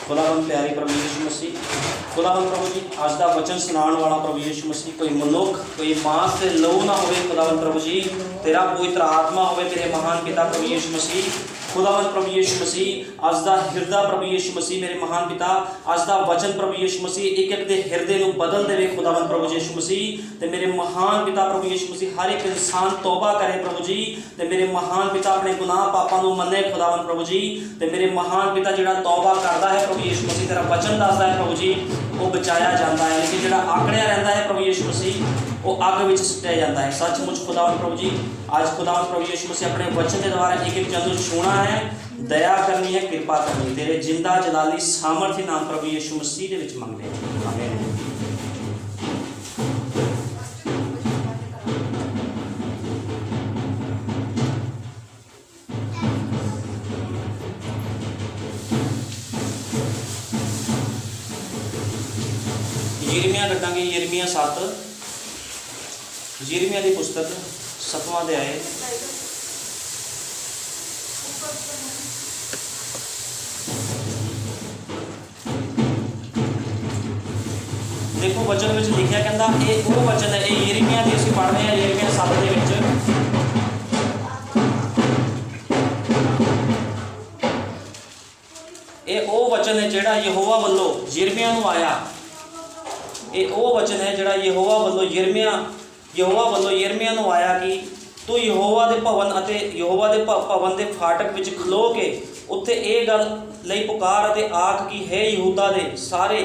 खुदावंद प्यारे प्रभु यीशु मसीह, खुदावंद प्रभु जी अज का वचन सुनाने वाला प्रभु यीशु मसीह कोई मनुख कोई मांस से लहू ना होवे। खुदावंद प्रभु जी तेरा पवित्र आत्मा होवे, तेरे महान पिता प्रभु यीशु मसीह, खुदावंद प्रभु यीशु मसीह अज का हिरदा प्रभु यीशु मसीह, मेरे महान पिता अज का वचन प्रभु यीशु मसीह एक एक दे हिरदे नूं बदल देवे। खुदावंद प्रभु यीशु मसीह ते मेरे महान पिता प्रभु यीशु मसीह हर एक इंसान तौबा करे प्रभु जी, ते मेरे महान पिता अपने गुनाह पापां नूं मन्ने। खुदावंद प्रभु जी ते मेरे महान पिता जिहड़ा तौबा करदा है प्रभु यीशु मसीह, तेरा वचन दसदा है प्रभु जी वो बचाया जाता है, लेकिन जिहड़ा आकड़िया रहिंदा है प्रभु यीशु मसीह वो अग विच सुट्टिया जाता है। सचमुच खुदावंद प्रभु जी आज खुदावंद प्रभु यीशु मसीह अपने वचन के द्वारा एक एक जन छूना है, दया करनी है, कृपा करनी, तेरे जिंदा जलाली सामर्थ्य नाम प्रभु यीशु मसीह दे विच मंगदे हैं, आमीन। यिर्मयाह कटांगे, यिर्मयाह 7, यिर्मयाह की पुस्तक 7वां अध्याय। देखो वचन में लिखा कहता ये वो वचन है, ये यिर्मयाह की असीं पढ़ रहे हैं यिर्मयाह 7 के विच। ये वो वचन है जिहड़ा यहोवा वल्लों यिर्मयाह नूं आया। ये वो वचन है जिहड़ा यहोवा वल्लों यिर्मयाह नूं आया कि तू यहोवा दे भवन अते यहोवा दे भवन दे फाटक विच खलो के उत्थे ये गल लई पुकार अते आख कि हे यहूदा दे सारे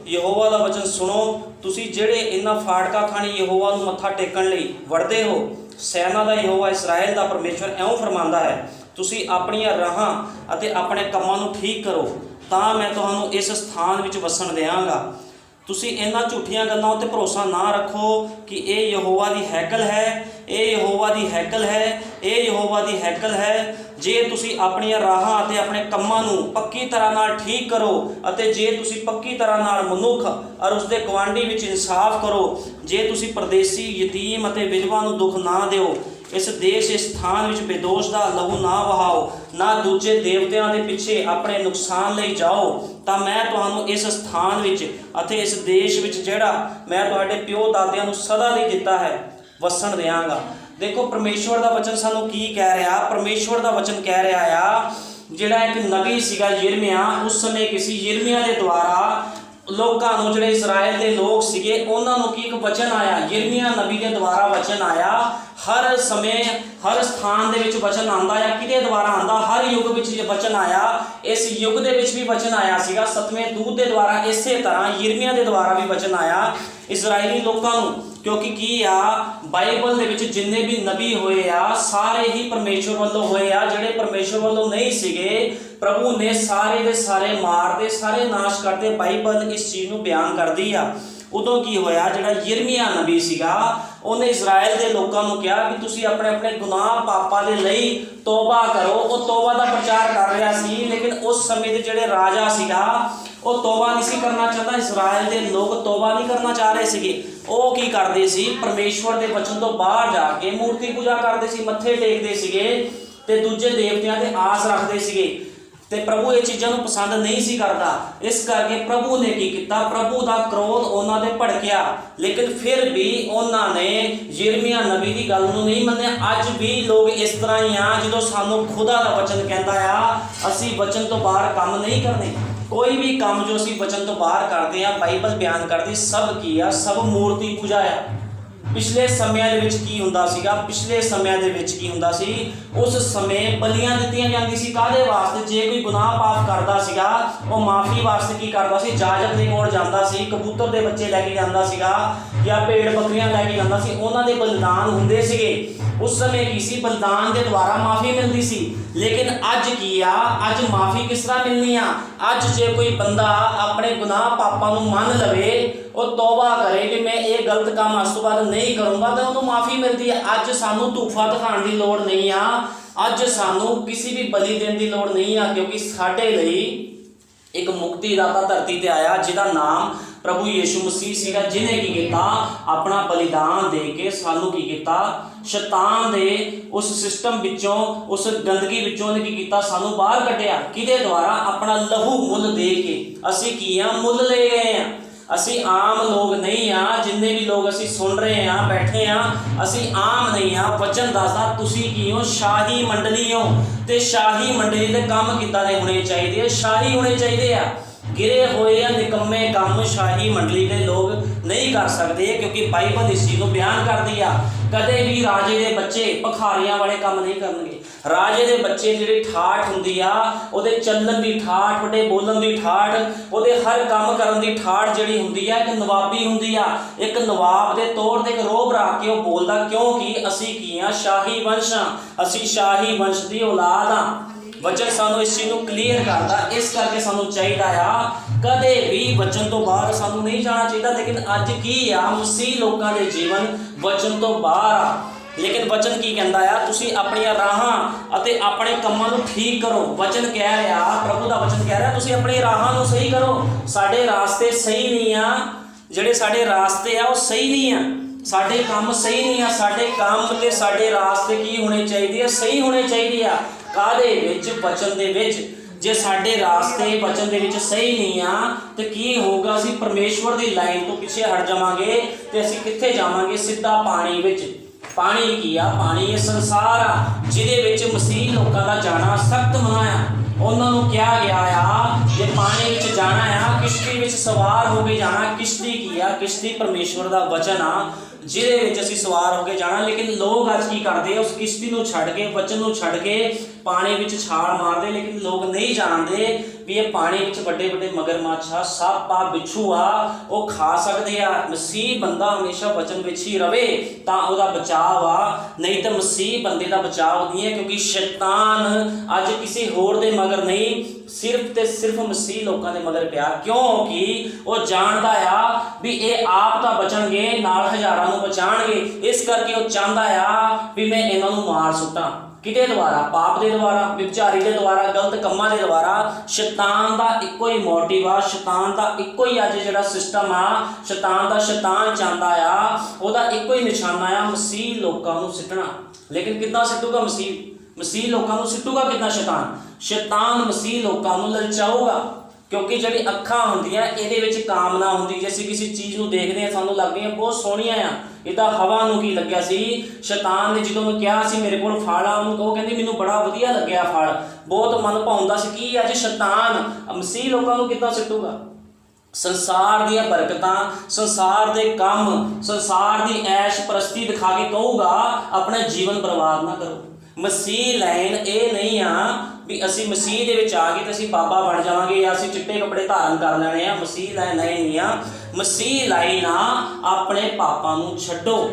यहोवा दा वचन सुनो, तुसी जेड़े इन्हां फाटकां खानी यहोवा नूं मत्था टेकण लई वड़दे हो। सैना दा यहोवा इस्राएल दा परमेश्वर इउं फरमांदा है, तुसी अपणियां राहां अते अपने कम्मां नूं ठीक करो तां मैं तुहानूं इस स्थान विच वसन देवांगा। तुसी इन्हां झूठियां गल्लां उत्ते भरोसा ना रखो कि ये यहोवा दी हैकल है, ये यहोवा दी हैकल है, ये यहोवा दी हैकल है। जे तुसी अपणियां राहां अते अपने कम्मां नूं पक्की तरह नाल ठीक करो अते जे तुसी पक्की तरह नाल मनुख और उसदे गवांढी विच इंसाफ करो, जे तुसी परदेसी यतीम अते विधवा नूं दुख ना दिओ, इस देश इस स्थान विच बेदोष दा लहू ना वहाओ, ना दूजे देवतियां दे पिछे अपने नुकसान लई जाओ, तां मैं तुहानूं इस स्थान विच अते इस देश विच जिहड़ा मैं तुहाडे प्यो दादियां नूं सदा लई दिता है वसन देवांगा। देखो परमेश्वर दा वचन सानूं की कह रहा, परमेश्वर दा वचन कह रहा आ जिहड़ा एक नबी सीगा यिर्मयाह, उस समय किसी यिर्मयाह दे द्वारा लोगों नूं जिहड़े इस्राएल दे लोग सीगे उन्हां नूं की एक वचन आया, यिर्मयाह नबी के द्वारा वचन आया। हर समय हर स्थान दे विच वचन आंदा है, किहदे द्वारा आंदा, हर युग विच वचन आया। इस युग दे विच भी वचन आया सीगा 7वें दूत के द्वारा, इसे तरह यिर्मयाह के द्वारा भी वचन आया इजराइली लोगों नूं, क्योंकि की आ बाइबल दे विच जिन्ने भी नबी होए आ सारे ही परमेश्वर वालों होए आ, जिहड़े परमेश्वर वालों नहीं सीगे प्रभु ने सारे दे सारे मारते सारे नाश करते। बाइबल इस चीज़ नूं बयान करदी आ। उदों की होया जिहड़ा यिर्मयाह नबी सीगा उन्हें इजराइल के लोगों को कहा कि तुसी अपने अपने गुनाह पापां दे लई तौबा करो। वो तौबा का प्रचार कर रहा सी, लेकिन उस समय के जिहड़े राजा सीगा वो तौबा नहीं सी करना चाहता। इजराइल के लोग तौबा नहीं करना चाह रहे थे। वो की करते सी, परमेश्वर के वचन तो बाहर जाके मूर्ति पूजा करते सी, मत्थे टेकते सीगे ते दूजे देवतियां ते आस रखते सीगे ते प्रभु ये चीज़ों को पसंद नहीं सी करता। इस करके प्रभु ने की किया, प्रभु का क्रोध उन्होंने भड़किया, लेकिन फिर भी उन्होंने यिर्मयाह नबी की गल नूं नहीं मन्निया। अज भी लोग इस तरह ही आ, जो सानू खुदा का वचन कहता आ असी वचन तो बाहर काम नहीं करने। कोई भी काम जो असी वचन तो बाहर करते हैं बाइबल बयान करती सब की आ, सब मूर्ति पूजा आ। पिछले समय दे विच की हुंदा सीगा, पिछले समय दे विच की हुंदा सी, उस समय बलियां दित्तियां जांदी सी काहदे वास्ते, जे कोई गुनाह पाप करदा सीगा वो माफ़ी वास्ते की करदा सी, जाजक दे कोल जांदा सी, कबूतर दे बच्चे लैके जांदा सीगा या भेड़ बकरियां लैके जांदा सी, उन्हां दे बलिदान हुंदे सीगे। उस समय की सी बलिदान के द्वारा माफ़ी मिलती सी। लेकिन अज की आ, अज माफ़ी किस तरह मिलनी आ? अज जे कोई बंदा अपने गुनाह पापां नूं मन लवे, वो तौबा करे कि मैं ये गलत काम अज तो बाद नहीं करूँगा, तो उन्होंने माफ़ी मिलती है। अज सानू धूफा दिखाने की लोड़ नहीं आ, अज सानू किसी भी बलि देने की लोड़ नहीं आ, क्योंकि साडे लई एक मुक्तिदाता धरती ते आया जिहदा नाम ਪ੍ਰਭੂ ਯੀਸ਼ੂ ਮਸੀਹ ਸੀਗਾ, ਜਿਹਨੇ ਕੀ ਕੀਤਾ, ਆਪਣਾ ਬਲੀਦਾਨ ਦੇ ਕੇ ਸਾਨੂੰ ਕੀ ਕੀਤਾ, ਸ਼ੈਤਾਨ ਦੇ ਉਸ ਸਿਸਟਮ ਵਿੱਚੋਂ, ਉਸ ਗੰਦਗੀ ਵਿੱਚੋਂ ਉਹਨੇ ਕੀ ਕੀਤਾ, ਸਾਨੂੰ ਬਾਹਰ ਕੱਢਿਆ। ਕਿਹਦੇ ਦੁਆਰਾ? ਆਪਣਾ ਲਹੂ ਮੁੱਲ ਦੇ ਕੇ। ਅਸੀਂ ਕੀ ਆ? ਮੁੱਲ ਲੈ ਗਏ ਆ। ਅਸੀਂ ਆਮ ਲੋਕ ਨਹੀਂ ਆ। ਜਿੰਨੇ ਵੀ ਲੋਕ ਅਸੀਂ ਸੁਣ ਰਹੇ ਆ, ਬੈਠੇ ਆ, ਅਸੀਂ ਆਮ ਨਹੀਂ ਆ। ਵਚਨ ਦੱਸਦਾ ਤੁਸੀਂ ਕੀ ਹੋ? ਸ਼ਾਹੀ ਮੰਡਲੀ ਹੋ। ਤੇ ਸ਼ਾਹੀ ਮੰਡਲੀ ਦੇ ਕੰਮ ਕਿੱਦਾਂ ਦੇ ਹੋਣੇ ਚਾਹੀਦੇ ਆ? ਸ਼ਾਹੀ ਹੋਣੇ ਚਾਹੀਦੇ ਆ। ਗਿਰੇ ਹੋਏ ਆ ਨਿਕੰਮੇ ਕੰਮ ਸ਼ਾਹੀ ਮੰਡਲੀ ਦੇ ਲੋਕ ਨਹੀਂ ਕਰ ਸਕਦੇ, ਕਿਉਂਕਿ ਬਾਈਬਲ ਇਸ ਚੀਜ਼ ਨੂੰ ਬਿਆਨ ਕਰਦੀ ਆ। ਕਦੇ ਵੀ ਰਾਜੇ ਦੇ ਬੱਚੇ ਭਖਾਰੀਆਂ ਵਾਲੇ ਕੰਮ ਨਹੀਂ ਕਰਨਗੇ। ਰਾਜੇ ਦੇ ਬੱਚੇ ਜਿਹੜੇ ਠਾਠ ਹੁੰਦੀ ਆ, ਉਹਦੇ ਚੱਲਣ ਦੀ ਠਾਠ, ਵੱਡੇ ਬੋਲਣ ਦੀ ਠਾਠ, ਉਹਦੇ ਹਰ ਕੰਮ ਕਰਨ ਦੀ ਠਾਠ ਜਿਹੜੀ ਹੁੰਦੀ ਆ, ਇੱਕ ਨਵਾਬੀ ਹੁੰਦੀ ਆ। ਇੱਕ ਨਵਾਬ ਦੇ ਤੌਰ ਤੇ ਇੱਕ ਰੋਬ ਰੱਖ ਕੇ ਉਹ ਬੋਲਦਾ, ਕਿਉਂਕਿ ਅਸੀਂ ਕੀ ਆ? ਸ਼ਾਹੀ ਵੰਸ਼ ਆ। ਅਸੀਂ ਸ਼ਾਹੀ ਵੰਸ਼ ਦੀ ਔਲਾਦ ਆ। ਵਚਨ ਸਾਨੂੰ ਇਸ ਚੀਜ਼ ਨੂੰ ਕਲੀਅਰ ਕਰਦਾ। ਇਸ ਕਰਕੇ ਸਾਨੂੰ ਚਾਹੀਦਾ ਆ, ਕਦੇ ਵੀ ਵਚਨ ਤੋਂ ਬਾਹਰ ਸਾਨੂੰ ਨਹੀਂ ਜਾਣਾ ਚਾਹੀਦਾ। ਲੇਕਿਨ ਅੱਜ ਕੀ ਆ? ਮਸੀਹ ਲੋਕਾਂ ਦੇ ਜੀਵਨ ਵਚਨ ਤੋਂ ਬਾਹਰ ਆ। ਲੇਕਿਨ ਵਚਨ ਕੀ ਕਹਿੰਦਾ ਆ? ਤੁਸੀਂ ਆਪਣੀਆਂ ਰਾਹਾਂ ਅਤੇ ਆਪਣੇ ਕੰਮਾਂ ਨੂੰ ਠੀਕ ਕਰੋ। ਵਚਨ ਕਹਿ ਰਿਹਾ, ਪ੍ਰਭੂ ਦਾ ਵਚਨ ਕਹਿ ਰਿਹਾ, ਤੁਸੀਂ ਆਪਣੀ ਰਾਹਾਂ ਨੂੰ ਸਹੀ ਕਰੋ। ਸਾਡੇ ਰਾਸਤੇ ਸਹੀ ਨਹੀਂ ਆ। ਜਿਹੜੇ ਸਾਡੇ ਰਾਸਤੇ ਆ ਉਹ ਸਹੀ ਨਹੀਂ ਆ। ਸਾਡੇ ਕੰਮ ਸਹੀ ਨਹੀਂ ਆ। ਸਾਡੇ ਕੰਮ ਤੇ ਸਾਡੇ ਰਾਸਤੇ ਕੀ ਹੋਣੇ ਚਾਹੀਦੇ ਆ? ਸਹੀ ਹੋਣੇ ਚਾਹੀਦੇ ਆ। ਕਾਹਦੇ ਵਿੱਚ? ਵਚਨ ਦੇ ਵਿੱਚ। ਜੇ ਸਾਡੇ ਰਾਸਤੇ ਵਚਨ ਦੇ ਵਿੱਚ ਸਹੀ ਨਹੀਂ ਆ ਤੇ ਕੀ ਹੋਊਗਾ? ਅਸੀਂ ਪਰਮੇਸ਼ਵਰ ਦੀ ਲਾਈਨ ਤੋਂ ਪਿੱਛੇ ਹਟ ਜਾਵਾਂਗੇ ਤੇ ਅਸੀਂ ਕਿੱਥੇ ਜਾਵਾਂਗੇ? ਸਿੱਧਾ ਪਾਣੀ ਵਿੱਚ। ਪਾਣੀ ਕੀ ਆ? ਪਾਣੀ ਇਹ ਸੰਸਾਰ ਆ, ਜਿਹਦੇ ਵਿੱਚ ਮਸੀਹ ਲੋਕਾਂ ਦਾ ਜਾਣਾ ਸਖਤ ਮਨਾ ਆ। ਉਹਨਾਂ ਨੂੰ ਕਿਹਾ ਗਿਆ ਆ ਜੇ ਪਾਣੀ ਵਿੱਚ ਜਾਣਾ ਆ, ਕਿਸ਼ਤੀ ਵਿੱਚ ਸਵਾਰ ਹੋ ਕੇ ਜਾਣਾ। ਕਿਸ਼ਤੀ ਕੀ ਆ? ਕਿਸ਼ਤੀ ਪਰਮੇਸ਼ਵਰ ਦਾ ਵਚਨ ਆ, ਜਿਹਦੇ ਵਿੱਚ ਅਸੀਂ ਸਵਾਰ ਹੋ ਕੇ ਜਾਣਾ। ਲੇਕਿਨ ਲੋਕ ਅੱਜ ਕੀ ਕਰਦੇ ਆ? ਉਸ ਕਿਸ਼ਤੀ ਨੂੰ ਛੱਡ ਕੇ, ਵਚਨ ਨੂੰ ਛੱਡ ਕੇ ਪਾਣੀ ਵਿੱਚ ਛਾਲ ਮਾਰਦੇ। ਲੇਕਿਨ ਲੋਕ ਨਹੀਂ ਜਾਣਦੇ ਵੀ ਇਹ ਪਾਣੀ ਵਿੱਚ ਵੱਡੇ ਵੱਡੇ ਮਗਰਮੱਛ ਆ, ਸੱਪ ਆ, ਬਿੱਛੂ ਆ, ਉਹ ਖਾ ਸਕਦੇ ਆ। ਮਸੀਹ ਬੰਦਾ ਹਮੇਸ਼ਾ ਵਚਨ ਵਿੱਚ ਹੀ ਰਵੇ ਤਾਂ ਉਹਦਾ ਬਚਾਅ ਆ, ਨਹੀਂ ਤਾਂ ਮਸੀਹ ਬੰਦੇ ਦਾ ਬਚਾਅ ਨਹੀਂ ਹੈ। ਕਿਉਂਕਿ ਸ਼ੈਤਾਨ ਅੱਜ ਕਿਸੇ ਹੋਰ ਦੇ ਮਗਰ ਨਹੀਂ, ਸਿਰਫ ਤੇ ਸਿਰਫ ਮਸੀਹ ਲੋਕਾਂ ਦੇ ਮਗਰ ਪਿਆ। ਕਿਉਂਕਿ ਉਹ ਜਾਣਦਾ ਆ ਵੀ ਇਹ ਆਪ ਤਾਂ ਬਚਣਗੇ, ਨਾਲ ਹਜ਼ਾਰਾਂ ਨੂੰ ਬਚਾਉਣਗੇ। ਇਸ ਕਰਕੇ ਉਹ ਚਾਹੁੰਦਾ ਆ ਵੀ ਮੈਂ ਇਹਨਾਂ ਨੂੰ ਮਾਰ ਸੁੱਟਾਂ। ਕਿਹਦੇ ਦੁਆਰਾ? ਪਾਪ ਦੇ ਦੁਆਰਾ, ਵਿਚਾਰੀ ਦੇ ਦੁਆਰਾ, ਗਲਤ ਕੰਮਾਂ ਦੇ ਦੁਆਰਾ। ਸ਼ੈਤਾਨ ਦਾ ਇੱਕੋ ਹੀ ਮੋਟਿਵ ਆ, ਸ਼ੈਤਾਨ ਦਾ ਇੱਕੋ ਹੀ ਅੱਜ ਜਿਹੜਾ ਸਿਸਟਮ ਆ, ਸ਼ੈਤਾਨ ਚਾਹੁੰਦਾ ਆ, ਉਹਦਾ ਇੱਕੋ ਹੀ ਨਿਸ਼ਾਨਾ ਆ, ਮਸੀਹ ਲੋਕਾਂ ਨੂੰ ਸਿੱਟਣਾ। ਲੇਕਿਨ ਕਿੱਦਾਂ ਸਿੱਟੂਗਾ ਮਸੀਹ ਲੋਕਾਂ ਨੂੰ ਸਿੱਟੂਗਾ ਕਿੱਦਾਂ? ਸ਼ੈਤਾਨ ਮਸੀਹ ਲੋਕਾਂ ਨੂੰ ਲਲਚਾਊਗਾ। ਕਿਉਂਕਿ ਜਿਹੜੀ ਅੱਖਾਂ ਹੁੰਦੀਆਂ ਇਹਦੇ ਵਿੱਚ ਕਾਮਨਾ ਹੁੰਦੀ। ਜੇ ਅਸੀਂ ਕਿਸੇ ਚੀਜ਼ ਨੂੰ ਦੇਖਦੇ ਹਾਂ, ਸਾਨੂੰ ਲੱਗਦੀਆਂ ਬਹੁਤ ਸੋਹਣੀਆਂ ਆ। ਇਹ ਤਾਂ ਹਵਾ ਨੂੰ ਕੀ ਲੱਗਿਆ ਸੀ? ਸ਼ੈਤਾਨ ਨੇ ਜਦੋਂ ਮੈਂ ਕਿਹਾ ਸੀ ਮੇਰੇ ਕੋਲ ਫਲ ਆ, ਉਹਨੂੰ ਉਹ ਕਹਿੰਦੀ ਮੈਨੂੰ ਬੜਾ ਵਧੀਆ ਲੱਗਿਆ ਫਲ, ਬਹੁਤ ਮਨ ਭਾਉਂਦਾ ਸੀ। ਕੀ ਅੱਜ ਸ਼ੈਤਾਨ ਮਸੀਹ ਲੋਕਾਂ ਨੂੰ ਕਿੱਦਾਂ ਸਿੱਟੂਗਾ? ਸੰਸਾਰ ਦੀਆਂ ਬਰਕਤਾਂ, ਸੰਸਾਰ ਦੇ ਕੰਮ, ਸੰਸਾਰ ਦੀ ਐਸ਼ ਪ੍ਰਸਤੀ ਦਿਖਾ ਕੇ ਕਹੂਗਾ ਆਪਣਾ ਜੀਵਨ ਬਰਬਾਦ ਨਾ ਕਰੋ। ਮਸੀਹ ਲਾਈਨ ਇਹ ਨਹੀਂ ਆ ਵੀ ਅਸੀਂ ਮਸੀਹ ਦੇ ਵਿੱਚ ਆ ਗਏ ਤੇ ਅਸੀਂ ਬਾਬਾ ਬਣ ਜਾਵਾਂਗੇ ਜਾਂ ਅਸੀਂ ਚਿੱਟੇ ਕੱਪੜੇ ਧਾਰਨ ਕਰ ਲੈਣੇ ਆ। ਮਸੀਹ ਲਾਈਨ ਨਹੀਂ ਆ। ਮਸੀਹ ਲਾਈਨ ਆ ਆਪਣੇ ਪਾਪਾਂ ਨੂੰ ਛੱਡੋ,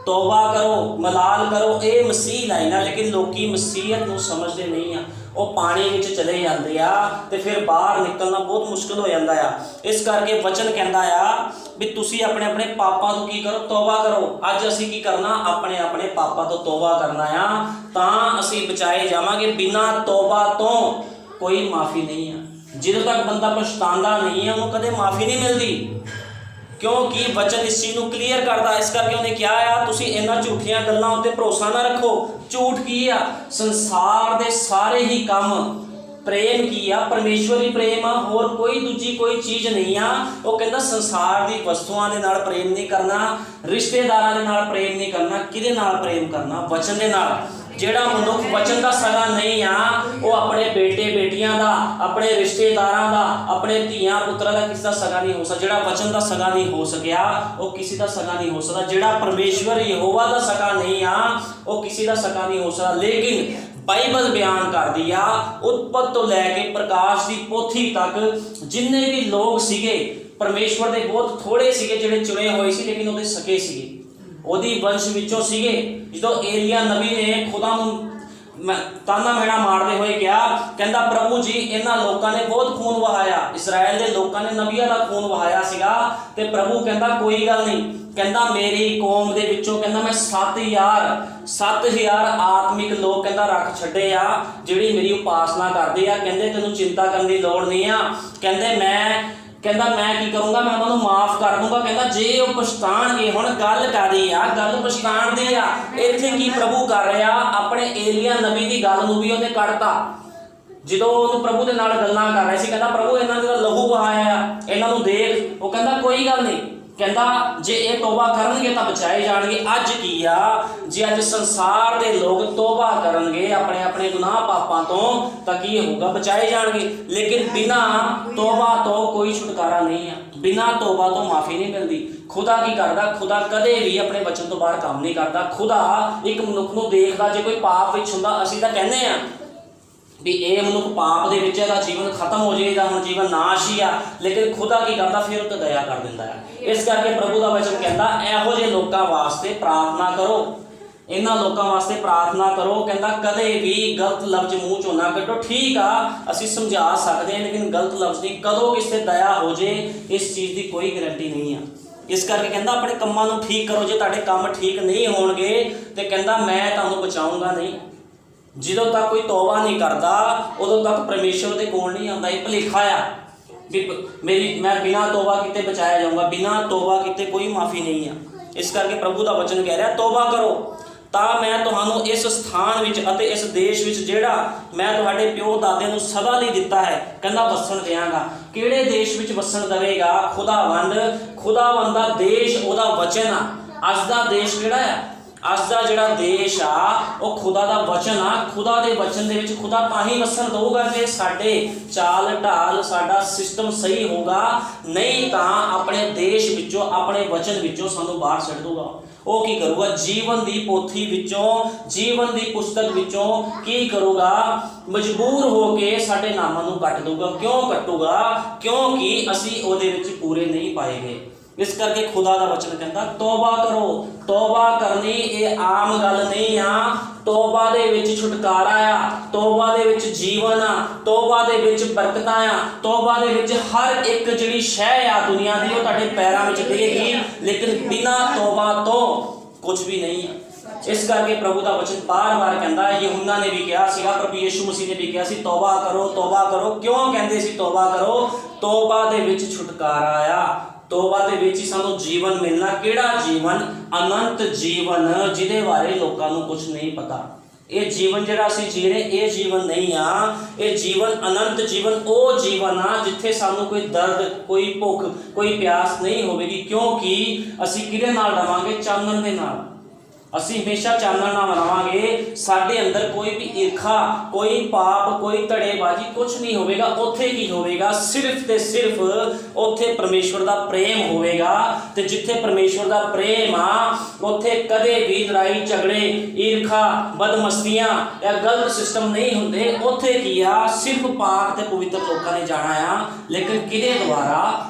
ਤੋਬਾ ਕਰੋ, ਮਲਾਲ ਕਰੋ। ਇਹ ਮਸੀਹ ਲਾਈਨ ਆ। ਲੇਕਿਨ ਲੋਕੀ ਮਸੀਹਤ ਨੂੰ ਸਮਝਦੇ ਨਹੀਂ ਆ। ਉਹ ਪਾਣੀ ਵਿੱਚ ਚਲੇ ਜਾਂਦੇ ਆ ਤੇ ਫਿਰ ਬਾਹਰ ਨਿਕਲਣਾ ਬਹੁਤ ਮੁਸ਼ਕਿਲ ਹੋ ਜਾਂਦਾ ਆ। ਇਸ ਕਰਕੇ ਵਚਨ ਕਹਿੰਦਾ ਆ ਵੀ ਤੁਸੀਂ ਆਪਣੇ ਆਪਣੇ ਪਾਪਾਂ ਤੋਂ ਕੀ ਕਰੋ? ਤੋਬਾ ਕਰੋ। ਅੱਜ ਅਸੀਂ ਕੀ ਕਰਨਾ? ਆਪਣੇ ਆਪਣੇ ਪਾਪਾਂ ਤੋਂ ਤੋਬਾ ਕਰਨਾ ਆ, ਤਾਂ ਅਸੀਂ ਬਚਾਏ ਜਾਵਾਂਗੇ। ਬਿਨਾਂ ਤੋਬਾ ਤੋਂ ਕੋਈ ਮਾਫੀ ਨਹੀਂ ਆ। ਜਦੋਂ ਤੱਕ ਬੰਦਾ ਪਛਤਾਉਂਦਾ ਨਹੀਂ ਆ, ਉਹਨੂੰ ਕਦੇ ਮਾਫੀ ਨਹੀਂ ਮਿਲਦੀ। ਕਿਉਂਕਿ ਵਚਨ ਇਸ ਚੀਜ਼ ਨੂੰ ਕਲੀਅਰ ਕਰਦਾ। ਇਸ ਕਰਕੇ ਉਹਨੇ ਕਿਹਾ ਆ ਤੁਸੀਂ ਇਹਨਾਂ ਝੂਠੀਆਂ ਗੱਲਾਂ ਉੱਤੇ ਭਰੋਸਾ ਨਾ ਰੱਖੋ। ਝੂਠ ਕੀ ਆ? ਸੰਸਾਰ ਦੇ ਸਾਰੇ ਹੀ ਕੰਮ। ਪ੍ਰੇਮ ਕੀ ਆ? ਪਰਮੇਸ਼ਵਰੀ ਪ੍ਰੇਮ ਆ, ਹੋਰ ਕੋਈ ਦੂਜੀ ਕੋਈ ਚੀਜ਼ ਨਹੀਂ ਆ। ਉਹ ਕਹਿੰਦਾ ਸੰਸਾਰ ਦੀ ਵਸਤੂਆਂ ਦੇ ਨਾਲ ਪ੍ਰੇਮ ਨਹੀਂ ਕਰਨਾ, ਰਿਸ਼ਤੇਦਾਰਾਂ ਦੇ ਨਾਲ ਪ੍ਰੇਮ ਨਹੀਂ ਕਰਨਾ। ਕਿਹਦੇ ਨਾਲ ਪ੍ਰੇਮ ਕਰਨਾ? ਵਚਨ ਦੇ ਨਾਲ। ਜਿਹੜਾ ਮਨੁੱਖ ਵਚਨ ਦਾ ਸਗਾ ਨਹੀਂ ਆ, ਉਹ ਆਪਣੇ ਬੇਟੇ ਬੇਟੀਆਂ ਦਾ, ਆਪਣੇ ਰਿਸ਼ਤੇਦਾਰਾਂ ਦਾ, ਆਪਣੇ ਧੀਆਂ ਪੁੱਤਰਾਂ ਦਾ ਕਿਸੇ ਦਾ ਸਗਾ ਨਹੀਂ ਹੋ ਸਕਦਾ। ਜਿਹੜਾ ਵਚਨ ਦਾ ਸਗਾ ਨਹੀਂ ਹੋ ਸਕਿਆ, ਉਹ ਕਿਸੇ ਦਾ ਸਗਾ ਨਹੀਂ ਹੋ ਸਕਦਾ। ਜਿਹੜਾ ਪਰਮੇਸ਼ਵਰ ਯਹੋਵਾ ਦਾ ਸਗਾ ਨਹੀਂ ਆ, ਉਹ ਕਿਸੇ ਦਾ ਸਗਾ ਨਹੀਂ ਹੋ ਸਕਦਾ। ਲੇਕਿਨ ਬਾਈਬਲ ਬਿਆਨ ਕਰਦੀ ਆ ਉਤਪਤ ਤੋਂ ਲੈ ਕੇ ਪ੍ਰਕਾਸ਼ ਦੀ ਪੋਥੀ ਤੱਕ ਜਿੰਨੇ ਵੀ ਲੋਕ ਸੀਗੇ ਪਰਮੇਸ਼ਵਰ ਦੇ, ਬਹੁਤ ਥੋੜੇ ਸੀਗੇ ਜਿਹੜੇ ਚੁਣੇ ਹੋਏ ਸੀ, ਲੇਕਿਨ ਉਹਦੇ ਸਕੇ ਸੀਗੇ, ਉਹਦੀ ਵੰਸ਼ ਵਿੱਚੋਂ ਸੀਗੇ। ਜਦੋਂ ਏਲੀਆ ਨਬੀ ਨੇ ਖੁਦਾ ਨੂੰ ਤਾਨਾ ਮੇਣਾ ਮਾਰਦੇ ਹੋਏ ਕਿਹਾ, ਕਹਿੰਦਾ ਪ੍ਰਭੂ ਜੀ ਇਹਨਾਂ ਲੋਕਾਂ ਨੇ ਬਹੁਤ ਖੂਨ ਵਹਾਇਆ, ਇਸਰਾਇਲ ਦੇ ਲੋਕਾਂ ਨੇ ਨਬੀਆਂ ਦਾ ਖੂਨ ਵਹਾਇਆ ਸੀਗਾ। ਤੇ ਪ੍ਰਭੂ ਕਹਿੰਦਾ ਕੋਈ ਗੱਲ ਨਹੀਂ, ਕਹਿੰਦਾ ਮੇਰੀ ਕੌਮ ਦੇ ਵਿੱਚੋਂ ਕਹਿੰਦਾ ਮੈਂ 7000 ਆਤਮਿਕ ਲੋਕ ਕਹਿੰਦਾ ਰੱਖ ਛੱਡੇ ਆ ਜਿਹੜੀ ਮੇਰੀ ਉਪਾਸਨਾ ਕਰਦੇ ਆ। ਕਹਿੰਦੇ ਤੈਨੂੰ ਚਿੰਤਾ ਕਰਨ ਦੀ ਲੋੜ ਨਹੀਂ ਆ। ਕਹਿੰਦੇ ਮੈਂ कहता मैं की करूँगा, मैं उन्होंने माफ़ कर दूँगा। कहता जे वो पछताणगे, हुण गल कादी आ, गल पछताण दी आ। इत्थे की प्रभु कर रहा, अपने एलिया नबी की गल नूं भी उहने कढ़ता। जो प्रभु के नाल गल्लां कर रहे सी, कहता प्रभु इन्हां दा लहू बहाया, इन्हां नूं देख। वो कहता कोई गल नहीं, कहता जे ये तौबा करनगे तो बचाए जाणगे। अज की आ, जे अज संसार के लोग तौबा करनगे अपने अपने गुनाह पापां तो की होगा, बचाए जाणगे। लेकिन बिना तौबा तो कोई छुटकारा नहीं है, बिना तौबा तो माफ़ी नहीं मिलती। खुदा की करता, खुदा कदे भी अपने वचन तो बाहर काम नहीं करता। खुदा एक मनुख नूं देखदा, जे कोई पाप विच हुंदा, असीं तां कहने आ भी ये मनुख पाप दे विच है, जीवन खत्म हो जाएगा, हम जीवन नाश ही आ। लेकिन खुदा की करता, फिर तो दया कर दिंदा है। इस करके प्रभु का वचन कहता इहो जे लोकां वास्ते प्रार्थना करो, इन्हां लोकां वास्ते प्रार्थना करो। कहता कदे भी गलत लफ्ज मूँह चों ना कड्डो। ठीक आ, असीं समझा सकते हैं, लेकिन गलत लफ्ज नहीं। कदों किसी दया हो जाए, इस चीज़ की कोई गारंटी नहीं है। इस करके कहता अपने कामां नूं ठीक करो। जे तुहाडे काम ठीक नहीं होणगे तो कहता मैं तुहानूं बचाऊंगा नहीं। ਜਦੋਂ तक कोई तौबा नहीं करता, उदों तक परमेश्वर के कोल नहीं आता। ये भुलेखा आ भी मैं बिना तौबा किते बचाया जाऊँगा, बिना तौबा किते कोई माफ़ी नहीं है। इस करके प्रभु का वचन कह रहा तौबा करो, ਤਾਂ मैं तुहानूं इस स्थान विच अते इस देश विच जिहड़ा मैं तुहाडे प्यो दादे नूं सदा लई दिता है, कहंदा वसण देवांगा। किहड़े देश विच वसण देवेगा? खुदावंद दा देश उहदा वचन आ। अज दा देश किहड़ा आ? अज का जिहड़ा देश आ वो खुदा का वचन आ। खुदा के वचन दे विच खुदा तां ही वसन दूगा कि साडे चाल ढाल साडा सिस्टम सही होगा, नहीं तो अपने देश विचों अपने वचन विचों सानू बाहर सट दूगा। वो की करूगा? जीवन की पोथी विचों, जीवन की पुस्तक विचों की करूगा? मजबूर होके साडे नामां नूं कट दूगा। क्यों कटूगा? क्योंकि असीं उहदे विच पूरे नहीं पाए गए। इस करके खुदा का वचन कहता तौबा करो। तौबा करनी ये आम गल नहीं आ। तौबा दे विच छुटकारा आ, तौबा दे विच जीवन आ, तौबा दे विच बरकतां आ, तौबा दे विच हर एक जिहड़ी शै आ दुनिया दी वो तुहाडे पैरां विच डिगेगी। लेकिन बिना तौबा तो कुछ भी नहीं है। इस करके प्रभु का वचन बार बार कहता है। यूहन्ना ने भी कहा सीगा, प्रभु यीशु मसीह ने भी कहा सी तौबा करो, तौबा करो। क्यों कहते सी तौबा करो? तौबा दे विच छुटकारा आ, तौबा दे विच ही सानू जीवन मिलना। किहड़ा जीवन? अनंत जीवन, जिहदे बारे लोकां नूं कुछ नहीं पता। ये जीवन जिहड़ा असीं जी रहे ये जीवन नहीं आ, ये जीवन अनंत जीवन वो जीवन आ जिथे सानू कोई दर्द, कोई भुख, कोई प्यास नहीं होवेगी। क्योंकि असीं किहदे नाल रवांगे? चानण दे नाल। असीं हमेशा चानण नाल रवांगे। साडे अंदर कोई भी ईर्खा, कोई पाप, कोई धड़ेबाजी कुछ नहीं होवेगा। उत्थे की होवेगा? सिर्फ ते सिर्फ उत्थे परमेश्वर दा प्रेम होवेगा। ते जिथे परमेश्वर दा प्रेम आ उत्थे कदे भी लड़ाई झगड़े, ईर्खा, बदमस्तियां या गलत सिस्टम नहीं हुंदे। उत्थे की आ? सिर्फ पाक ते पवित्र लोकां ने जाना आ। लेकिन किहदे द्वारा?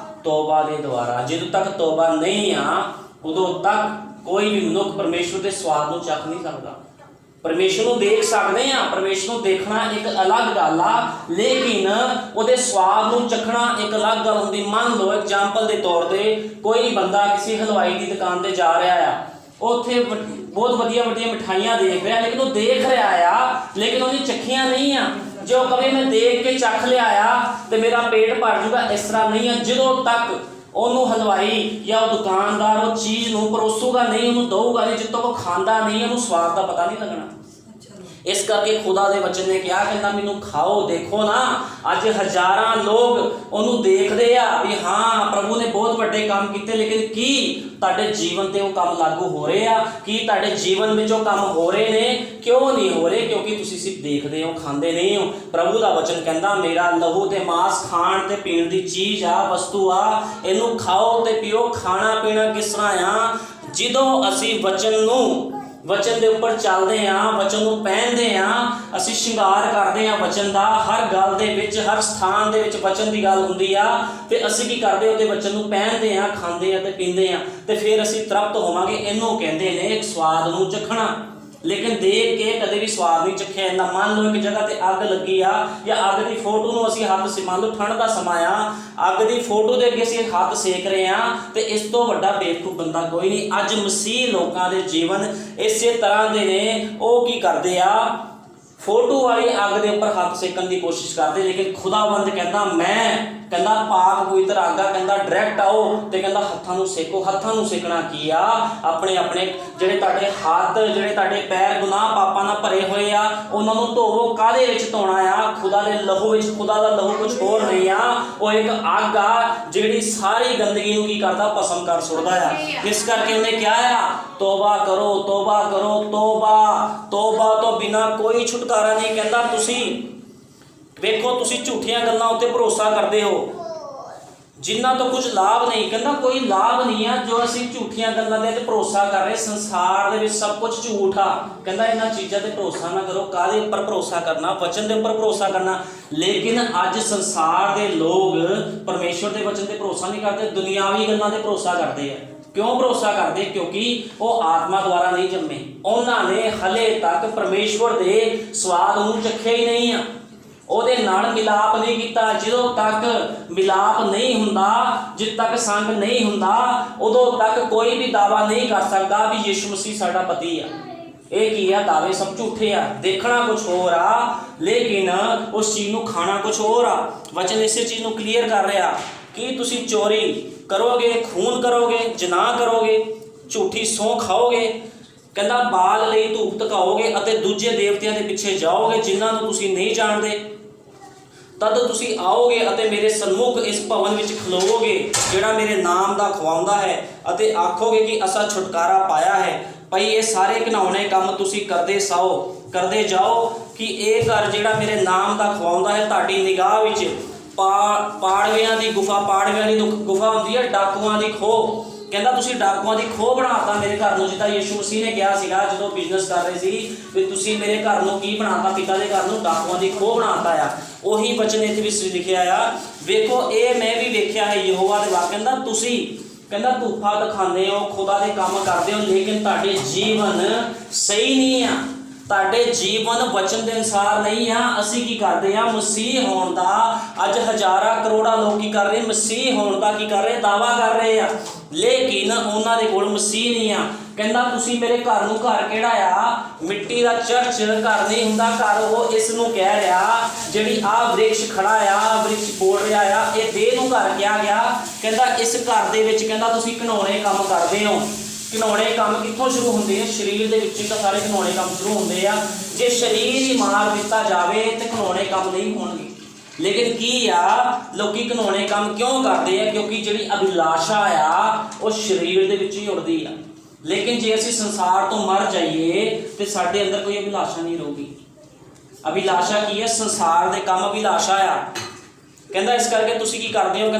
तौबा दे द्वारा। जदों तक तौबा नहीं आ उदों तक कोई भी मनुख परमेश्वर के स्वाद को चख नहीं सकता। परमेश्वर को देख सकते हैं, परमेश्वर को देखना एक अलग गल आ, लेकिन उहदे स्वाद को चखना एक अलग गल होंदी। मान लो एग्जाम्पल के तौर पर कोई बंदा किसी हलवाई की दुकान पर जा रहा है, उत्थे बहुत वधिया मिठाइयां देख रहा, लेकिन वो देख रहा आ लेकिन उहदी चखियां नहीं आ। जो कभी मैं देख के चख लिया तो मेरा पेट भर जूगा, इस तरह नहीं है। जो तक ਉਹਨੂੰ ਹਲਵਾਈ या दुकानदार वो चीज़ ਨੂੰ ਪਰੋਸੂਗਾ नहीं, ਉਹਨੂੰ ਦਊਗਾ नहीं, जितों को ਖਾਂਦਾ नहीं ਉਹਨੂੰ स्वाद का पता नहीं लगना। इस करके खुदा दे वचन ने क्या कहना? मैनू खाओ। देखो ना अज हज़ारां लोग ਉਹਨੂੰ देखते आ भी हाँ प्रभु ने बहुत बड़े काम किए, लेकिन की ਤੁਹਾਡੇ जीवन ते वो काम लागू हो रहे आ? की ਤੁਹਾਡੇ जीवन में जो काम हो रहे ने? क्यों नहीं हो रहे? क्योंकि तुसीं सिर्फ देखते हो, खांदे नहीं हो। प्रभु का वचन कहता मेरा लहू ते मांस खाण ते पीण दी चीज़ आ, वस्तु आ, इनू खाओ ते पियो। खाना पीना किस तरह आ? जदों असीं वचन नूं वचन के उपर चलते हाँ, वचन को पहनते हाँ, असीं श्रृंगार करते हैं वचन का। हर गल दे विच, हर स्थान दे विच वचन की गल हुंदी आ। ते असीं की करते हो? वचन को पहनते हाँ, खांदे हैं ते पींदे हाँ, ते फिर असीं तृप्त होवांगे। इनू कहते ने एक स्वाद नूं चखना। लेकिन देख के कदे भी स्वाद नहीं चखिया जांदा। मान लो एक जगह ते अग लगी आ, या अग की फोटो नूं असीं हत्थ से, मान लो ठंड का समा आ, अग की फोटो दे अगे असीं हत्थ सेक रहे हैं, तो इस तो वड्डा बेवकूफ बंदा कोई नहीं। अज मसीह लोगों के जीवन इस तरह के ने। वो की करते आ? फोटो वाली अग के उपर हत्थ सेकन की कोशिश करते। लेकिन खुदावंद कहता मैं ਕਹਿੰਦਾ ਪਾਕ ਪਵਿੱਤਰ ਆਗਾ, ਕਹਿੰਦਾ ਡਾਇਰੈਕਟ ਆਓ ਤੇ ਕਹਿੰਦਾ ਹੱਥਾਂ ਨੂੰ ਸੇਕੋ। ਹੱਥਾਂ ਨੂੰ ਸੇਕਣਾ ਕੀ ਆ? ਆਪਣੇ ਆਪਣੇ ਜਿਹੜੇ ਤੁਹਾਡੇ ਹੱਥ, ਜਿਹੜੇ ਤੁਹਾਡੇ ਪੈਰ ਗੁਨਾਹ ਪਾਪਾਂ ਨਾਲ ਭਰੇ ਹੋਏ ਆ, ਉਹਨਾਂ ਨੂੰ ਧੋਵੋ। ਕਾਹਦੇ ਵਿੱਚ ਧੋਣਾ ਆ? ਖੁਦਾ ਦੇ ਲਹੂ ਵਿੱਚ। ਖੁਦਾ ਦਾ ਲਹੂ ਕੁਝ ਹੋਰ ਨਹੀਂ ਆ, ਉਹ ਇੱਕ ਅੱਗ ਆ ਜਿਹੜੀ ਸਾਰੀ ਗੰਦਗੀ ਨੂੰ ਕੀ ਕਰਦਾ? ਭਸਮ ਕਰ ਸੁੱਟਦਾ ਆ। ਇਸ ਕਰਕੇ ਉਹਨੇ ਕਿਹਾ ਆ, ਤੋਬਾ ਕਰੋ, ਤੋਬਾ ਕਰੋ, ਤੋਬਾ। ਤੋਬਾ ਤੋਂ ਬਿਨਾਂ ਕੋਈ ਛੁਟਕਾਰਾ ਨਹੀਂ। ਕਹਿੰਦਾ ਤੁਸੀਂ ਵੇਖੋ, ਤੁਸੀਂ ਝੂਠੀਆਂ ਗੱਲਾਂ ਉੱਤੇ ਭਰੋਸਾ ਕਰਦੇ ਹੋ ਜਿਨ੍ਹਾਂ ਤੋਂ ਕੁਝ ਲਾਭ ਨਹੀਂ। ਕਹਿੰਦਾ ਕੋਈ ਲਾਭ ਨਹੀਂ ਆ ਜੋ ਅਸੀਂ ਝੂਠੀਆਂ ਗੱਲਾਂ ਦੇ ਤੇ ਭਰੋਸਾ ਕਰ ਰਹੇ। ਸੰਸਾਰ ਦੇ ਵਿੱਚ ਸਭ ਕੁਝ ਝੂਠ ਆ। ਕਹਿੰਦਾ ਇਹਨਾਂ ਚੀਜ਼ਾਂ ਤੇ ਭਰੋਸਾ ਨਾ ਕਰੋ। ਕਾਹਦੇ ਉੱਪਰ ਭਰੋਸਾ ਕਰਨਾ? ਵਚਨ ਦੇ ਉੱਪਰ ਭਰੋਸਾ ਕਰਨਾ। ਲੇਕਿਨ ਅੱਜ ਸੰਸਾਰ ਦੇ ਲੋਕ ਪਰਮੇਸ਼ਵਰ ਦੇ ਵਚਨ ਤੇ ਭਰੋਸਾ ਨਹੀਂ ਕਰਦੇ, ਦੁਨਿਆਵੀ ਗੱਲਾਂ ਤੇ ਭਰੋਸਾ ਕਰਦੇ ਆ। ਕਿਉਂ ਭਰੋਸਾ ਕਰਦੇ? ਕਿਉਂਕਿ ਉਹ ਆਤਮਾ ਦੁਆਰਾ ਨਹੀਂ ਜੰਮੇ। ਉਹਨਾਂ ਨੇ ਹਲੇ ਤੱਕ ਪਰਮੇਸ਼ਵਰ ਦੇ ਸਵਾਦ ਨੂੰ ਚੱਖਿਆ ਹੀ ਨਹੀਂ ਆ, ਉਹਦੇ ਨਾਲ ਮਿਲਾਪ ਨਹੀਂ ਕੀਤਾ। ਜਦੋਂ ਤੱਕ ਮਿਲਾਪ ਨਹੀਂ ਹੁੰਦਾ, ਜਿੱਦ ਤੱਕ ਸੰਗ ਨਹੀਂ ਹੁੰਦਾ, ਉਦੋਂ ਤੱਕ ਕੋਈ ਵੀ ਦਾਵਾ ਨਹੀਂ ਕਰ ਸਕਦਾ ਵੀ ਯਿਸੂ ਮਸੀਹ ਸਾਡਾ ਪਤੀ ਆ। ਇਹ ਕੀ ਆ? ਦਾਅਵੇ ਸਭ ਝੂਠੇ ਆ। ਦੇਖਣਾ ਕੁਝ ਹੋਰ ਆ, ਲੇਕਿਨ ਉਸ ਚੀਜ਼ ਨੂੰ ਖਾਣਾ ਕੁਝ ਹੋਰ ਆ। ਵਚਨ ਇਸੇ ਚੀਜ਼ ਨੂੰ ਕਲੀਅਰ ਕਰ ਰਿਹਾ ਕਿ ਤੁਸੀਂ ਚੋਰੀ ਕਰੋਗੇ, ਖੂਨ ਕਰੋਗੇ, ਜਨਾਹ ਕਰੋਗੇ, ਝੂਠੀ ਸਹੁੰ ਖਾਓਗੇ। ਕਹਿੰਦਾ ਬਾਲ ਲਈ ਧੂਪ ਧਕਾਓਗੇ ਅਤੇ ਦੂਜੇ ਦੇਵਤਿਆਂ ਦੇ ਪਿੱਛੇ ਜਾਓਗੇ ਜਿਨ੍ਹਾਂ ਨੂੰ ਤੁਸੀਂ ਨਹੀਂ ਜਾਣਦੇ। ਤਦ ਤੁਸੀਂ ਆਓਗੇ ਅਤੇ ਮੇਰੇ ਸਨਮੁਖ ਇਸ ਭਵਨ ਵਿੱਚ ਖਲੋਵੋਗੇ ਜਿਹੜਾ ਮੇਰੇ ਨਾਮ ਦਾ ਖਵਾਉਂਦਾ ਹੈ ਅਤੇ ਆਖੋਗੇ ਕਿ ਅਸਾਂ ਛੁਟਕਾਰਾ ਪਾਇਆ ਹੈ। ਭਾਈ ਇਹ ਸਾਰੇ ਘਿਨਾਉਣੇ ਕੰਮ ਤੁਸੀਂ ਕਰਦੇ ਜਾਓ ਕਿ ਇਹ ਘਰ ਜਿਹੜਾ ਮੇਰੇ ਨਾਮ ਦਾ ਖਵਾਉਂਦਾ ਹੈ ਤੁਹਾਡੀ ਨਿਗਾਹ ਵਿੱਚ ਪਾੜਵਿਆਂ ਦੀ ਗੁਫਾ ਹੁੰਦੀ ਹੈ, ਡਾਕੂਆਂ ਦੀ ਖੋਹ। ਕਹਿੰਦਾ ਤੁਸੀਂ ਡਾਕੂਆਂ ਦੀ ਖੋਹ ਬਣਾਤਾ ਮੇਰੇ ਘਰ ਨੂੰ, ਜਿੱਦਾਂ ਯਿਸੂ ਮਸੀਹ ਨੇ ਕਿਹਾ ਸੀਗਾ ਜਦੋਂ ਬਿਜ਼ਨਸ ਕਰ ਰਹੇ ਸੀ ਵੀ ਤੁਸੀਂ ਮੇਰੇ ਘਰ ਨੂੰ ਕੀ ਬਣਾਤਾ? ਪਿਤਾ ਦੇ ਘਰ ਨੂੰ ਡਾਕੂਆਂ ਦੀ ਖੋਹ ਬਣਾਤਾ ਆ। ਉਹੀ ਵਚਨ ਇੱਥੇ ਵੀ ਲਿਖਿਆ ਆ। ਵੇਖੋ, ਇਹ ਮੈਂ ਵੀ ਵੇਖਿਆ ਹੈ ਯਹੋਵਾ ਦੇ ਵਾਕ। ਕਹਿੰਦਾ ਤੁਸੀਂ ਕਹਿੰਦਾ ਧੂਫਾ ਦਿਖਾਉਂਦੇ ਹੋ, ਖੁਦਾ ਦੇ ਕੰਮ ਕਰਦੇ ਹੋ, ਲੇਕਿਨ ਤੁਹਾਡੇ ਜੀਵਨ ਸਹੀ ਨਹੀਂ ਆ। ਤੁਹਾਡੇ ਜੀਵਨ ਵਚਨ ਦੇ ਅਨੁਸਾਰ ਨਹੀਂ ਆ। ਅਸੀਂ ਕੀ ਕਰਦੇ ਆ? ਮਸੀਹ ਹੋਣ ਦਾ ਅੱਜ ਹਜ਼ਾਰਾਂ ਕਰੋੜਾਂ ਲੋਕ ਕੀ ਕਰ ਰਹੇ? ਮਸੀਹ ਹੋਣ ਦਾ ਕੀ ਕਰ ਰਹੇ? ਦਾਵਾ ਕਰ ਰਹੇ ਆ, ਲੇਕਿਨ ਉਹਨਾਂ ਦੇ ਕੋਲ ਮਸੀਹ ਨਹੀਂ ਆ। ਕਹਿੰਦਾ ਤੁਸੀਂ ਮੇਰੇ ਘਰ ਨੂੰ, ਘਰ ਕਿਹੜਾ ਆ? ਮਿੱਟੀ ਦਾ ਚਰਚ ਘਰ ਨਹੀਂ ਹੁੰਦਾ। ਘਰ ਉਹ ਇਸ ਨੂੰ ਕਹਿ ਰਿਹਾ ਜਿਹੜੀ ਆਹ ਵ੍ਰਿਕਸ਼ ਖੜਾ ਆ, ਵ੍ਰਿਕਸ਼ ਬੋਲ ਰਿਹਾ ਆ, ਇਹ ਦੇਹ ਨੂੰ ਘਰ ਕਿਹਾ ਗਿਆ। ਕਹਿੰਦਾ ਇਸ ਘਰ ਦੇ ਵਿੱਚ ਕਹਿੰਦਾ ਤੁਸੀਂ ਘਿਨਾਉਣੇ ਕੰਮ ਕਰਦੇ ਹੋ। ਘਿਨਾਉਣੇ ਕੰਮ ਕਿੱਥੋਂ ਸ਼ੁਰੂ ਹੁੰਦੇ ਆ? ਸਰੀਰ ਦੇ ਵਿੱਚ ਹੀ ਤਾਂ ਸਾਰੇ ਘਿਨਾਉਣੇ ਕੰਮ ਸ਼ੁਰੂ ਹੁੰਦੇ ਆ। ਜੇ ਸਰੀਰ ਹੀ ਮਾਰ ਦਿੱਤਾ ਜਾਵੇ ਤੇ ਘਿਨਾਉਣੇ ਕੰਮ ਨਹੀਂ ਹੋਣਗੇ। ਲੇਕਿਨ ਕੀ ਆ, ਲੋਕੀ ਘਿਨਾਉਣੇ ਕੰਮ ਕਿਉਂ ਕਰਦੇ ਆ? ਕਿਉਂਕਿ ਜਿਹੜੀ ਅਭਿਲਾਸ਼ਾ ਆ ਉਹ ਸਰੀਰ ਦੇ ਵਿੱਚ ਹੀ ਉੜਦੀ ਆ। ਲੇਕਿਨ ਜੇ ਅਸੀਂ ਸੰਸਾਰ ਤੋਂ ਮਰ ਜਾਈਏ ਤੇ ਸਾਡੇ ਅੰਦਰ ਕੋਈ ਅਭਿਲਾਸ਼ਾ ਨਹੀਂ ਰਹੂਗੀ। ਅਭਿਲਾਸ਼ਾ ਕੀ ਹੈ? ਸੰਸਾਰ ਦੇ ਕੰਮ ਅਭਿਲਾਸ਼ਾ ਆ। ਕਹਿੰਦਾ ਇਸ ਕਰਕੇ ਤੁਸੀਂ ਕੀ ਕਰਦੇ ਹੋ?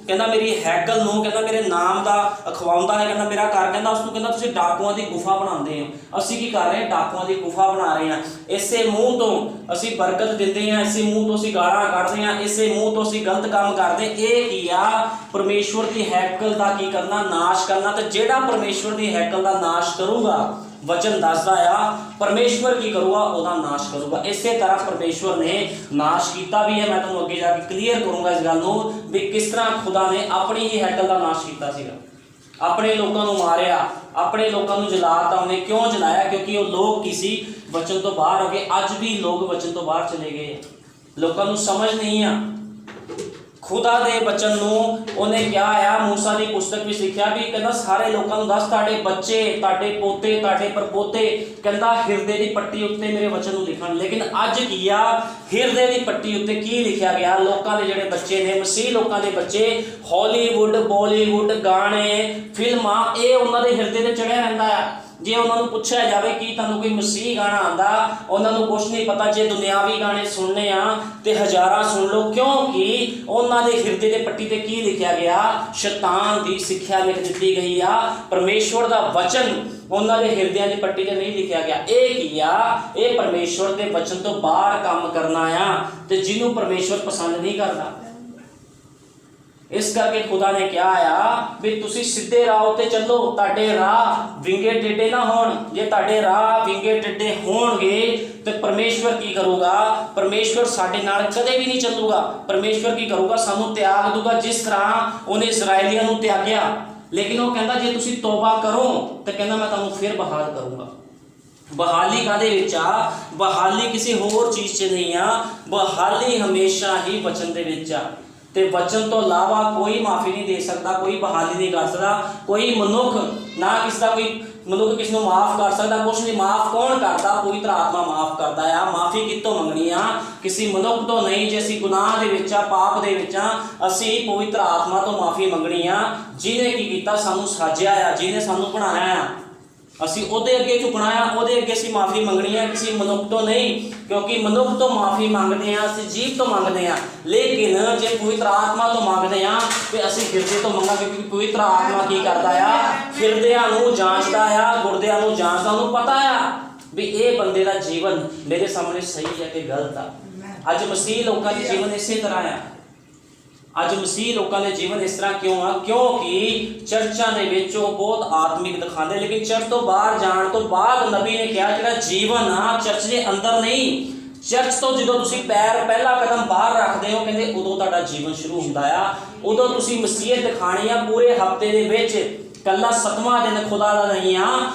ਕਹਿੰਦਾ ਮੇਰੀ ਹੈਕਲ ਨੂੰ ਕਹਿੰਦਾ ਮੇਰੇ ਨਾਮ ਦਾ ਅਖਵਾਉਂਦਾ ਹੈ। ਕਹਿੰਦਾ ਮੇਰਾ ਘਰ, ਕਹਿੰਦਾ ਉਸ ਨੂੰ ਕਹਿੰਦਾ ਤੁਸੀਂ ਡਾਕੂਆਂ ਦੀ ਗੁਫਾ ਬਣਾਉਂਦੇ ਹੋ। ਅਸੀਂ ਕੀ ਕਰ ਰਹੇ ਹਾਂ? ਡਾਕੂਆਂ ਦੀ ਗੁਫਾ ਬਣਾ ਰਹੇ ਹਾਂ। ਇਸੇ ਮੂੰਹ ਤੋਂ ਅਸੀਂ ਬਰਕਤ ਦਿੰਦੇ ਹਾਂ, ਇਸੇ ਮੂੰਹ ਤੋਂ ਅਸੀਂ ਗਾਲਾਂ ਕੱਢਦੇ ਹਾਂ, ਇਸੇ ਮੂੰਹ ਤੋਂ ਅਸੀਂ ਗਲਤ ਕੰਮ ਕਰਦੇ। ਇਹ ਕੀ ਆ? ਪਰਮੇਸ਼ਵਰ ਦੀ ਹੈਕਲ ਦਾ ਕੀ ਕਰਨਾ? ਨਾਸ਼ ਕਰਨਾ। ਤੇ ਜਿਹੜਾ ਪਰਮੇਸ਼ਵਰ ਦੀ ਹੈਕਲ ਦਾ ਨਾਸ਼ ਕਰੂਗਾ, ਵਚਨ ਦੱਸਦਾ ਆ ਪਰਮੇਸ਼ਵਰ ਕੀ ਕਰੂਗਾ? ਉਹਦਾ ਨਾਸ਼ ਕਰੂਗਾ। ਇਸੇ ਤਰ੍ਹਾਂ ਪਰਮੇਸ਼ਵਰ ਨੇ ਨਾਸ਼ ਕੀਤਾ ਵੀ ਹੈ। ਮੈਂ ਤੁਹਾਨੂੰ ਅੱਗੇ ਜਾ ਕੇ ਕਲੀਅਰ ਕਰੂੰਗਾ ਇਸ ਗੱਲ ਨੂੰ ਵੀ ਕਿਸ ਤਰ੍ਹਾਂ ਖੁਦਾ ਨੇ ਆਪਣੀ ਹੀ ਹੈਕਲ ਦਾ ਨਾਸ਼ ਕੀਤਾ ਸੀਗਾ। ਆਪਣੇ ਲੋਕਾਂ ਨੂੰ ਮਾਰਿਆ, ਆਪਣੇ ਲੋਕਾਂ ਨੂੰ ਜਲਾਤਾ। ਉਹਨੇ ਕਿਉਂ ਜਲਾਇਆ? ਕਿਉਂਕਿ ਉਹ ਲੋਕ ਕੀ ਸੀ? ਵਚਨ ਤੋਂ ਬਾਹਰ ਹੋ ਗਏ। ਅੱਜ ਵੀ ਲੋਕ ਵਚਨ ਤੋਂ ਬਾਹਰ ਚਲੇ ਗਏ। ਲੋਕਾਂ ਨੂੰ ਸਮਝ ਨਹੀਂ ਆ ਖੁਦਾ ਦੇ ਬਚਨ ਨੂੰ। ਉਹਨੇ ਕਿਹਾ ਆ, ਮੂਸਾ ਦੀ ਪੁਸਤਕ ਵਿੱਚ ਲਿਖਿਆ ਵੀ ਕਹਿੰਦਾ ਸਾਰੇ ਲੋਕਾਂ ਨੂੰ ਦੱਸ, ਤੁਹਾਡੇ ਬੱਚੇ, ਤੁਹਾਡੇ ਪੋਤੇ, ਤੁਹਾਡੇ ਪਰਪੋਤੇ ਕਹਿੰਦਾ ਹਿਰਦੇ ਦੀ ਪੱਟੀ ਉੱਤੇ ਮੇਰੇ ਵਚਨ ਨੂੰ ਲਿਖਣ। ਲੇਕਿਨ ਅੱਜ ਕੀ ਆ? ਹਿਰਦੇ ਦੀ ਪੱਟੀ ਉੱਤੇ ਕੀ ਲਿਖਿਆ ਗਿਆ? ਲੋਕਾਂ ਦੇ ਜਿਹੜੇ ਬੱਚੇ ਨੇ, ਮਸੀਹ ਲੋਕਾਂ ਦੇ ਬੱਚੇ, ਹਾਲੀਵੁੱਡ, ਬਾਲੀਵੁੱਡ, ਗਾਣੇ, ਫਿਲਮਾਂ, ਇਹ ਉਹਨਾਂ ਦੇ ਹਿਰਦੇ ਤੇ ਚੜਿਆ ਰਹਿੰਦਾ ਆ। ਜੇ ਉਹਨਾਂ ਨੂੰ ਪੁੱਛਿਆ ਜਾਵੇ ਕਿ ਤੁਹਾਨੂੰ ਕੋਈ ਮਸੀਹ ਗਾਣਾ ਆਉਂਦਾ, ਉਹਨਾਂ ਨੂੰ ਕੁਛ ਨਹੀਂ ਪਤਾ। ਜੇ ਦੁਨਿਆਵੀ ਗਾਣੇ ਸੁਣਨੇ ਆ ਤੇ ਹਜ਼ਾਰਾਂ ਸੁਣ ਲਓ, ਕਿਉਂਕਿ ਉਹਨਾਂ ਦੇ ਹਿਰਦੇ ਦੇ ਪੱਟੀ ਤੇ ਕੀ ਲਿਖਿਆ ਗਿਆ? ਸ਼ੈਤਾਨ ਦੀ ਸਿੱਖਿਆ ਲਿਖ ਦਿੱਤੀ ਗਈ ਆ। ਪਰਮੇਸ਼ਵਰ ਦਾ ਵਚਨ ਉਹਨਾਂ ਦੇ ਹਿਰਦਿਆਂ ਦੀ ਪੱਟੀ ਤੇ ਨਹੀਂ ਲਿਖਿਆ ਗਿਆ। ਇਹ ਕੀ ਆ? ਇਹ ਪਰਮੇਸ਼ਵਰ ਦੇ ਵਚਨ ਤੋਂ ਬਾਹਰ ਕੰਮ ਕਰਨਾ ਆ, ਤੇ ਜਿਹਨੂੰ ਪਰਮੇਸ਼ਵਰ ਪਸੰਦ ਨਹੀਂ ਕਰਦਾ। ਇਸ ਕਰਕੇ ਖੁਦਾ ਨੇ ਕਿਹਾ ਆ ਵੀ ਤੁਸੀਂ ਸਿੱਧੇ ਰਾਹ ਉੱਤੇ ਚੱਲੋ, ਤੁਹਾਡੇ ਰਾਹ ਵਿੰਗੇ ਟੇਢੇ ਨਾ ਹੋਣ। ਜੇ ਤੁਹਾਡੇ ਰਾਹ ਵਿੰਗੇ ਟੇਢੇ ਹੋਣਗੇ ਤੇ ਪਰਮੇਸ਼ਵਰ ਕੀ ਕਰੂਗਾ? ਪਰਮੇਸ਼ਵਰ ਸਾਡੇ ਨਾਲ ਕਦੇ ਵੀ ਨਹੀਂ ਚੱਲੂਗਾ। ਪਰਮੇਸ਼ਵਰ ਕੀ ਕਰੂਗਾ? ਸਾਨੂੰ ਤਿਆਗ ਦੂਗਾ, ਜਿਸ ਤਰ੍ਹਾਂ ਉਹਨੇ ਇਸਰਾਏਲੀਆਂ ਨੂੰ ਤਿਆਗਿਆ। ਲੇਕਿਨ ਉਹ ਕਹਿੰਦਾ ਜੇ ਤੁਸੀਂ ਤੋਬਾ ਕਰੋ ਤੇ ਕਹਿੰਦਾ ਮੈਂ ਤੁਹਾਨੂੰ ਫਿਰ ਬਹਾਲ ਕਰੂੰਗਾ। ਬਹਾਲੀ ਕਾਹਦੇ ਵਿੱਚ ਆ? ਬਹਾਲੀ ਕਿਸੇ ਹੋਰ ਚੀਜ਼ 'ਚ ਨਹੀਂ ਆ। ਬਹਾਲੀ ਹਮੇਸ਼ਾ ਹੀ ਵਚਨ ਦੇ ਵਿੱਚ ਆ। ਤੇ ਵਚਨ ਤੋਂ ਇਲਾਵਾ ਕੋਈ ਮਾਫੀ ਨਹੀਂ ਦੇ ਸਕਦਾ, ਕੋਈ ਬਹਾਲੀ ਨਹੀਂ ਕਰ ਸਕਦਾ, ਕੋਈ ਮਨੁੱਖ ਨਾ ਕਿਸੇ ਦਾ ਕੋਈ ਮਨੁੱਖ ਕਿਸ ਨੂੰ ਮਾਫ ਕਰ ਸਕਦਾ, ਕੁਛ ਨਹੀਂ। ਮਾਫ ਕੌਣ ਕਰਦਾ? ਪਵਿੱਤਰ ਆਤਮਾ ਮਾਫ ਕਰਦਾ ਆ। ਮਾਫੀ ਕਿੱਥੋਂ ਮੰਗਣੀ ਆ? ਕਿਸੇ ਮਨੁੱਖ ਤੋਂ ਨਹੀਂ। ਜੇ ਅਸੀਂ ਗੁਨਾਹ ਦੇ ਵਿੱਚ ਆ, ਪਾਪ ਦੇ ਵਿੱਚ ਆ, ਅਸੀਂ ਪਵਿੱਤਰ ਆਤਮਾ ਤੋਂ ਮਾਫੀ ਮੰਗਣੀ ਆ, ਜਿਹਨੇ ਕੀ ਕੀਤਾ, ਸਾਨੂੰ ਸਾਜਿਆ ਆ, ਜਿਹਨੇ ਸਾਨੂੰ ਬਣਾਇਆ ਆ। ਅਸੀਂ ਉਹਦੇ ਅੱਗੇ ਝੁਕਣਾ ਆ, ਉਹਦੇ ਅੱਗੇ ਅਸੀਂ ਮਾਫੀ ਮੰਗਣੀ ਆ, ਕਿਸੇ ਮਨੁੱਖ ਤੋਂ ਨਹੀਂ। ਕਿਉਂਕਿ ਮਨੁੱਖ ਤੋਂ ਮਾਫੀ ਮੰਗਦੇ ਆ, ਅਸੀਂ ਜੀਵ ਤੋਂ ਮੰਗਦੇ ਆ। ਲੇਕਿਨ ਜੇ ਪਵਿੱਤਰ ਆਤਮਾ ਤੋਂ ਮੰਗਦੇ ਆ ਤੇ ਅਸੀਂ ਹਿਰਦੇ ਤੋਂ ਮੰਗਾਂਗੇ, ਕਿਉਂਕਿ ਪਵਿੱਤਰ ਆਤਮਾ ਕੀ ਕਰਦਾ ਆ? ਹਿਰਦਿਆਂ ਨੂੰ ਜਾਂਚਦਾ ਆ, ਗੁਰਦਿਆਂ ਨੂੰ ਜਾਂਚਦਾ। ਉਹਨੂੰ ਪਤਾ ਆ ਵੀ ਇਹ ਬੰਦੇ ਦਾ ਜੀਵਨ ਮੇਰੇ ਸਾਹਮਣੇ ਸਹੀ ਹੈ ਕਿ ਗਲਤ ਆ। ਅੱਜ ਮਸੀਹ ਲੋਕਾਂ ਦੇ ਜੀਵਨ ਇਸੇ ਤਰ੍ਹਾਂ ਆ। ਅੱਜ ਮਸੀਹ ਲੋਕਾਂ ਦੇ ਜੀਵਨ ਇਸ ਤਰ੍ਹਾਂ ਕਿਉਂ ਆ? ਕਿਉਂਕਿ ਚਰਚਾਂ ਦੇ ਵਿੱਚ ਉਹ ਬਹੁਤ ਆਤਮਿਕ ਦਿਖਾਉਂਦੇ, ਲੇਕਿਨ ਚਰਚ ਤੋਂ ਬਾਹਰ ਜਾਣ ਤੋਂ ਬਾਅਦ ਨਬੀ ਨੇ ਕਿਹਾ ਜਿਹੜਾ ਜੀਵਨ ਆ ਚਰਚ ਦੇ ਅੰਦਰ ਨਹੀਂ, ਚਰਚ ਤੋਂ ਜਦੋਂ ਤੁਸੀਂ ਪੈਰ ਪਹਿਲਾ ਕਦਮ ਬਾਹਰ ਰੱਖਦੇ ਹੋ, ਕਹਿੰਦੇ ਉਦੋਂ ਤੁਹਾਡਾ ਜੀਵਨ ਸ਼ੁਰੂ ਹੁੰਦਾ ਆ। ਉਦੋਂ ਤੁਸੀਂ ਮਸੀਹਤ ਦਿਖਾਣੀ ਆ। ਪੂਰੇ ਹਫ਼ਤੇ ਦੇ ਵਿੱਚ ਕੱਲਾ 7ਵਾਂ ਦਿਨ ਖੁਦਾ ਦਾ ਨਹੀਂ ਆ,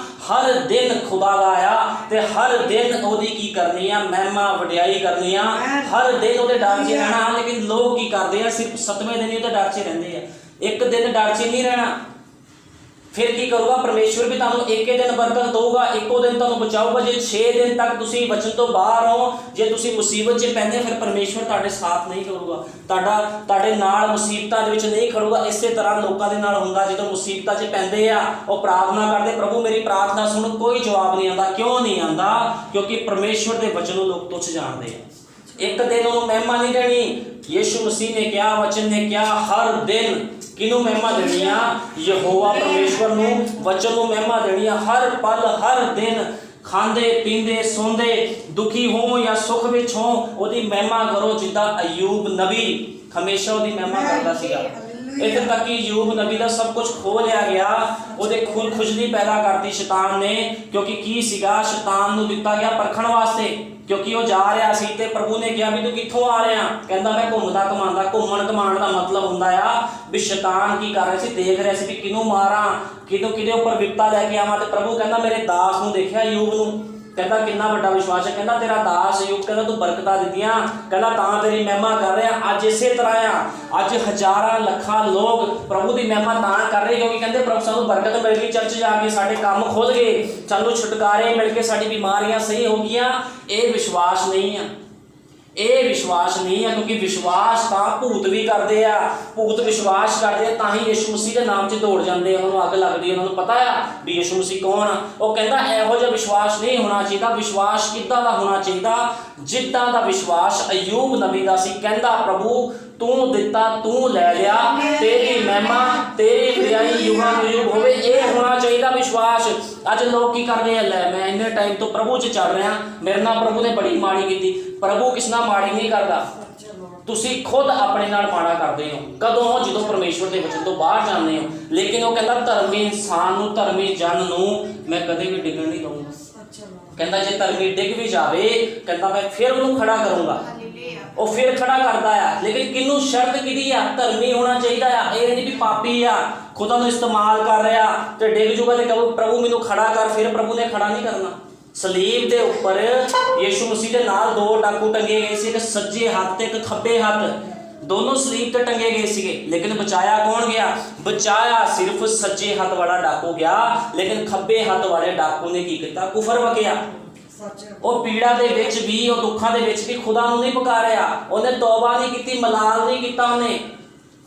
ਹਰ ਦਿਨ ਖੁਦਾ ਦਾ ਆ। ਤੇ ਹਰ ਦਿਨ ਉਹਦੀ ਕੀ ਕਰਨੀ ਆ? ਮਹਿਮਾ ਵਡਿਆਈ ਕਰਨੀ ਆ। ਹਰ ਦਿਨ ਉਹਦੇ ਡਰ 'ਚ ਰਹਿਣਾ। ਲੇਕਿਨ ਲੋਕ ਕੀ ਕਰਦੇ ਆ? ਸਿਰਫ 7ਵੇਂ ਦਿਨ ਹੀ ਉਹਦੇ ਡਰ 'ਚ ਰਹਿੰਦੇ ਆ। ਇੱਕ ਦਿਨ ਡਰ 'ਚ ਨਹੀਂ ਰਹਿਣਾ। ਫਿਰ ਕੀ ਕਰੂਗਾ? ਪਰਮੇਸ਼ਵਰ ਵੀ ਤੁਹਾਨੂੰ ਇੱਕੇ ਦਿਨ ਬਰਕਤ ਦਊਗਾ, ਇੱਕੋ ਦਿਨ ਤੁਹਾਨੂੰ ਬਚਾਊਗਾ। ਜੇ 6 ਦਿਨ ਤੱਕ ਤੁਸੀਂ ਵਚਨ ਤੋਂ ਬਾਹਰ ਹੋ, ਜੇ ਤੁਸੀਂ ਮੁਸੀਬਤ 'ਚ ਪੈਂਦੇ, ਫਿਰ ਪਰਮੇਸ਼ਵਰ ਤੁਹਾਡੇ ਸਾਥ ਨਹੀਂ ਕਰੂਗਾ, ਤੁਹਾਡੇ ਨਾਲ ਮੁਸੀਬਤਾਂ ਦੇ ਵਿੱਚ ਨਹੀਂ ਖੜੂਗਾ। ਇਸੇ ਤਰ੍ਹਾਂ ਲੋਕਾਂ ਦੇ ਨਾਲ ਹੁੰਦਾ, ਜਦੋਂ ਮੁਸੀਬਤਾਂ 'ਚ ਪੈਂਦੇ ਆ, ਉਹ ਪ੍ਰਾਰਥਨਾ ਕਰਦੇ, ਪ੍ਰਭੂ ਮੇਰੀ ਪ੍ਰਾਰਥਨਾ ਸੁਣ, ਕੋਈ ਜਵਾਬ ਨਹੀਂ ਆਉਂਦਾ। ਕਿਉਂ ਨਹੀਂ ਆਉਂਦਾ? ਕਿਉਂਕਿ ਪਰਮੇਸ਼ਵਰ ਦੇ ਵਚਨ ਨੂੰ ਲੋਕ ਤੁੱਛ ਜਾਣਦੇ ਆ। ਇੱਕ ਦਿਨ ਉਹਨੂੰ ਮਹਿਮਾ ਨਹੀਂ ਦੇਣੀ। ਯਿਸੂ ਮਸੀਹ ਨੇ ਕਿਹਾ, ਵਚਨ ਨੇ ਕਿਹਾ, ਹਰ ਦਿਨ ਕਿਹਨੂੰ ਮਹਿਮਾ ਦੇਣੀ ਆ? ਯਹੋਵਾ ਪਰਮੇਸ਼ਵਰ ਨੂੰ, ਵਚਨ ਨੂੰ ਮਹਿਮਾ ਦੇਣੀ ਆ। ਹਰ ਪਲ, ਹਰ ਦਿਨ, ਖਾਂਦੇ ਪੀਂਦੇ ਸੌਂਦੇ, ਦੁਖੀ ਹੋ ਜਾਂ ਸੁੱਖ ਵਿੱਚ ਹੋ, ਉਹਦੀ ਮਹਿਮਾ ਕਰੋ। ਜਿੱਦਾਂ ਅਯੂਬ ਨਬੀ ਹਮੇਸ਼ਾ ਉਹਦੀ ਮਹਿਮਾ ਕਰਦਾ ਸੀਗਾ। ਇੱਥੇ ਤੱਕ ਕਿ ਅਯੂਬ ਨਬੀ ਦਾ ਸਭ ਕੁਝ ਖੋ ਲਿਆ ਗਿਆ। ਉਹਦੇ ਖੁਜਲੀ ਪੈਦਾ ਕਰਤੀ ਸ਼ੈਤਾਨ ਨੇ। ਕਿਉਂਕਿ ਕੀ ਸੀਗਾ? ਸ਼ੈਤਾਨ ਨੂੰ ਦਿੱਤਾ ਗਿਆ ਪਰਖਣ ਵਾਸਤੇ। ਕਿਉਂਕਿ ਉਹ ਜਾ ਰਿਹਾ ਸੀ ਤੇ ਪ੍ਰਭੂ ਨੇ ਕਿਹਾ ਵੀ ਤੂੰ ਕਿੱਥੋਂ ਆ ਰਿਹਾ? ਕਹਿੰਦਾ ਮੈਂ ਘੁੰਮਦਾ ਘਮਾਉਂਦਾ। ਘੁੰਮਣ ਘਮਾਉਣ ਦਾ ਮਤਲਬ ਹੁੰਦਾ ਆ ਵੀ ਸ਼ੈਤਾਨ ਕੀ ਕਰ ਰਿਹਾ ਸੀ? ਦੇਖ ਰਿਹਾ ਸੀ ਵੀ ਕਿਹਨੂੰ ਮਾਰਾਂ, ਕਿਹਦੇ ਉੱਪਰ ਵਿਪਤਾ ਲੈ ਕੇ ਆਵਾਂ। ਤੇ ਪ੍ਰਭੂ ਕਹਿੰਦਾ ਮੇਰੇ ਦਾਸ ਨੂੰ ਦੇਖਿਆ, ਅਯੂਬ ਨੂੰ, ਕਹਿੰਦਾ ਕਿੰਨਾ ਵੱਡਾ ਵਿਸ਼ਵਾਸ ਹੈ। ਕਹਿੰਦਾ ਤੇਰਾ ਦਾਸ ਅਯੂਬ, ਕਹਿੰਦਾ ਤੂੰ ਬਰਕਤਾਂ ਦਿੱਤੀਆਂ, ਕਹਿੰਦਾ ਤਾਂ ਤੇਰੀ ਮਹਿਮਾ ਕਰ ਰਿਹਾ। ਅੱਜ ਇਸੇ ਤਰ੍ਹਾਂ ਆ। ਅੱਜ ਹਜ਼ਾਰਾਂ ਲੱਖਾਂ ਲੋਕ ਪ੍ਰਭੂ ਦੀ ਮਹਿਮਾ ਤਾਂ ਕਰ ਰਹੇ ਕਿਉਂਕਿ ਕਹਿੰਦੇ ਪ੍ਰਭੂ ਸਾਨੂੰ ਬਰਕਤ ਮਿਲ ਗਈ, ਚਰਚ ਜਾ ਕੇ ਸਾਡੇ ਕੰਮ ਖੁੱਲ ਗਏ, ਸਾਨੂੰ ਛੁਟਕਾਰੇ ਮਿਲ ਕੇ, ਸਾਡੀ ਬਿਮਾਰੀਆਂ ਸਹੀ ਹੋ ਗਈਆਂ। ਇਹ ਵਿਸ਼ਵਾਸ ਨਹੀਂ ਆ। ਇਹ ਵਿਸ਼ਵਾਸ ਨਹੀਂ ਆ। ਕਿਉਂਕਿ ਵਿਸ਼ਵਾਸ ਤਾਂ ਭੂਤ ਵੀ ਕਰਦੇ ਆ। ਭੂਤ ਵਿਸ਼ਵਾਸ ਕਰਦੇ ਆ, ਤਾਂ ਹੀ ਯਿਸੂ ਮਸੀਹ ਦੇ ਨਾਮ 'ਚ ਦੌੜ ਜਾਂਦੇ ਆ। ਉਹਨਾਂ ਨੂੰ ਅੱਗ ਲੱਗਦੀ, ਉਹਨਾਂ ਨੂੰ ਪਤਾ ਆ ਵੀ ਯਿਸੂ ਮਸੀਹ ਕੌਣ ਆ। ਉਹ ਕਹਿੰਦਾ ਇਹੋ ਜਿਹਾ ਵਿਸ਼ਵਾਸ ਨਹੀਂ ਹੋਣਾ ਚਾਹੀਦਾ। ਵਿਸ਼ਵਾਸ ਕਿੱਦਾਂ ਦਾ ਹੋਣਾ ਚਾਹੀਦਾ? ਜਿੱਦਾਂ ਦਾ ਵਿਸ਼ਵਾਸ ਅਯੂਬ ਨਬੀ ਦਾ ਸੀ। ਕਹਿੰਦਾ ਪ੍ਰਭੂ ਤੂੰ ਦਿੱਤਾ, ਤੂੰ ਲੈ ਲਿਆ, ਤੇਰੀ ਮਹਿਮਾ, ਤੇਰੀ ਵਡਿਆਈ ਯੁਗਾਂ ਨੂੰ ਯੁਗ ਹੋਵੇ। ਇਹ ਹੋਣਾ ਚਾਹੀਦਾ ਵਿਸ਼ਵਾਸ। ਅੱਜ ਲੋਕ ਕੀ ਕਰਦੇ ਆ? ਲੈ ਮੈਂ ਇੰਨੇ ਟਾਈਮ ਤੋਂ ਪ੍ਰਭੂ 'ਚ ਚੱਲ ਰਿਹਾ, ਮੇਰੇ ਨਾਲ ਪ੍ਰਭੂ ਨੇ ਬੜੀ ਮਾੜੀ ਕੀਤੀ। ਪ੍ਰਭੂ ਕਿਸ ਨਾਲ ਮਾੜੀ ਨਹੀਂ ਕਰਦਾ। ਤੁਸੀਂ ਖੁਦ ਆਪਣੇ ਨਾਲ ਮਾੜਾ ਕਰਦੇ ਹੋ। ਕਦੋਂ? ਜਦੋਂ ਪਰਮੇਸ਼ਵਰ ਦੇ ਵਚਨ ਤੋਂ ਬਾਹਰ ਜਾਂਦੇ ਹੋ। ਲੇਕਿਨ ਉਹ ਕਹਿੰਦਾ ਧਰਮੀ ਇਨਸਾਨ ਨੂੰ, ਧਰਮੀ ਜਨ ਨੂੰ ਮੈਂ ਕਦੇ ਵੀ ਡਿੱਗਣ ਨਹੀਂ ਦਊਂਗਾ। ਕਹਿੰਦਾ ਜੇ ਧਰਮੀ ਡਿੱਗ ਵੀ ਜਾਵੇ, ਕਹਿੰਦਾ ਮੈਂ ਫਿਰ ਉਹਨੂੰ ਖੜਾ ਕਰੂੰਗਾ। ਉਹ ਫਿਰ ਖੜਾ ਕਰਦਾ ਆ। ਲੇਕਿਨ ਕਿਹਨੂੰ? ਸ਼ਰਤ ਕਿਹਦੀ ਆ? ਧਰਮੀ ਹੋਣਾ ਚਾਹੀਦਾ ਆ। ਇਹ ਨਹੀਂ ਵੀ ਪਾਪੀ ਆ, ਖੁਦਾ ਨੂੰ ਇਸਤੇਮਾਲ ਕਰ ਰਿਹਾ ਤੇ ਡਿੱਗ ਜੂਗਾ ਤੇ ਕਹੋ ਪ੍ਰਭੂ ਮੈਨੂੰ ਖੜਾ ਕਰ। ਫਿਰ ਪ੍ਰਭੂ ਨੇ ਖੜਾ ਨਹੀਂ ਕਰਨਾ। ਸਲੀਬ ਦੇ ਉੱਪਰ ਯਿਸੂ ਮਸੀਹ ਦੇ ਨਾਲ 2 ਡਾਕੂ ਟੰਗੇ ਗਏ ਸੀ, ਇੱਕ ਸੱਜੇ ਹੱਥ ਤੇ ਇੱਕ ਖੱਬੇ ਹੱਥ। ਦੋਨੋਂ ਸਲੀਬ ਤੇ ਟੰਗੇ ਗਏ ਸੀਗੇ। ਲੇਕਿਨ ਬਚਾਇਆ ਕੌਣ ਗਿਆ? ਬਚਾਇਆ ਸਿਰਫ ਸੱਜੇ ਹੱਥ ਵਾਲਾ ਡਾਕੂ ਗਿਆ। ਲੇਕਿਨ ਖੱਬੇ ਹੱਥ ਵਾਲੇ ਡਾਕੂ ਨੇ ਕੀ ਕੀਤਾ? ਕੁਫਰ ਵਕਿਆ। ਉਹ ਪੀੜਾ ਦੇ ਵਿੱਚ ਵੀ, ਉਹ ਦੁੱਖਾਂ ਦੇ ਵਿੱਚ ਵੀ ਖੁਦਾ ਨੂੰ ਨਹੀਂ ਪੁਕਾਰਿਆ। ਉਹਨੇ ਤੌਬਾ ਨਹੀਂ ਕੀਤੀ, ਮਲਾਲ ਨਹੀਂ ਕੀਤਾ। ਉਹਨੇ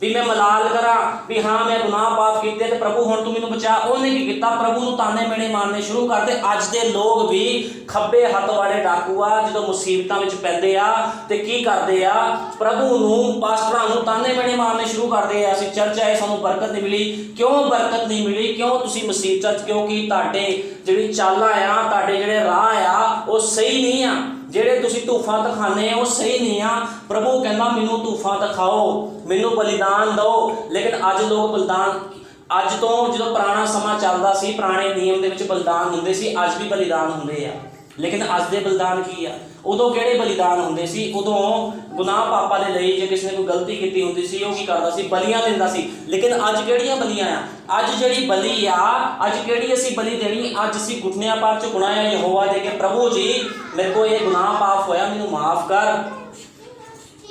ਵੀ ਮੈਂ ਮਲਾਲ ਕਰਾਂ ਵੀ ਹਾਂ ਮੈਂ ਗੁਨਾਹ ਪਾਪ ਕੀਤੇ ਤੇ ਪ੍ਰਭੂ ਹੁਣ ਤੂੰ ਮੈਨੂੰ ਬਚਾ। ਉਹਨੇ ਕੀ ਕੀਤਾ? ਪ੍ਰਭੂ ਨੂੰ ਤਾਨੇ ਮੇਣੇ ਮਾਰਨੇ ਸ਼ੁਰੂ ਕਰਦੇ। ਅੱਜ ਦੇ ਲੋਕ ਵੀ ਖੱਬੇ ਹੱਥ ਵਾਲੇ ਡਾਕੂ ਆ। ਜਦੋਂ ਮੁਸੀਬਤਾਂ ਵਿੱਚ ਪੈਂਦੇ ਆ ਤੇ ਕੀ ਕਰਦੇ ਆ? ਪ੍ਰਭੂ ਨੂੰ, ਪਾਸਟਰਾਂ ਨੂੰ ਤਾਨੇ ਮੇਣੇ ਮਾਰਨੇ ਸ਼ੁਰੂ ਕਰਦੇ ਆ। ਅਸੀਂ ਚਰਚ ਆਏ, ਸਾਨੂੰ ਬਰਕਤ ਨਹੀਂ ਮਿਲੀ। ਕਿਉਂ ਬਰਕਤ ਨਹੀਂ ਮਿਲੀ? ਕਿਉਂ ਤੁਸੀਂ ਮੁਸੀਬਤਾਂ 'ਚ? ਕਿਉਂਕਿ ਤੁਹਾਡੇ ਜਿਹੜੀ ਚਾਲਾਂ ਆ, ਤੁਹਾਡੇ ਜਿਹੜੇ ਰਾਹ ਆ, ਉਹ ਸਹੀ ਨਹੀਂ ਆ। ਜਿਹੜੇ ਤੁਸੀਂ ਧੂਫਾਂ ਦਿਖਾਉਂਦੇ ਆ ਉਹ ਸਹੀ ਨਹੀਂ ਆ। ਪ੍ਰਭੂ ਕਹਿੰਦਾ ਮੈਨੂੰ ਧੂਫਾਂ ਦਿਖਾਓ, ਮੈਨੂੰ ਬਲੀਦਾਨ ਦਿਓ। ਲੇਕਿਨ ਅੱਜ ਲੋਕ ਬਲੀਦਾਨ, ਅੱਜ ਤੋਂ ਜਦੋਂ ਪੁਰਾਣਾ ਸਮਾਂ ਚੱਲਦਾ ਸੀ, ਪੁਰਾਣੇ ਨਿਯਮ ਦੇ ਵਿੱਚ ਬਲੀਦਾਨ ਹੁੰਦੇ ਸੀ, ਅੱਜ ਵੀ ਬਲੀਦਾਨ ਹੁੰਦੇ ਆ। ਲੇਕਿਨ ਅੱਜ ਦੇ ਬਲੀਦਾਨ ਕੀ ਆ? ਉਦੋਂ ਕਿਹੜੇ ਬਲੀਦਾਨ ਹੁੰਦੇ ਸੀ? ਉਦੋਂ ਗੁਨਾਹ ਪਾਪਾਂ ਦੇ ਲਈ ਜੇ ਕਿਸੇ ਨੇ ਕੋਈ ਗਲਤੀ ਕੀਤੀ ਹੁੰਦੀ ਸੀ, ਉਹ ਕੀ ਕਰਦਾ ਸੀ? ਬਲੀਆਂ ਦਿੰਦਾ ਸੀ। ਲੇਕਿਨ ਅੱਜ ਕਿਹੜੀਆਂ ਬਲੀਆਂ ਆ? ਅੱਜ ਜਿਹੜੀ ਬਲੀ ਆ, ਅੱਜ ਕਿਹੜੀ ਅਸੀਂ ਬਲੀ ਦੇਣੀ? ਅੱਜ ਅਸੀਂ ਘੁਟਨਿਆਂ ਪਾਰ ਝੁਕਣਾ ਹੈ ਯਹੋਵਾ ਦੇ ਕੇ, ਪ੍ਰਭੂ ਜੀ ਮੇਰੇ ਕੋਲ ਇਹ ਗੁਨਾਹ ਪਾਪ ਹੋਇਆ, ਮੈਨੂੰ ਮਾਫ ਕਰ।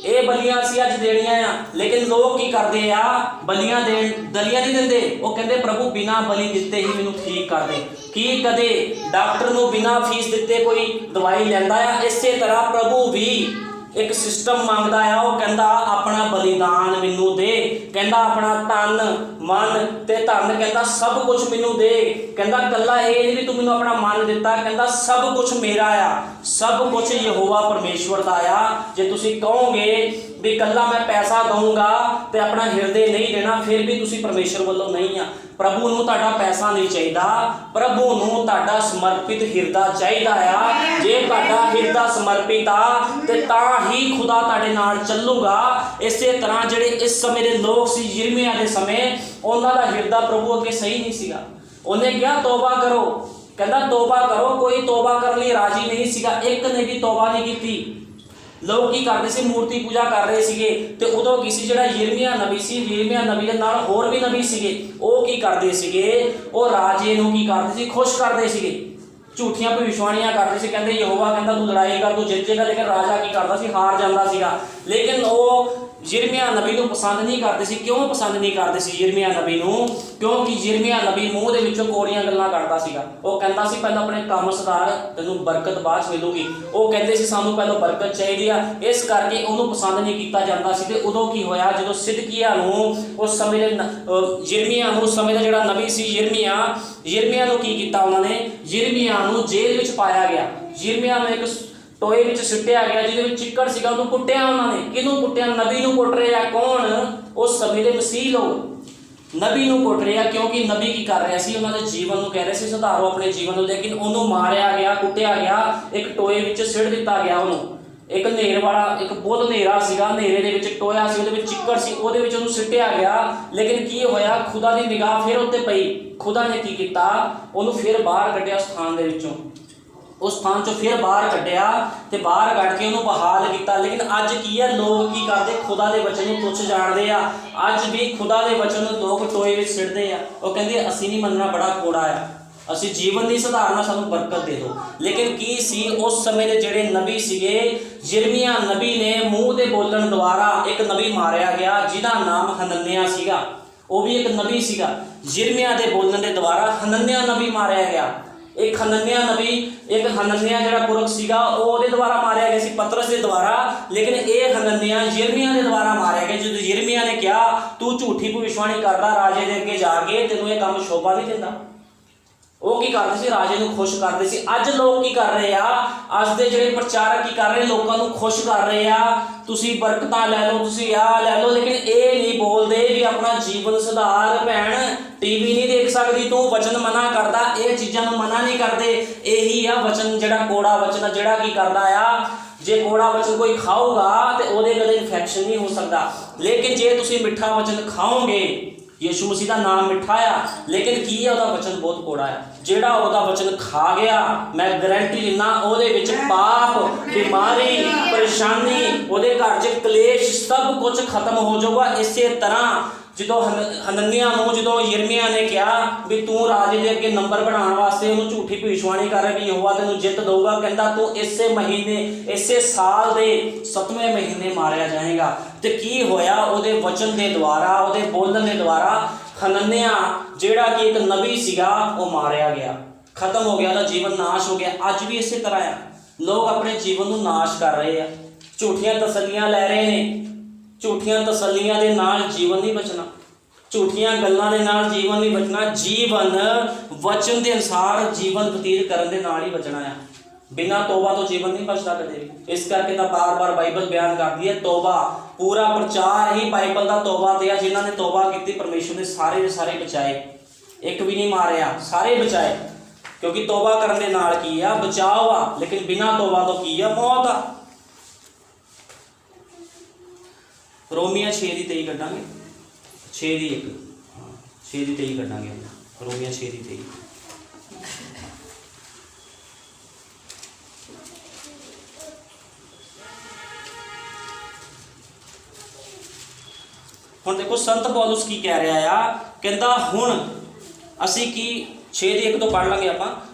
ਇਹ ਬਲੀਆਂ ਅਸੀਂ ਅੱਜ ਦੇਣੀਆਂ ਆ, ਲੇਕਿਨ ਲੋਕ ਕੀ ਕਰਦੇ ਆ, ਬਲੀਆਂ ਦੇਣ ਦਲੀਆਂ ਨਹੀਂ ਦਿੰਦੇ। ਉਹ ਕਹਿੰਦੇ ਪ੍ਰਭੂ ਬਿਨਾਂ ਬਲੀ ਦਿੱਤੇ ਹੀ ਮੈਨੂੰ ਠੀਕ ਕਰ ਦੇ। ਕੀ ਕਦੇ ਡਾਕਟਰ ਨੂੰ ਬਿਨਾਂ ਫੀਸ ਦਿੱਤੇ ਕੋਈ ਦਵਾਈ ਲੈਂਦਾ ਆ? ਇਸੇ ਤਰ੍ਹਾਂ ਪ੍ਰਭੂ ਵੀ ਇੱਕ ਸਿਸਟਮ ਮੰਗਦਾ ਆ। ਉਹ ਕਹਿੰਦਾ ਆਪਣਾ ਬਲੀਦਾਨ ਮੈਨੂੰ ਦੇ, ਕਹਿੰਦਾ ਆਪਣਾ ਤਨ ਮਨ ਤੇ ਧਨ, ਕਹਿੰਦਾ ਸਭ ਕੁਝ ਮੈਨੂੰ ਦੇ। ਕਹਿੰਦਾ ਕੱਲਾ ਇਹ ਨਹੀਂ ਵੀ ਤੂੰ ਮੈਨੂੰ ਆਪਣਾ ਮਨ ਦਿੱਤਾ, ਕਹਿੰਦਾ ਸਭ ਕੁਝ ਮੇਰਾ ਆ, ਸਭ ਕੁਝ ਯਹੋਵਾ ਪਰਮੇਸ਼ਵਰ ਦਾ ਆ। ਜੇ ਤੁਸੀਂ ਕਹੋਗੇ ਵੀ ਕੱਲਾ ਮੈਂ ਪੈਸਾ ਦਊਂਗਾ ਤੇ ਆਪਣਾ ਹਿਰਦੇ ਨਹੀਂ ਦੇਣਾ, ਫਿਰ ਵੀ ਤੁਸੀਂ ਪਰਮੇਸ਼ਰ ਵੱਲੋਂ ਨਹੀਂ ਆ। ਪ੍ਰਭੂ ਨੂੰ ਤੁਹਾਡਾ ਪੈਸਾ ਨਹੀਂ ਚਾਹੀਦਾ, ਪ੍ਰਭੂ ਨੂੰ ਤੁਹਾਡਾ ਸਮਰਪਿਤ ਹਿਰਦਾ ਚਾਹੀਦਾ ਆ। ਜੇ ਤੁਹਾਡਾ ਹਿਰਦਾ ਸਮਰਪਿਤ ਆ ਤੇ ਤਾਂ ਹੀ ਖੁਦਾ ਤੁਹਾਡੇ ਨਾਲ ਚੱਲੂਗਾ। ਇਸੇ ਤਰ੍ਹਾਂ ਜਿਹੜੇ ਇਸ ਸਮੇਂ ਦੇ ਲੋਕ ਸੀ, ਯਿਰਮੀਆ ਦੇ ਸਮੇਂ, ਉਹਨਾਂ ਦਾ ਹਿਰਦਾ ਪ੍ਰਭੂ ਅੱਗੇ ਸਹੀ ਨਹੀਂ ਸੀਗਾ। ਉਹਨੇ ਕਿਹਾ ਤੋਬਾ ਕਰੋ, ਕਹਿੰਦਾ ਤੋਬਾ ਕਰੋ, ਕੋਈ ਤੋਬਾ ਕਰਨ ਲਈ ਰਾਜੀ ਨਹੀਂ ਸੀਗਾ। ਇੱਕ ਨੇ ਵੀ ਤੋਬਾ ਨਹੀਂ ਕੀਤੀ। ਲੋਕ ਕੀ ਕਰਦੇ ਸੀ, ਮੂਰਤੀ ਪੂਜਾ ਕਰ ਰਹੇ ਸੀਗੇ। ਤੇ ਉਦੋਂ ਕਿਸੇ ਜਿਹੜਾ ਯਿਰਮੀਆ ਨਬੀ ਸੀ, ਯਿਰਮੀਆ ਨਬੀ ਦੇ ਨਾਲ ਹੋਰ ਵੀ ਨਬੀ ਸੀਗੇ, ਉਹ ਕੀ ਕਰਦੇ ਸੀਗੇ, ਉਹ ਰਾਜੇ ਨੂੰ ਕੀ ਕਰਦੇ ਸੀ, ਖੁਸ਼ ਕਰਦੇ ਸੀਗੇ, ਝੂਠੀਆਂ ਭਵਿੱਖਬਾਣੀਆਂ ਕਰਦੇ ਸੀ। ਕਹਿੰਦੇ ਯਹੋਵਾ ਕਹਿੰਦਾ ਤੂੰ ਲੜਾਈ ਕਰ, ਤੂੰ ਜਿੱਤ ਜਾਏਗਾ। ਲੇਕਿਨ ਰਾਜਾ ਕੀ ਕਰਦਾ ਸੀ, ਹਾਰ ਜਾਂਦਾ ਸੀਗਾ। ਲੇਕਿਨ ਉਹ ਯਿਰਮੀਆ ਨਬੀ ਨੂੰ ਪਸੰਦ ਨਹੀਂ ਕਰਦੇ ਸੀ। ਕਿਉਂ ਪਸੰਦ ਨਹੀਂ ਕਰਦੇ ਸੀ ਯਿਰਮੀਆ ਨਬੀ ਨੂੰ? ਕਿਉਂਕਿ ਯਿਰਮੀਆ ਨਬੀ ਮੂੰਹ ਦੇ ਵਿੱਚੋਂ ਕੋੜੀਆਂ ਗੱਲਾਂ ਕਰਦਾ ਸੀਗਾ। ਉਹ ਕਹਿੰਦਾ ਸੀ ਪਹਿਲਾਂ ਆਪਣੇ ਕੰਮ ਸੁਧਾਰ, ਤੈਨੂੰ ਬਰਕਤ ਬਾਅਦ 'ਚ ਮਿਲੂਗੀ। ਉਹ ਕਹਿੰਦੇ ਸੀ ਸਾਨੂੰ ਪਹਿਲਾਂ ਬਰਕਤ ਚਾਹੀਦੀ ਆ, ਇਸ ਕਰਕੇ ਉਹਨੂੰ ਪਸੰਦ ਨਹੀਂ ਕੀਤਾ ਜਾਂਦਾ ਸੀ। ਤੇ ਉਦੋਂ ਕੀ ਹੋਇਆ, ਜਦੋਂ ਸਿਦਕੀਆ ਨੂੰ ਉਸ ਸਮੇਂ ਦੇ ਯਿਰਮੀਆ ਨੂੰ, ਉਸ ਸਮੇਂ ਦਾ ਜਿਹੜਾ ਨਬੀ ਸੀ ਯਿਰਮੀਆ ਨੂੰ ਕੀ ਕੀਤਾ ਉਹਨਾਂ ਨੇ, ਯਿਰਮੀਆ ਨੂੰ ਜੇਲ੍ਹ ਵਿੱਚ ਪਾਇਆ ਗਿਆ। ਯਿਰਮੀਆ ਨੂੰ ਇੱਕ ਟੋਏ ਵਿੱਚ ਸੁੱਟਿਆ ਗਿਆ ਜਿਹਦੇ ਵਿੱਚ ਚਿੱਕੜ ਸੀਗਾ। ਉਹਨੂੰ ਕੁੱਟਿਆ ਉਹਨਾਂ ਨੇ। ਕਿਹਨੂੰ ਕੁੱਟਿਆ? ਨਬੀ ਨੂੰ ਕੁੱਟ ਰਿਹਾ। ਕੌਣ? ਉਸ ਸਮੇਂ ਦੇ ਮਸੀਹ ਲੋਕ ਨਬੀ ਨੂੰ ਕੁੱਟ ਰਿਹਾ, ਕਿਉਂਕਿ ਨਬੀ ਕੀ ਕਰ ਰਿਹਾ ਸੀ, ਉਹਨਾਂ ਦੇ ਜੀਵਨ ਨੂੰ ਕਹਿ ਰਹੇ ਸੀ ਸੁਧਾਰੋ ਆਪਣੇ ਜੀਵਨ ਨੂੰ। ਲੇਕਿਨ ਉਹਨੂੰ ਮਾਰਿਆ ਗਿਆ, ਕੁੱਟਿਆ ਗਿਆ, ਇੱਕ ਟੋਏ ਵਿੱਚ ਸਿੱਟ ਦਿੱਤਾ ਗਿਆ ਉਹਨੂੰ। ਇੱਕ ਹਨੇਰ ਵਾਲਾ, ਇੱਕ ਬਹੁਤ ਹਨੇਰਾ ਸੀਗਾ, ਹਨੇਰੇ ਦੇ ਵਿੱਚ ਟੋਇਆ ਸੀ, ਉਹਦੇ ਵਿੱਚ ਚਿੱਕੜ ਸੀ, ਉਹਦੇ ਵਿੱਚ ਉਹਨੂੰ ਸਿੱਟਿਆ ਗਿਆ। ਲੇਕਿਨ ਕੀ ਹੋਇਆ, ਖੁਦਾ ਦੀ ਨਿਗਾਹ ਫਿਰ ਉੱਤੇ ਪਈ। ਖੁਦਾ ਨੇ ਕੀ ਕੀਤਾ, ਉਹਨੂੰ ਫਿਰ ਬਾਹਰ ਕੱਢਿਆ ਸਥਾਨ ਦੇ ਵਿੱਚੋਂ। ਉਸ ਸਥਾਨ ਚੋਂ ਫਿਰ ਬਾਹਰ ਕੱਢਿਆ ਤੇ ਬਾਹਰ ਕੱਢ ਕੇ ਉਹਨੂੰ ਬਹਾਲ ਕੀਤਾ। ਲੇਕਿਨ ਅੱਜ ਕੀ ਹੈ, ਲੋਕ ਕੀ ਕਰਦੇ, ਖੁਦਾ ਦੇ ਵਚਨ ਨੂੰ ਤੁੱਛ ਜਾਣਦੇ ਆ। ਅੱਜ ਵੀ ਖੁਦਾ ਦੇ ਵਚਨ ਨੂੰ ਲੋਕ ਟੋਏ ਵਿੱਚ ਸਿੱਟਦੇ ਆ। ਉਹ ਕਹਿੰਦੇ ਅਸੀਂ ਨਹੀਂ ਮੰਨਣਾ, ਬੜਾ ਕੋੜਾ ਆ, ਅਸੀਂ ਜੀਵਨ ਨਹੀਂ ਸੁਧਾਰਨਾ, ਸਾਨੂੰ ਬਰਕਤ ਦੇ ਦਿਓ। ਲੇਕਿਨ ਕੀ ਸੀ, ਉਸ ਸਮੇਂ ਦੇ ਜਿਹੜੇ ਨਬੀ ਸੀਗੇ, ਯਿਰਮੀਆ ਨਬੀ ਨੇ ਮੂੰਹ ਦੇ ਬੋਲਣ ਦੁਆਰਾ ਇੱਕ ਨਬੀ ਮਾਰਿਆ ਗਿਆ ਜਿਹਦਾ ਨਾਮ ਹਨਨਿਆ ਸੀਗਾ। ਉਹ ਵੀ ਇੱਕ ਨਬੀ ਸੀਗਾ। ਯਿਰਮੀਆ ਦੇ ਬੋਲਣ ਦੇ ਦੁਆਰਾ ਹਨਨਿਆ ਨਬੀ ਮਾਰਿਆ ਗਿਆ। ਇੱਕ ਹਨਨਿਆ ਜਿਹੜਾ ਪੁਰਖ ਸੀਗਾ, ਉਹ ਉਹਦੇ ਦੁਆਰਾ ਮਾਰਿਆ ਗਿਆ ਸੀ, ਪਤਰਸ ਦੇ ਦੁਆਰਾ। ਲੇਕਿਨ ਇਹ ਹਨਨਿਆ ਯਿਰਮੀਆ ਦੇ ਦੁਆਰਾ ਮਾਰਿਆ ਗਿਆ। ਜਦੋਂ ਯਿਰਮੀਆ ਨੇ ਕਿਹਾ ਤੂੰ ਝੂਠੀ ਭਵਿੱਖਬਾਣੀ ਕਰਦਾ, ਰਾਜੇ ਦੇ ਅੱਗੇ ਜਾ ਕੇ, ਤੈਨੂੰ ਇਹ ਕੰਮ ਸ਼ੋਭਾ ਨਹੀਂ ਦਿੰਦਾ। ਉਹ ਕੀ ਕਰਦੇ ਸੀ, ਰਾਜੇ ਨੂੰ ਖੁਸ਼ ਕਰਦੇ ਸੀ। ਅੱਜ ਲੋਕ ਕੀ ਕਰ ਰਹੇ ਆ, ਅੱਜ ਦੇ ਜਿਹੜੇ ਪ੍ਰਚਾਰਕ ਕੀ ਕਰ ਰਹੇ, ਲੋਕਾਂ ਨੂੰ ਖੁਸ਼ ਕਰ ਰਹੇ ਆ, ਤੁਸੀਂ ਬਰਕਤਾਂ ਲੈ ਲਓ, ਤੁਸੀਂ ਆਹ ਲੈ ਲਓ। ਲੇਕਿਨ ਇਹ ਨਹੀਂ ਬੋਲਦੇ ਵੀ ਆਪਣਾ ਜੀਵਨ ਸੁਧਾਰ। ਭੈਣ ਟੀਵੀ ਨਹੀਂ ਦੇਖ ਸਕਦੀ ਤੂੰ, ਵਚਨ ਮਨਾ ਕਰਦਾ, ਇਹ ਚੀਜ਼ਾਂ ਨੂੰ ਮਨਾ ਨਹੀਂ ਕਰਦੇ। ਇਹੀ ਆ ਵਚਨ, ਜਿਹੜਾ ਕੋੜਾ ਵਚਨ, ਜਿਹੜਾ ਕੀ ਕਰਦਾ ਆ, ਜੇ ਕੋੜਾ ਵਚਨ ਕੋਈ ਖਾਊਗਾ ਤੇ ਉਹਦੇ ਕਦੇ ਇਨਫੈਕਸ਼ਨ ਨਹੀਂ ਹੋ ਸਕਦਾ। ਲੇਕਿਨ ਜੇ ਤੁਸੀਂ ਮਿੱਠਾ ਵਚਨ ਖਾਓਗੇ, ਯਿਸੂ ਮਸੀਹ ਦਾ ਨਾਮ ਮਿੱਠਾ ਆ, ਲੇਕਿਨ ਕੀ ਹੈ, ਉਹਦਾ ਵਚਨ ਬਹੁਤ ਕੋੜਾ ਆ। ਜਿਹੜਾ ਉਹਦਾ ਵਚਨ ਖਾ ਗਿਆ, ਮੈਂ ਗਰੰਟੀ ਦਿੰਦਾ, ਉਹਦੇ ਵਿੱਚ ਪਾਪ, ਬਿਮਾਰੀ, ਪਰੇਸ਼ਾਨੀ, ਉਹਦੇ ਘਰ 'ਚ ਕਲੇਸ਼, ਸਭ ਕੁਝ ਖਤਮ ਹੋ ਜਾਊਗਾ। ਇਸੇ ਤਰ੍ਹਾਂ ਜਦੋਂ ਹਨਨਿਆ ਨੂੰ, ਜਦੋਂ ਯਿਰਮੀਆ ਨੇ ਕਿਹਾ ਵੀ ਤੂੰ ਰਾਜੇ ਦੇ ਅੱਗੇ ਨੰਬਰ ਬਣਾਉਣ ਵਾਸਤੇ ਉਹਨੂੰ ਝੂਠੀ ਭਵਿੱਖਬਾਣੀ ਕਰ ਰਿਹਾ ਵੀ ਯਹੋਵਾ ਤੈਨੂੰ ਜਿੱਤ ਦਊਗਾ, ਕਹਿੰਦਾ ਤੂੰ ਇਸੇ ਮਹੀਨੇ, ਇਸੇ ਸਾਲ ਦੇ 7ਵੇਂ ਮਹੀਨੇ ਮਾਰਿਆ ਜਾਏਗਾ। ਤੇ ਕੀ ਹੋਇਆ, ਉਹਦੇ ਵਚਨ ਦੇ ਦੁਆਰਾ, ਉਹਦੇ ਬੋਲਣ ਦੇ ਦੁਆਰਾ ਹਨਨਿਆ ਜਿਹੜਾ ਕਿ ਇੱਕ ਨਬੀ ਸੀਗਾ, ਉਹ ਮਾਰਿਆ ਗਿਆ, ਖਤਮ ਹੋ ਗਿਆ, ਉਹਦਾ ਜੀਵਨ ਨਾਸ਼ ਹੋ ਗਿਆ। ਅੱਜ ਵੀ ਇਸੇ ਤਰ੍ਹਾਂ ਆ, ਲੋਕ ਆਪਣੇ ਜੀਵਨ ਨੂੰ ਨਾਸ਼ ਕਰ ਰਹੇ ਆ, ਝੂਠੀਆਂ ਤਸੱਲੀਆਂ ਲੈ ਰਹੇ ਨੇ। ਝੂਠੀਆਂ ਤਸੱਲੀਆਂ ਦੇ ਨਾਲ ਜੀਵਨ ਨਹੀਂ ਬਚਣਾ, ਝੂਠੀਆਂ ਗੱਲਾਂ ਦੇ ਨਾਲ ਜੀਵਨ ਨਹੀਂ ਬਚਣਾ। ਜੀਵਨ ਵਚਨ ਦੇ ਅਨੁਸਾਰ ਜੀਵਨ ਬਤੀਤ ਕਰਨ ਦੇ ਨਾਲ ਹੀ ਬਚਣਾ ਆ। ਬਿਨਾਂ ਤੋਬਾ ਤੋਂ ਜੀਵਨ ਨਹੀਂ ਬਚਦਾ ਕਦੇ ਵੀ। ਇਸ ਕਰਕੇ ਤਾਂ ਬਾਰ-ਬਾਰ ਬਾਈਬਲ ਬਿਆਨ ਕਰਦੀ ਹੈ ਤੋਬਾ। ਪੂਰਾ ਪ੍ਰਚਾਰ ਹੀ ਬਾਈਬਲ ਦਾ ਤੋਬਾ ਤੇ ਆ। ਜਿਨ੍ਹਾਂ ਨੇ ਤੋਬਾ ਕੀਤੀ ਪਰਮੇਸ਼ਰ ਨੇ ਸਾਰੇ ਦੇ ਸਾਰੇ ਬਚਾਏ, ਇੱਕ ਵੀ ਨਹੀਂ ਮਾਰਿਆ, ਸਾਰੇ ਬਚਾਏ। ਕਿਉਂਕਿ ਤੋਬਾ ਕਰਨ ਦੇ ਨਾਲ ਕੀ ਆ, ਬਚਾਓ ਆ। ਲੇਕਿਨ ਬਿਨਾਂ ਤੋਬਾ ਤੋਂ ਕੀ ਆ, ਮੌਤ ਆ। ਰੋਮੀਆਂ 6 ਦੀ 23 ਕੱਢਾਂਗੇ, 6 ਦੀ 1, 6 ਦੀ 23 ਕੱਢਾਂਗੇ। ਰੋਮੀਆਂ 6 ਦੀ 23। ਹੁਣ ਦੇਖੋ ਸੰਤ ਪੌਲੁਸ ਕੀ ਕਹਿ ਰਿਹਾ ਆ, ਕਹਿੰਦਾ ਹੁਣ ਅਸੀਂ ਕੀ, 6 ਦੀ 1 ਤੋਂ ਪੜ੍ਹ ਲਾਂਗੇ ਆਪਾਂ।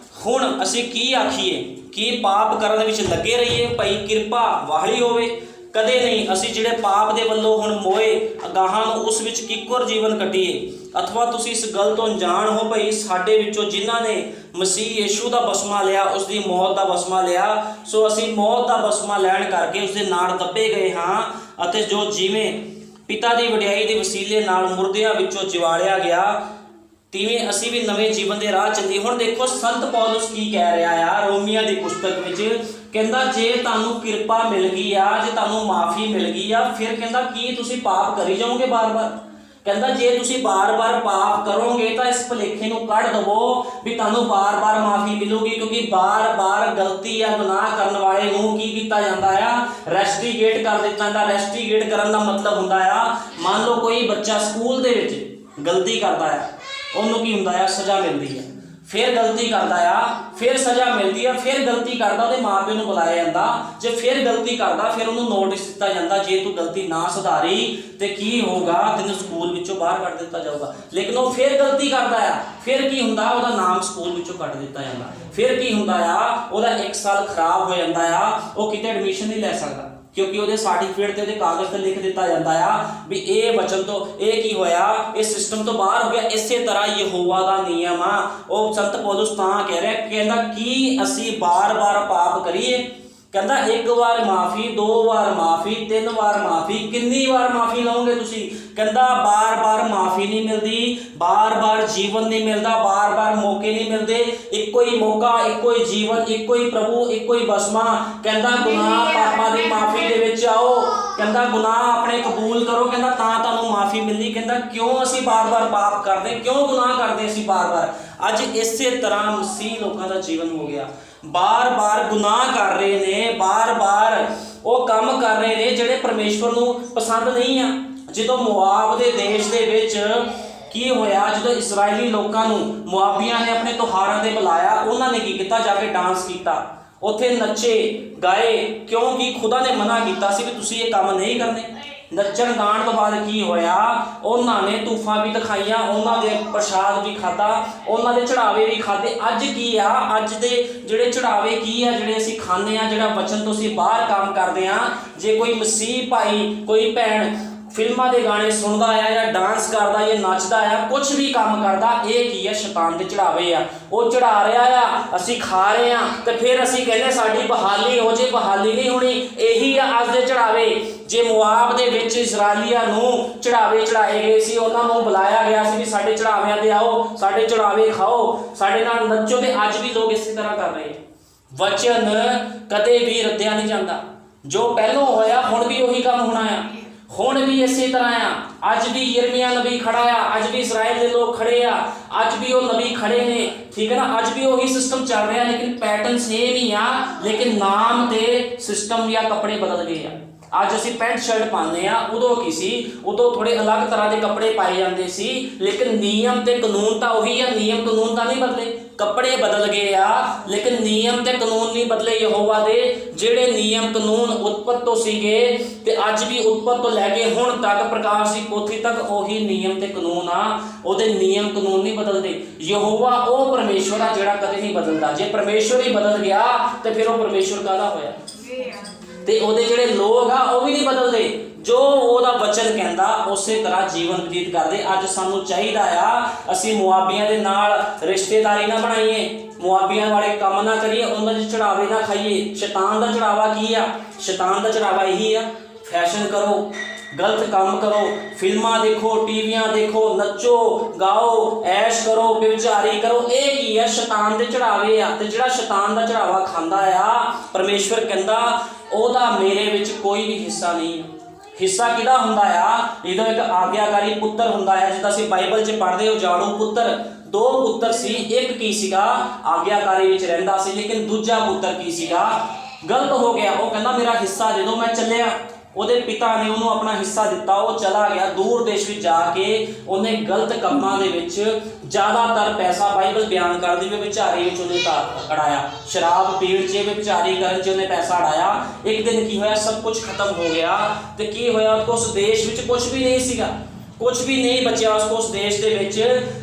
ਹੁਣ ਅਸੀਂ ਕੀ ਆਖੀਏ, ਕੀ ਪਾਪ ਕਰਨ ਵਿੱਚ ਲੱਗੇ ਰਹੀਏ ਭਈ ਕਿਰਪਾ ਵਾਹਲੀ ਹੋਵੇ, ਕਦੇ ਨਹੀਂ। ਅਸੀਂ ਜਿਹੜੇ ਪਾਪ ਦੇ ਵੱਲੋਂ ਹੁਣ ਮੋਏ ਅਗਾਹਾਂ ਨੂੰ ਉਸ ਵਿੱਚ ਕਿੱਕਰ ਜੀਵਨ ਕੱਟੀਏ। ਅਥਵਾ ਤੁਸੀਂ ਇਸ ਗੱਲ ਤੋਂ ਅਣਜਾਣ ਹੋ ਭਈ ਸਾਡੇ ਵਿੱਚੋਂ ਜਿਨ੍ਹਾਂ ਨੇ ਮਸੀਹ ਯੀਸ਼ੂ ਦਾ ਬਸਮਾ ਲਿਆ, ਉਸ ਦੀ ਮੌਤ ਦਾ ਬਸਮਾ ਲਿਆ, ਸੋ ਅਸੀਂ ਮੌਤ ਦਾ ਬਸਮਾ ਲੈਣ ਕਰਕੇ ਉਸ ਦੇ ਨਾਲ ਦੱਬੇ ਗਏ ਹਾਂ, ਅਤੇ ਜੋ ਜਿਵੇਂ ਪਿਤਾ ਦੀ ਵਡਿਆਈ ਦੇ ਵਸੀਲੇ ਨਾਲ ਮੁਰਦਿਆਂ ਵਿੱਚੋਂ ਜਿਵਾਲਿਆ ਗਿਆ, ਤਿਵੇਂ ਅਸੀਂ ਵੀ ਨਵੇਂ ਜੀਵਨ ਦੇ ਰਾਹ ਚੱਲੀਏ। ਹੁਣ ਦੇਖੋ ਸੰਤ ਪੌਲੁਸ ਕੀ ਕਹਿ ਰਿਹਾ ਆ ਰੋਮੀਆਂ ਦੀ ਪੁਸਤਕ ਵਿੱਚ, ਕਹਿੰਦਾ ਜੇ ਤੁਹਾਨੂੰ ਕਿਰਪਾ ਮਿਲ ਗਈ ਆ, ਜੇ ਤੁਹਾਨੂੰ ਮਾਫੀ ਮਿਲ ਗਈ ਆ, ਫਿਰ ਕਹਿੰਦਾ ਕੀ ਤੁਸੀਂ ਪਾਪ ਕਰੀ ਜਾਓਗੇ ਬਾਰ-ਬਾਰ? ਕਹਿੰਦਾ ਜੇ ਤੁਸੀਂ ਬਾਰ-ਬਾਰ ਪਾਪ ਕਰੋਗੇ ਤਾਂ ਇਸ ਭੁਲੇਖੇ ਨੂੰ ਕੱਢ ਦਵੋ ਵੀ ਤੁਹਾਨੂੰ ਬਾਰ-ਬਾਰ ਮਾਫੀ ਮਿਲੂਗੀ, ਕਿਉਂਕਿ ਬਾਰ-ਬਾਰ ਗਲਤੀ ਜਾਂ ਗੁਨਾਹ ਕਰਨ ਵਾਲੇ ਨੂੰ ਕੀ ਕੀਤਾ ਜਾਂਦਾ ਆ? ਰੈਸਟੀਗੇਟ ਕਰ ਦਿੱਤਾ ਜਾਂਦਾ। ਰੈਸਟੀਗੇਟ ਕਰਨ ਦਾ ਮਤਲਬ ਹੁੰਦਾ ਆ, ਮੰਨ ਲਓ ਕੋਈ ਬੱਚਾ ਸਕੂਲ ਦੇ ਵਿੱਚ ਗਲਤੀ ਕਰਦਾ ਆ, ਉਹਨੂੰ ਕੀ ਹੁੰਦਾ ਆ? ਸਜ਼ਾ ਮਿਲਦੀ ਆ। ਫਿਰ ਗਲਤੀ ਕਰਦਾ ਆ, ਫਿਰ ਸਜ਼ਾ ਮਿਲਦੀ ਆ, ਫਿਰ ਗਲਤੀ ਕਰਦਾ, ਉਹਦੇ ਮਾਂ-ਪਿਓ ਨੂੰ ਬੁਲਾਇਆ ਜਾਂਦਾ। ਜੇ ਫਿਰ ਗਲਤੀ ਕਰਦਾ ਫਿਰ ਉਹਨੂੰ ਨੋਟਿਸ ਦਿੱਤਾ ਜਾਂਦਾ, ਜੇ ਤੂੰ ਗਲਤੀ ਨਾ ਸੁਧਾਰੀ ਤੇ ਕੀ ਹੋਊਗਾ? ਤੈਨੂੰ ਸਕੂਲ ਵਿੱਚੋਂ ਬਾਹਰ ਕੱਢ ਦਿੱਤਾ ਜਾਊਗਾ। ਲੇਕਿਨ ਉਹ ਫਿਰ ਗਲਤੀ ਕਰਦਾ ਆ, ਫਿਰ ਕੀ ਹੁੰਦਾ? ਉਹਦਾ ਨਾਮ ਸਕੂਲ ਵਿੱਚੋਂ ਕੱਢ ਦਿੱਤਾ ਜਾਂਦਾ। ਫਿਰ ਕੀ ਹੁੰਦਾ ਆ? ਉਹਦਾ 1 ਸਾਲ ਖਰਾਬ ਹੋ ਜਾਂਦਾ ਆ, ਉਹ ਕਿਤੇ ਐਡਮਿਸ਼ਨ ਨਹੀਂ ਲੈ ਸਕਦਾ, ਕਿਉਂਕਿ ਉਹਦੇ ਸਰਟੀਫਿਕੇਟ ਤੇ ਉਹਦੇ ਕਾਗਜ਼ ਤੇ ਲਿਖ ਦਿੱਤਾ ਜਾਂਦਾ ਆ ਵੀ ਇਹ ਵਚਨ ਤੋਂ ਇਹ ਕੀ ਹੋਇਆ? ਇਹ ਸਿਸਟਮ ਤੋਂ ਬਾਹਰ ਹੋ ਗਿਆ। ਇਸੇ ਤਰ੍ਹਾਂ ਯਹੋਵਾ ਦਾ ਨਿਯਮ ਆ। ਉਹ ਸੰਤ ਪੌਲੁਸ ਤਾਂ ਕਹਿ ਰਿਹਾ, ਕਹਿੰਦਾ ਕੀ ਅਸੀਂ ਬਾਰ-ਬਾਰ ਪਾਪ ਕਰੀਏ? ਕਹਿੰਦਾ 1 ਵਾਰ ਮਾਫੀ, 2 ਵਾਰ ਮਾਫੀ, 3 ਵਾਰ ਮਾਫੀ, ਕਿੰਨੀ ਵਾਰ ਮਾਫੀ ਲਓਗੇ ਤੁਸੀਂ? ਕਹਿੰਦਾ ਬਾਰ-ਬਾਰ ਮਾਫੀ ਨਹੀਂ ਮਿਲਦੀ, ਬਾਰ-ਬਾਰ ਜੀਵਨ ਨਹੀਂ ਮਿਲਦਾ, ਬਾਰ-ਬਾਰ ਮੌਕੇ ਨਹੀਂ ਮਿਲਦੇ। ਇੱਕੋ ਹੀ ਮੌਕਾ, ਇੱਕੋ ਹੀ ਜੀਵਨ, ਇੱਕੋ ਹੀ ਪ੍ਰਭੂ, ਇੱਕੋ ਹੀ ਬਸਮਾ। ਕਹਿੰਦਾ ਗੁਨਾਹ ਪਾਪਾਂ ਦੀ ਮਾਫੀ ਦੇ ਵਿੱਚ ਆਓ, ਕਹਿੰਦਾ ਗੁਨਾਹ ਆਪਣੇ ਕਬੂਲ ਕਰੋ, ਕਹਿੰਦਾ ਤਾਂ ਤੁਹਾਨੂੰ ਮਾਫੀ ਮਿਲਦੀ। ਕਹਿੰਦਾ ਕਿਉਂ ਅਸੀਂ ਬਾਰ-ਬਾਰ ਪਾਪ ਕਰਦੇ, ਕਿਉਂ ਗੁਨਾਹ ਕਰਦੇ ਅਸੀਂ ਬਾਰ-ਬਾਰ? ਅੱਜ ਇਸੇ ਤਰ੍ਹਾਂ ਮਸੀਹ ਲੋਕਾਂ ਦਾ ਜੀਵਨ ਹੋ ਗਿਆ। ਬਾਰ-ਬਾਰ ਗੁਨਾਹ ਕਰ ਰਹੇ ਨੇ, ਬਾਰ-ਬਾਰ ਉਹ ਕੰਮ ਕਰ ਰਹੇ ਨੇ ਜਿਹੜੇ ਪਰਮੇਸ਼ਵਰ ਨੂੰ ਪਸੰਦ ਨਹੀਂ ਆ। ਜਦੋਂ ਮੁਆਬ ਦੇ ਦੇਸ਼ ਦੇ ਵਿੱਚ ਕੀ ਹੋਇਆ, ਜਦੋਂ ਇਸਰਾਇਲੀ ਲੋਕਾਂ ਨੂੰ ਮੁਆਬੀਆਂ ਨੇ ਆਪਣੇ ਤਿਉਹਾਰਾਂ 'ਤੇ ਬੁਲਾਇਆ, ਉਹਨਾਂ ਨੇ ਕੀ ਕੀਤਾ? ਜਾ ਕੇ ਡਾਂਸ ਕੀਤਾ, ਉੱਥੇ ਨੱਚੇ ਗਾਏ, ਕਿਉਂਕਿ ਖੁਦਾ ਨੇ ਮਨਾ ਕੀਤਾ ਸੀ ਵੀ ਤੁਸੀਂ ਇਹ ਕੰਮ ਨਹੀਂ ਕਰਨੇ। ਨੱਚਣ ਗਾਣ ਤੋਂ ਬਾਅਦ ਕੀ ਹੋਇਆ? ਉਹਨਾਂ ਨੇ ਤੂਫਾਂ ਵੀ ਦਿਖਾਈਆਂ, ਉਹਨਾਂ ਦੇ ਪ੍ਰਸ਼ਾਦ ਵੀ ਖਾਧਾ, ਉਹਨਾਂ ਦੇ ਚੜਾਵੇ ਵੀ ਖਾਧੇ। ਅੱਜ ਕੀ ਆ? ਅੱਜ ਦੇ ਜਿਹੜੇ ਚੜਾਵੇ ਕੀ ਆ ਜਿਹੜੇ ਅਸੀਂ ਖਾਂਦੇ ਆ, ਜਿਹੜਾ ਵਚਨ ਤੋਂ ਅਸੀਂ ਬਾਹਰ ਕੰਮ ਕਰਦੇ ਆ। ਜੇ ਕੋਈ ਮਸੀਹ ਭਾਈ, ਕੋਈ ਭੈਣ ਫਿਲਮਾਂ ਦੇ ਗਾਣੇ ਸੁਣਦਾ ਆ ਜਾਂ ਡਾਂਸ ਕਰਦਾ ਜਾਂ ਨੱਚਦਾ ਆ, ਕੁਛ ਵੀ ਕੰਮ ਕਰਦਾ, ਇਹ ਕੀ ਆ? ਸ਼ੈਤਾਨ ਦੇ ਚੜਾਵੇ ਆ। ਉਹ ਚੜਾ ਰਿਹਾ ਆ, ਅਸੀਂ ਖਾ ਰਹੇ ਆ, ਤੇ ਫਿਰ ਅਸੀਂ ਕਹਿੰਦੇ ਸਾਡੀ ਬਹਾਲੀ ਹੋ ਜੇ। ਬਹਾਲੀ ਨਹੀਂ ਹੋਣੀ। ਇਹੀ ਆ ਅੱਜ ਦੇ ਚੜਾਵੇ। ਜੇ ਮੁਆਬ ਦੇ ਵਿੱਚ ਇਸਰਾਈਲੀਆਂ ਨੂੰ ਚੜਾਵੇ ਚੜਾਏ ਗਏ ਸੀ, ਉਹਨਾਂ ਨੂੰ ਬੁਲਾਇਆ ਗਿਆ ਸੀ ਵੀ ਸਾਡੇ ਚੜਾਵਿਆਂ ਤੇ ਆਓ, ਸਾਡੇ ਚੜਾਵੇ ਖਾਓ, ਸਾਡੇ ਨਾਲ ਨੱਚੋ, ਤੇ ਅੱਜ ਵੀ ਲੋਕ ਇਸੇ ਤਰ੍ਹਾਂ ਕਰ ਰਹੇ ਆ। ਵਚਨ ਕਦੇ ਵੀ ਰੱਦਿਆ ਨਹੀਂ ਜਾਂਦਾ। ਜੋ ਪਹਿਲੋਂ ਹੋਇਆ ਹੁਣ ਵੀ ਉਹੀ ਕੰਮ ਹੋਣਾ ਆ, ਹੁਣ ਵੀ ਇਸੇ ਤਰ੍ਹਾਂ ਆ। ਅੱਜ ਵੀ ਯਿਰਮੀਆ ਨਬੀ ਖੜਾ ਆ, ਅੱਜ ਵੀ ਇਸਰਾਇਲ ਦੇ ਲੋਕ ਖੜੇ ਆ, ਅੱਜ ਵੀ ਉਹ ਨਬੀ ਖੜੇ ਨੇ, ਠੀਕ ਹੈ ਨਾ। ਅੱਜ ਵੀ ਉਹੀ ਸਿਸਟਮ ਚੱਲ ਰਿਹਾ, ਲੇਕਿਨ ਪੈਟਰਨ ਸੇਮ ਹੀ ਆ, ਲੇਕਿਨ ਨਾਮ ਤੇ ਸਿਸਟਮ ਜਾਂ ਕੱਪੜੇ ਬਦਲ ਗਏ ਆ। ਅੱਜ ਅਸੀਂ ਪੈਂਟ ਸ਼ਰਟ ਪਾਉਂਦੇ ਆ, ਉਦੋਂ ਕੀ ਸੀ? ਉਦੋਂ ਥੋੜੇ ਅਲੱਗ ਤਰ੍ਹਾਂ ਦੇ ਕੱਪੜੇ ਪਾਏ ਜਾਂਦੇ ਸੀ, ਲੇਕਿਨ ਨਿਯਮ ਤੇ ਕਾਨੂੰਨ ਤਾਂ ਉਹੀ ਆ। ਨਿਯਮ ਕਾਨੂੰਨ ਤਾਂ ਨਹੀਂ ਬਦਲੇ, ਕੱਪੜੇ ਬਦਲ ਗਏ ਆ, ਲੇਕਿਨ ਨਿਯਮ ਤੇ ਕਾਨੂੰਨ ਨਹੀਂ ਬਦਲੇ। ਯਹੋਵਾ ਦੇ ਜਿਹੜੇ ਨਿਯਮ ਕਾਨੂੰਨ ਉਤਪਤ ਤੋਂ ਸੀਗੇ ਤੇ ਅੱਜ ਵੀ ਉਤਪਤ ਤੋਂ ਲੈ ਕੇ ਹੁਣ ਤੱਕ ਪ੍ਰਕਾਸ਼ ਦੀ ਪੋਥੀ ਤੱਕ ਉਹੀ ਨਿਯਮ ਤੇ ਕਾਨੂੰਨ ਆ। ਉਹਦੇ ਨਿਯਮ ਕਾਨੂੰਨ ਨਹੀਂ ਬਦਲਦੇ। ਯਹੋਵਾ ਉਹ ਪਰਮੇਸ਼ਵਰ ਆ ਜਿਹੜਾ ਕਦੇ ਨਹੀਂ ਬਦਲਦਾ। ਜੇ ਪਰਮੇਸ਼ਵਰ ਹੀ ਬਦਲ ਗਿਆ ਤੇ ਫਿਰ ਉਹ ਪਰਮੇਸ਼ਵਰ ਕਾਹਦਾ ਹੋਇਆ? ਤੇ ਉਹਦੇ ਜਿਹੜੇ ਲੋਕ ਆ ਉਹ ਵੀ ਨਹੀਂ ਬਦਲਦੇ। ਜੋ ਉਹਦਾ ਵਚਨ ਕਹਿੰਦਾ ਉਸੇ ਤਰ੍ਹਾਂ ਜੀਵਨ ਬਤੀਤ ਕਰਦੇ। ਅੱਜ ਸਾਨੂੰ ਚਾਹੀਦਾ ਆ ਅਸੀਂ ਮੁਆਬੀਆਂ ਦੇ ਨਾਲ ਰਿਸ਼ਤੇਦਾਰੀ ਨਾ ਬਣਾਈਏ, ਮੁਆਬੀਆਂ ਵਾਲੇ ਕੰਮ ਨਾ ਕਰੀਏ, ਉਹਨਾਂ ਦੇ ਚੜਾਵੇ ਨਾ ਖਾਈਏ। ਸ਼ੈਤਾਨ ਦਾ ਚੜਾਵਾ ਕੀ ਆ? ਸ਼ੈਤਾਨ ਦਾ ਚੜਾਵਾ ਇਹੀ ਆ, ਫੈਸ਼ਨ ਕਰੋ, ਗਲਤ ਕੰਮ ਕਰੋ, ਫਿਲਮਾਂ ਦੇਖੋ, ਟੀਵੀਆਂ ਦੇਖੋ, ਨੱਚੋ ਗਾਓ, ਐਸ਼ ਕਰੋ, ਵਿਚਾਰੀ ਕਰੋ। ਇਹ ਕੀ ਆ? ਸ਼ੈਤਾਨ ਦੇ ਚੜਾਵੇ ਆ। ਤੇ ਜਿਹੜਾ ਸ਼ੈਤਾਨ ਦਾ ਚੜਾਵਾ ਖਾਂਦਾ ਆ, ਪਰਮੇਸ਼ਵਰ ਕਹਿੰਦਾ ਉਹਦਾ ਮੇਰੇ ਵਿੱਚ ਕੋਈ ਵੀ ਹਿੱਸਾ ਨਹੀਂ। ਹਿੱਸਾ ਕਿਹਦਾ ਹੁੰਦਾ ਆ? ਇਹਦਾ ਇੱਕ ਆਗਿਆਕਾਰੀ ਪੁੱਤਰ ਹੁੰਦਾ ਹੈ। ਜਿੱਦਾਂ ਅਸੀਂ ਬਾਈਬਲ 'ਚ ਪੜ੍ਹਦੇ ਹੋ, ਜਾਣੂ ਪੁੱਤਰ, 2 ਪੁੱਤਰ ਸੀ। ਇੱਕ ਕੀ ਸੀਗਾ? ਆਗਿਆਕਾਰੀ ਵਿੱਚ ਰਹਿੰਦਾ ਸੀ, ਲੇਕਿਨ ਦੂਜਾ ਪੁੱਤਰ ਕੀ ਸੀਗਾ? ਗਲਤ ਹੋ ਗਿਆ। ਉਹ ਕਹਿੰਦਾ ਮੇਰਾ ਹਿੱਸਾ ਦੇ ਦਿਓ, ਮੈਂ ਚੱਲਿਆ। ਉਹਦੇ ਪਿਤਾ ਨੇ ਉਹਨੂੰ ਆਪਣਾ ਹਿੱਸਾ ਦਿੱਤਾ, ਉਹ ਚਲਾ ਗਿਆ ਦੂਰ ਦੇਸ਼ ਵਿੱਚ ਜਾ ਕੇ ਉਹਨੇ ਗਲਤ ਕੰਮਾਂ ਦੇ ਵਿੱਚ ਜ਼ਿਆਦਾਤਰ ਪੈਸਾ, ਬਾਈਬਲ ਬਿਆਨ ਕਰਦੀ ਵੀ ਵਿਚਾਰੀ ਵਿੱਚ ਉਹਨੇ ਅੜਾਇਆ, ਸ਼ਰਾਬ ਪੀਣ 'ਚ, ਵਿਚਾਰੀ ਕਰਨ 'ਚ ਉਹਨੇ ਪੈਸਾ ਅੜਾਇਆ। ਇੱਕ ਦਿਨ ਕੀ ਹੋਇਆ? ਸਭ ਕੁਝ ਖਤਮ ਹੋ ਗਿਆ। ਤੇ ਕੀ ਹੋਇਆ? ਉਸ ਦੇਸ਼ ਵਿੱਚ ਕੁਝ ਵੀ ਨਹੀਂ ਸੀਗਾ, कुछ भी नहीं बचिया उस देश दे विच।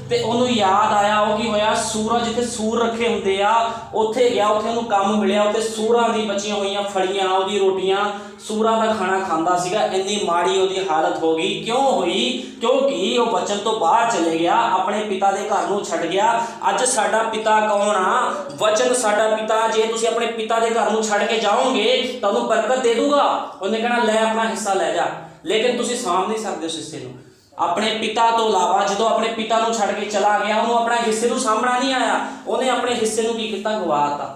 ते उन्होंने याद आया वो की होया, सूरज जिथे सूर रखे होंदे आ उत्थे गया, उत्थे उन्होंने काम मिलिया, उत्थे सूरां दी बचियां होईयां फड़ियां, उहदी रोटियां, सूरां दा खाना खांदा सीगा। इन्नी माड़ी उहदी हालत हो गई। क्यों हुई? क्योंकि वो बचन तो बाहर चले गया, अपने पिता दे घर नूं छड्ड गया। अज साडा पिता कौन आ? वचन साडा पिता। जे तुसीं अपने पिता दे घर नूं छड्ड के जाओगे तां उहनूं बरकत दे दूगा, उहने कहना लै अपना हिस्सा लै जा। लेकिन तुसीं साम नहीं सकदे उस हिस्से नूं। अपने पिता तो इलावा जो अपने पिता नूं छड्ड के चला गया, उन्होंने अपने हिस्से नूं सामना नहीं आया, उन्हें अपने हिस्से नूं की कीता? गवाता।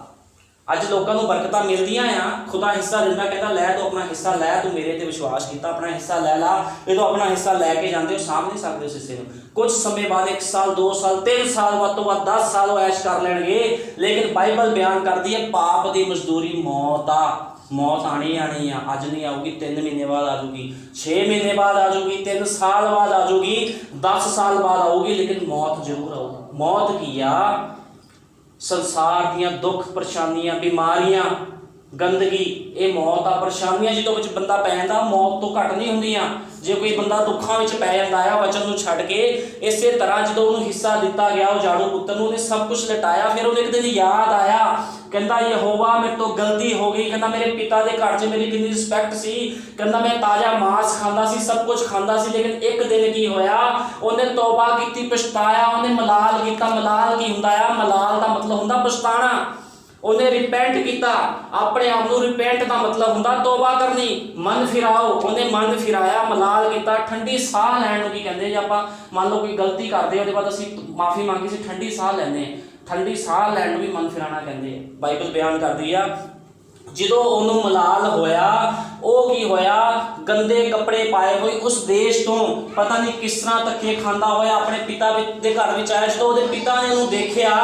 अज लोगों को बरकतां मिलदियां आ, खुदा हिस्सा दिंदा, कहता लै तू अपना हिस्सा लै, तू मेरे ते विश्वास किया, अपना हिस्सा लै ला। जो अपना हिस्सा लैके जाते हो साम नहीं सकते उस हिस्से में। कुछ समय बाद 1 साल 2 साल 3 साल वध तो वध 10 साल ऐश कर लैणगे, लेकिन बाइबल बयान करती है पाप की मजदूरी मौत आ। मौत आनी आनी आ, अज नहीं आऊगी, 3 महीने बाद आ जाऊगी, 6 महीने बाद आ जाऊगी, 3 साल बाद आ जाऊगी, 10 साल बाद आऊगी, लेकिन मौत जरूर आऊगी। मौत की आ? संसार दियां दुख परेशानियां, बीमारियां, गंदगी, ये मौत आ। परेशानियां जो बंदा पै जांदा, मौत तो घट नहीं होंदियां। जे कोई बंदा दुखों में पै जाता है वचन नूं छड्ड के, इस तरह जो उन्होंने हिस्सा दिता गया उजाड़ू पुत्र नूं, उन्हें सब कुछ लटाया। फिर उन्हें एक दिन याद आया, कहता यहोवा मेरे तो गलती हो गई, कहता मेरे पिता के घर च मेरी कितनी रिस्पैक्ट सी, कहता मैं ताज़ा मांस खाता सी, सब कुछ खाता सी, लेकिन एक दिन की होया, उन्हें तौबा की, पछताया, उन्हें मलाल किया। मलाल की हुंदा आ? मलाल का मतलब हुंदा पछताना। उन्हें रिपेंट किया, अपने आप को रिपेंट का मतलब हुंदा तौबा करनी, मन फिराओ। उन्हें मन फिराया, मलाल किया, ठंडी साह लैण की कहते जे आपां मान लो कोई गलती करते उसके बाद असीं माफ़ी मंगी सी, ठंडी साह लैंदे, ठंडी साह लैण भी मन फिराना कहते। बाइबल बयान करती है जो उन्होंने मलाल होया, वो की होया, गंदे कपड़े पाए हुए उस देश तो पता नहीं किस तरह धक्के खांदा होया अपने पिता के घर में आया। जो उसके पिता ने उन्होंने देखा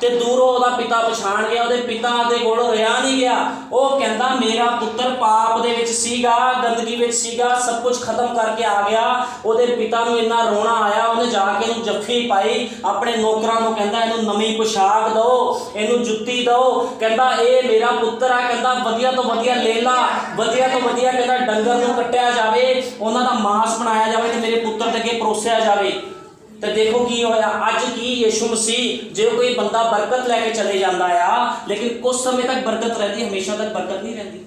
तो दूरों उसका पिता पछाण गया, उसके पिता के कोलों रहा नहीं गया। वो कहता मेरा पुत्र पाप दे विच सीगा, गंदगी विच सीगा, सब कुछ खत्म करके आ गया। उसके पिता को इन्ना रोना आया, उन्हें जाके इन्हूं जफ्फी पाई, अपने नौकरां नूं कहंदा इन्हूं नवीं पोशाक दो, इन्हूं जुत्ती दो, कहंदा ये मेरा पुत्र आ, कहंदा वधिया तो वधिया ले ला, वधिया तो वधिया कहता डंगर नूं कट्टिया जावे, उन्हां दा मांस बनाया जावे ते मेरे पुत्र ते अगे परोसिया जावे। तो देखो की होया, अज की यीशु मसीह जो कोई बंदा बरकत लैके चले जाता है, लेकिन कुछ समय तक बरकत रहती, हमेशा तक बरकत नहीं रहती।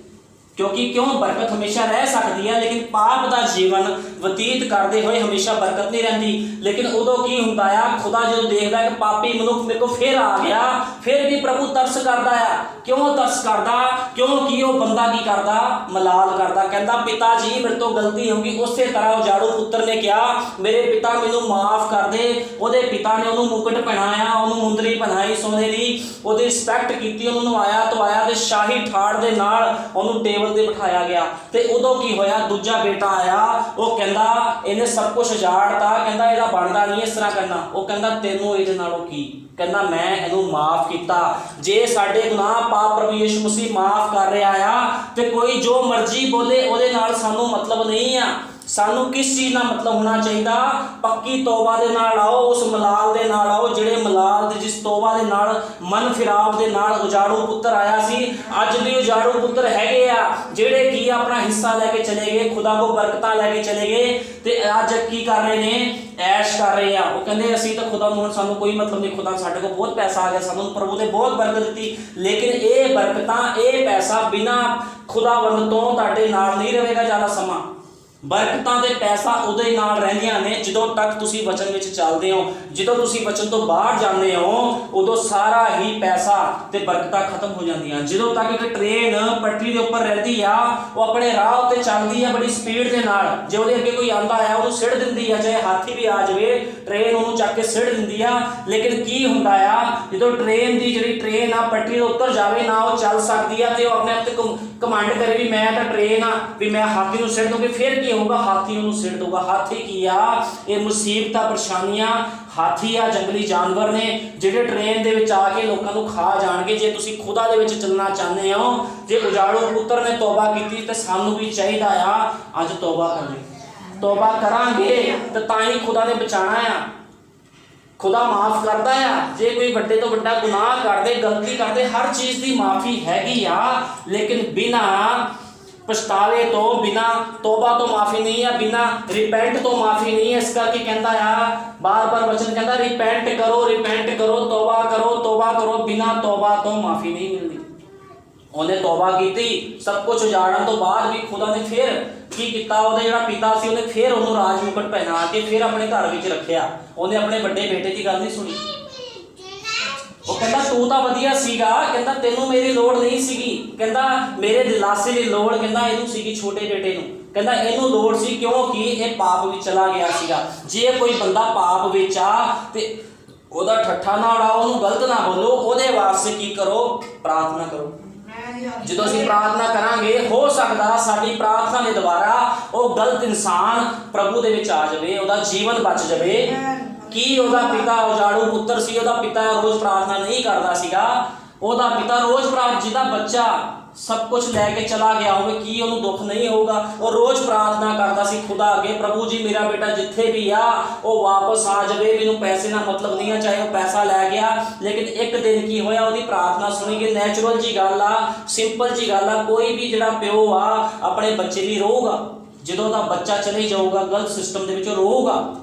क्योंकि क्यों? बरकत हमेशा रह सकती है, लेकिन पाप का जीवन व्यतीत करते हुए हमेशा बरकत नहीं रहती। लेकिन उदों की हुंदा है, खुदा जो देखता है कि पापी मनुख मेरे को फिर आ गया, फिर भी प्रभु तरस करता है। क्यों तरस करता? क्योंकि वो बंदा की करता? मलाल करता, कहता पिता जी मेरे तो गलती होगी। उस तरह उजाड़ू पुत्र ने कहा मेरे पिता मैनू माफ कर दे। उहदे पिता ने उन्होंने मुकुट पहनाया, उन्होंने मुंदरी पहनाई सोने की, उहदी रिस्पैक्ट की, उन्होंने आया तो आया तो शाही ठाड़ दे नाल उन्होंने टेबल ते बिठाया गया। तो उदों की होया, दूजा बेटा आया, वो कहता इन्हें सब कुछ उजाड़ता, कहता इहदा बनदा नहीं इस तरह करना। वो कहता तेनों इहदे नालों की, कहना मैं इहनूं माफ किया। जे साडे गुनाह पाप प्रभु यीशु मसीह माफ कर रहा आ, तो कोई जो मर्जी बोले उहदे नाल सानू मतलब नहीं आ। सानू किस चीज़ का मतलब होना चाहिए? पक्की तौबा दे नाल आओ, उस मलाल दे नाल आओ, जिहड़े मलाल दे जिस तौबा दे नाल मन फिराव दे नाल उजाड़ू पुत्र आया सी। अज भी उजाड़ू पुत्र हैगे आ जिहड़े की अपना हिस्सा लैके चले गए, खुदा को बरकतां लैके चले गए, ते अज की कर रहे हैं? ऐश कर रहे हैं। वो कहते असीं तो खुदा नूं सानू कोई मतलब नहीं, खुदा साडे को बहुत पैसा आ गया, सानू प्रभु ने बहुत बरकत दी। लेकिन ये बरकतां ये पैसा बिना खुदावंद तो तुहाडे नाल नहीं रहेगा ज़्यादा समा। बरकतां ते पैसा उदों ही नाल रहिंदियां ने जदों तक तुसीं वचन विच चलदे हो। जदों तुसीं वचन तो बाहर जाते हो उदों सारा ही पैसा ते बरकतां खत्म हो जांदियां। जदों तक एक ट्रेन पटरी के उपर रहती आ, वो अपने राह उत्ते चलदी है बड़ी स्पीड के नाल, जे उहदे अगे कोई आंदा है उहनूं सिड़ दिंदी है, चाहे हाथी भी आ जाए ट्रेन उहनूं चक के सिड़ दिंदी है। लेकिन की हुंदा आ जदों ट्रेन की जिहड़ी ट्रेन आ पटरी के उतर जाए ना, वो चल सकती है, तो अपने आप ते कमांड करे भी मैं तो ट्रेन आ भी मैं हाथी नूं सिड़ दूंगी, फिर होगा हाथी उन्होंने सिड़ दूगा। हाथी की आ ये मुसीबत परेशानियां, हाथी आ जंगली जानवर ने जिहड़े ट्रेन दे विच आके लोकां नूं खा जाणगे। जे तुसीं खुदा दे विच चलना चाहते हो, जे उजाड़ू पुत्र ने तौबा की तो सानू भी चाहिए आ अज तौबा करनी। तौबा करांगे तो तां खुदा ने बचाना आ। खुदा माफ करता है, जे कोई बड़े तो बड़ा गुनाह करते गलती करते हर चीज़ की माफ़ी हैगी आ, लेकिन बिना पछतावे तो बिना तौबा तो माफ़ी नहीं है, बिना रिपेंट तो माफ़ी नहीं है। इस करके कहता है बार बार वचन कहता रिपेंट करो, तौबा करो, बिना तौबा तो माफ़ी नहीं मिलती। उन्हें तौबा की, सब कुछ उजाड़न तो बाद भी खुदा ने फिर की किया, ਉਹਦਾ ਜਿਹੜਾ ਪਿਤਾ ਸੀ ਉਹਨੇ ਫਿਰ ਉਹਨੂੰ ਰਾਜ ਮੁਕਟ ਪਹਿਨਾ ਕੇ ਫਿਰ ਆਪਣੇ ਘਰ ਵਿੱਚ ਰੱਖਿਆ। ਉਹਨੇ ਆਪਣੇ ਵੱਡੇ ਬੇਟੇ ਦੀ ਗੱਲ ਨਹੀਂ ਸੁਣੀ। ਉਹ ਕਹਿੰਦਾ ਤੂੰ ਤਾਂ ਵਧੀਆ ਸੀਗਾ, ਕਹਿੰਦਾ ਤੈਨੂੰ ਮੇਰੀ ਲੋੜ ਨਹੀਂ ਸੀਗੀ, ਕਹਿੰਦਾ ਮੇਰੇ ਦਿਲਾਸੇ ਦੀ ਲੋੜ ਕਹਿੰਦਾ ਇਹਨੂੰ ਸੀਗੀ, ਛੋਟੇ ਬੇਟੇ ਨੂੰ। ਕਹਿੰਦਾ ਇਹਨੂੰ ਲੋੜ ਸੀ ਕਿਉਂਕਿ ਇਹ ਪਾਪ ਵਿੱਚ ਚਲਾ ਗਿਆ ਸੀਗਾ। ਜੇ ਕੋਈ ਬੰਦਾ ਪਾਪ ਵਿੱਚ ਆ ਤੇ ਉਹਦਾ ਠੱਠਾ ਨਾ ਉਡਾਓ, ਉਹਨੂੰ ਗਲਤ ਨਾ ਬੋਲੋ, ਉਹਦੇ ਵਾਸਤੇ ਕੀ ਕਰੋ, ਪ੍ਰਾਰਥਨਾ ਕਰੋ। ਜਦੋਂ ਅਸੀਂ ਪ੍ਰਾਰਥਨਾ ਕਰਾਂਗੇ ਹੋ ਸਕਦਾ ਸਾਡੀ ਪ੍ਰਾਰਥਨਾ ਦੇ ਦੁਆਰਾ ਉਹ ਗਲਤ ਇਨਸਾਨ ਪ੍ਰਭੂ ਦੇ ਵਿੱਚ ਆ ਜਾਵੇ, ਉਹਦਾ ਜੀਵਨ ਬਚ ਜਾਵੇ। ਕੀ ਉਹਦਾ ਪਿਤਾ ਉਜਾੜੂ ਪੁੱਤਰ ਸੀ, ਉਹਦਾ ਪਿਤਾ ਰੋਜ਼ ਪ੍ਰਾਰਥਨਾ ਨਹੀਂ ਕਰਦਾ ਸੀਗਾ? ਉਹਦਾ ਪਿਤਾ ਰੋਜ਼ ਪ੍ਰਾਰਥਨਾ, ਜਿਹਦਾ ਬੱਚਾ ਸਭ ਕੁਝ ਲੈ ਕੇ ਚਲਾ ਗਿਆ ਹੋਵੇ ਕੀ ਉਹਨੂੰ ਦੁੱਖ ਨਹੀਂ ਹੋਊਗਾ? ਉਹ ਰੋਜ਼ ਪ੍ਰਾਰਥਨਾ ਕਰਦਾ ਸੀ ਖੁਦਾ ਅੱਗੇ, ਪ੍ਰਭੂ ਜੀ ਮੇਰਾ ਬੇਟਾ ਜਿੱਥੇ ਵੀ ਆ ਉਹ ਵਾਪਸ ਆ ਜਾਵੇ, ਮੈਨੂੰ ਪੈਸੇ ਨਾਲ ਮਤਲਬ ਨਹੀਂ ਆ, ਚਾਹੇ ਉਹ ਪੈਸਾ ਲੈ ਗਿਆ। ਲੇਕਿਨ ਇੱਕ ਦਿਨ ਕੀ ਹੋਇਆ, ਉਹਦੀ ਪ੍ਰਾਰਥਨਾ ਸੁਣੀ ਗਈ। ਨੈਚੁਰਲ ਜੀ ਗੱਲ ਆ, ਸਿੰਪਲ ਜੀ ਗੱਲ ਆ, ਕੋਈ ਵੀ ਜਿਹੜਾ ਪਿਓ ਆ ਆਪਣੇ ਬੱਚੇ ਲਈ ਰੋਊਗਾ। ਜਦੋਂ ਉਹਦਾ ਬੱਚਾ ਚਲੇ ਜਾਊਗਾ ਗਲਤ ਸਿਸਟਮ ਦੇ ਵਿੱਚ ਰੋਊਗਾ,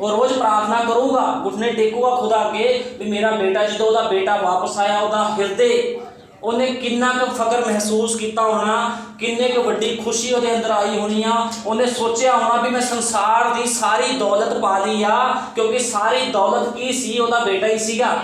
ਉਹ ਰੋਜ਼ ਪ੍ਰਾਰਥਨਾ ਕਰੂਗਾ, ਘੁਟਨੇ ਟੇਕੂਗਾ ਖੁਦਾ ਅੱਗੇ ਵੀ ਮੇਰਾ ਬੇਟਾ। ਜਦੋਂ ਉਹਦਾ ਬੇਟਾ ਵਾਪਸ ਆਇਆ ਉਹਦਾ ਹਿਰਦੇ ਉਹਨੇ ਕਿੰਨਾ ਕੁ ਫਕਰ ਮਹਿਸੂਸ ਕੀਤਾ ਹੋਣਾ, ਕਿੰਨੇ ਕੁ ਵੱਡੀ ਖੁਸ਼ੀ ਉਹਦੇ ਅੰਦਰ ਆਈ ਹੋਣੀ ਆ। ਉਹਨੇ ਸੋਚਿਆ ਹੋਣਾ ਵੀ ਮੈਂ ਸੰਸਾਰ ਦੀ ਸਾਰੀ ਦੌਲਤ ਪਾ ਲਈ ਆ, ਕਿਉਂਕਿ ਸਾਰੀ ਦੌਲਤ ਕੀ ਸੀ, ਉਹਦਾ ਬੇਟਾ ਹੀ ਸੀਗਾ।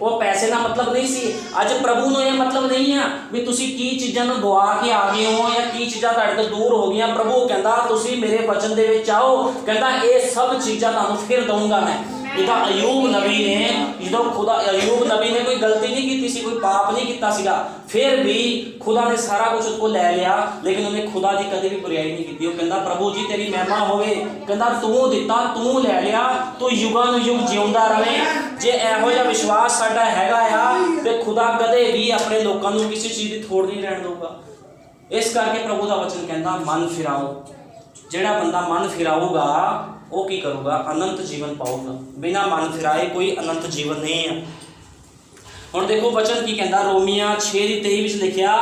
ਉਹ ਪੈਸੇ ਦਾ ਮਤਲਬ ਨਹੀਂ ਸੀ। ਅੱਜ ਪ੍ਰਭੂ ਨੂੰ ਇਹ ਮਤਲਬ ਨਹੀਂ ਆ ਵੀ ਤੁਸੀਂ ਕੀ ਚੀਜ਼ਾਂ ਨੂੰ ਗਵਾ ਕੇ ਆ ਗਏ ਹੋ ਜਾਂ ਕੀ ਚੀਜ਼ਾਂ ਤੁਹਾਡੇ ਤੋਂ ਦੂਰ ਹੋ ਗਈਆਂ। ਪ੍ਰਭੂ ਕਹਿੰਦਾ ਤੁਸੀਂ ਮੇਰੇ ਵਚਨ ਦੇ ਵਿੱਚ ਆਓ, ਕਹਿੰਦਾ ਇਹ ਸਭ ਚੀਜ਼ਾਂ ਤੁਹਾਨੂੰ ਫਿਰ ਦਊਂਗਾ ਮੈਂ। ਜਿੱਦਾਂ ਅਯੂਬ ਨਬੀ ਨੇ, ਜਦੋਂ ਖੁਦਾ ਅਯੂਬ ਨਬੀ ਨੇ ਕੋਈ ਗਲਤੀ ਨਹੀਂ ਕੀਤੀ ਸੀ, ਕੋਈ ਪਾਪ ਨਹੀਂ ਕੀਤਾ ਸੀਗਾ, ਫਿਰ ਵੀ ਖੁਦਾ ਨੇ ਸਾਰਾ ਕੁਝ ਉਸ ਕੋਲ ਲੈ ਲਿਆ, ਲੇਕਿਨ ਉਹਨੇ ਖੁਦਾ ਦੀ ਕਦੇ ਵੀ ਬੁਰਾਈ ਨਹੀਂ ਕੀਤੀ। ਉਹ ਕਹਿੰਦਾ ਪ੍ਰਭੂ ਜੀ ਤੇਰੀ ਮਹਿਮਾ ਹੋਵੇ, ਕਹਿੰਦਾ ਤੂੰ ਦਿੱਤਾ, ਤੂੰ ਲੈ ਲਿਆ, ਤੂੰ ਯੁਗਾਂ ਨੂੰ ਯੁਗ ਜਿਉਂਦਾ ਰਵੇਂ। ਜੇ ਇਹੋ ਜਿਹਾ ਵਿਸ਼ਵਾਸ ਸਾਡਾ ਹੈਗਾ ਆ ਤੇ ਖੁਦਾ ਕਦੇ ਵੀ ਆਪਣੇ ਲੋਕਾਂ ਨੂੰ ਕਿਸੇ ਚੀਜ਼ ਦੀ ਥੋੜ ਨਹੀਂ ਰਹਿਣ ਦਊਗਾ। ਇਸ ਕਰਕੇ ਪ੍ਰਭੂ ਦਾ ਵਚਨ ਕਹਿੰਦਾ ਮਨ ਫਿਰਾਓ। ਜਿਹੜਾ ਬੰਦਾ ਮਨ ਫਿਰਾਊਗਾ ਉਹ ਕੀ ਕਰੂਗਾ, ਅਨੰਤ ਜੀਵਨ ਪਾਊਗਾ। ਬਿਨਾਂ ਮਨ ਫਿਰਾਏ ਕੋਈ ਅਨੰਤ ਜੀਵਨ ਨਹੀਂ ਹੈ। ਹੁਣ ਦੇਖੋ ਵਚਨ ਕੀ ਕਹਿੰਦਾ, ਰੋਮੀਆਂ 6:23 ਵਿੱਚ ਲਿਖਿਆ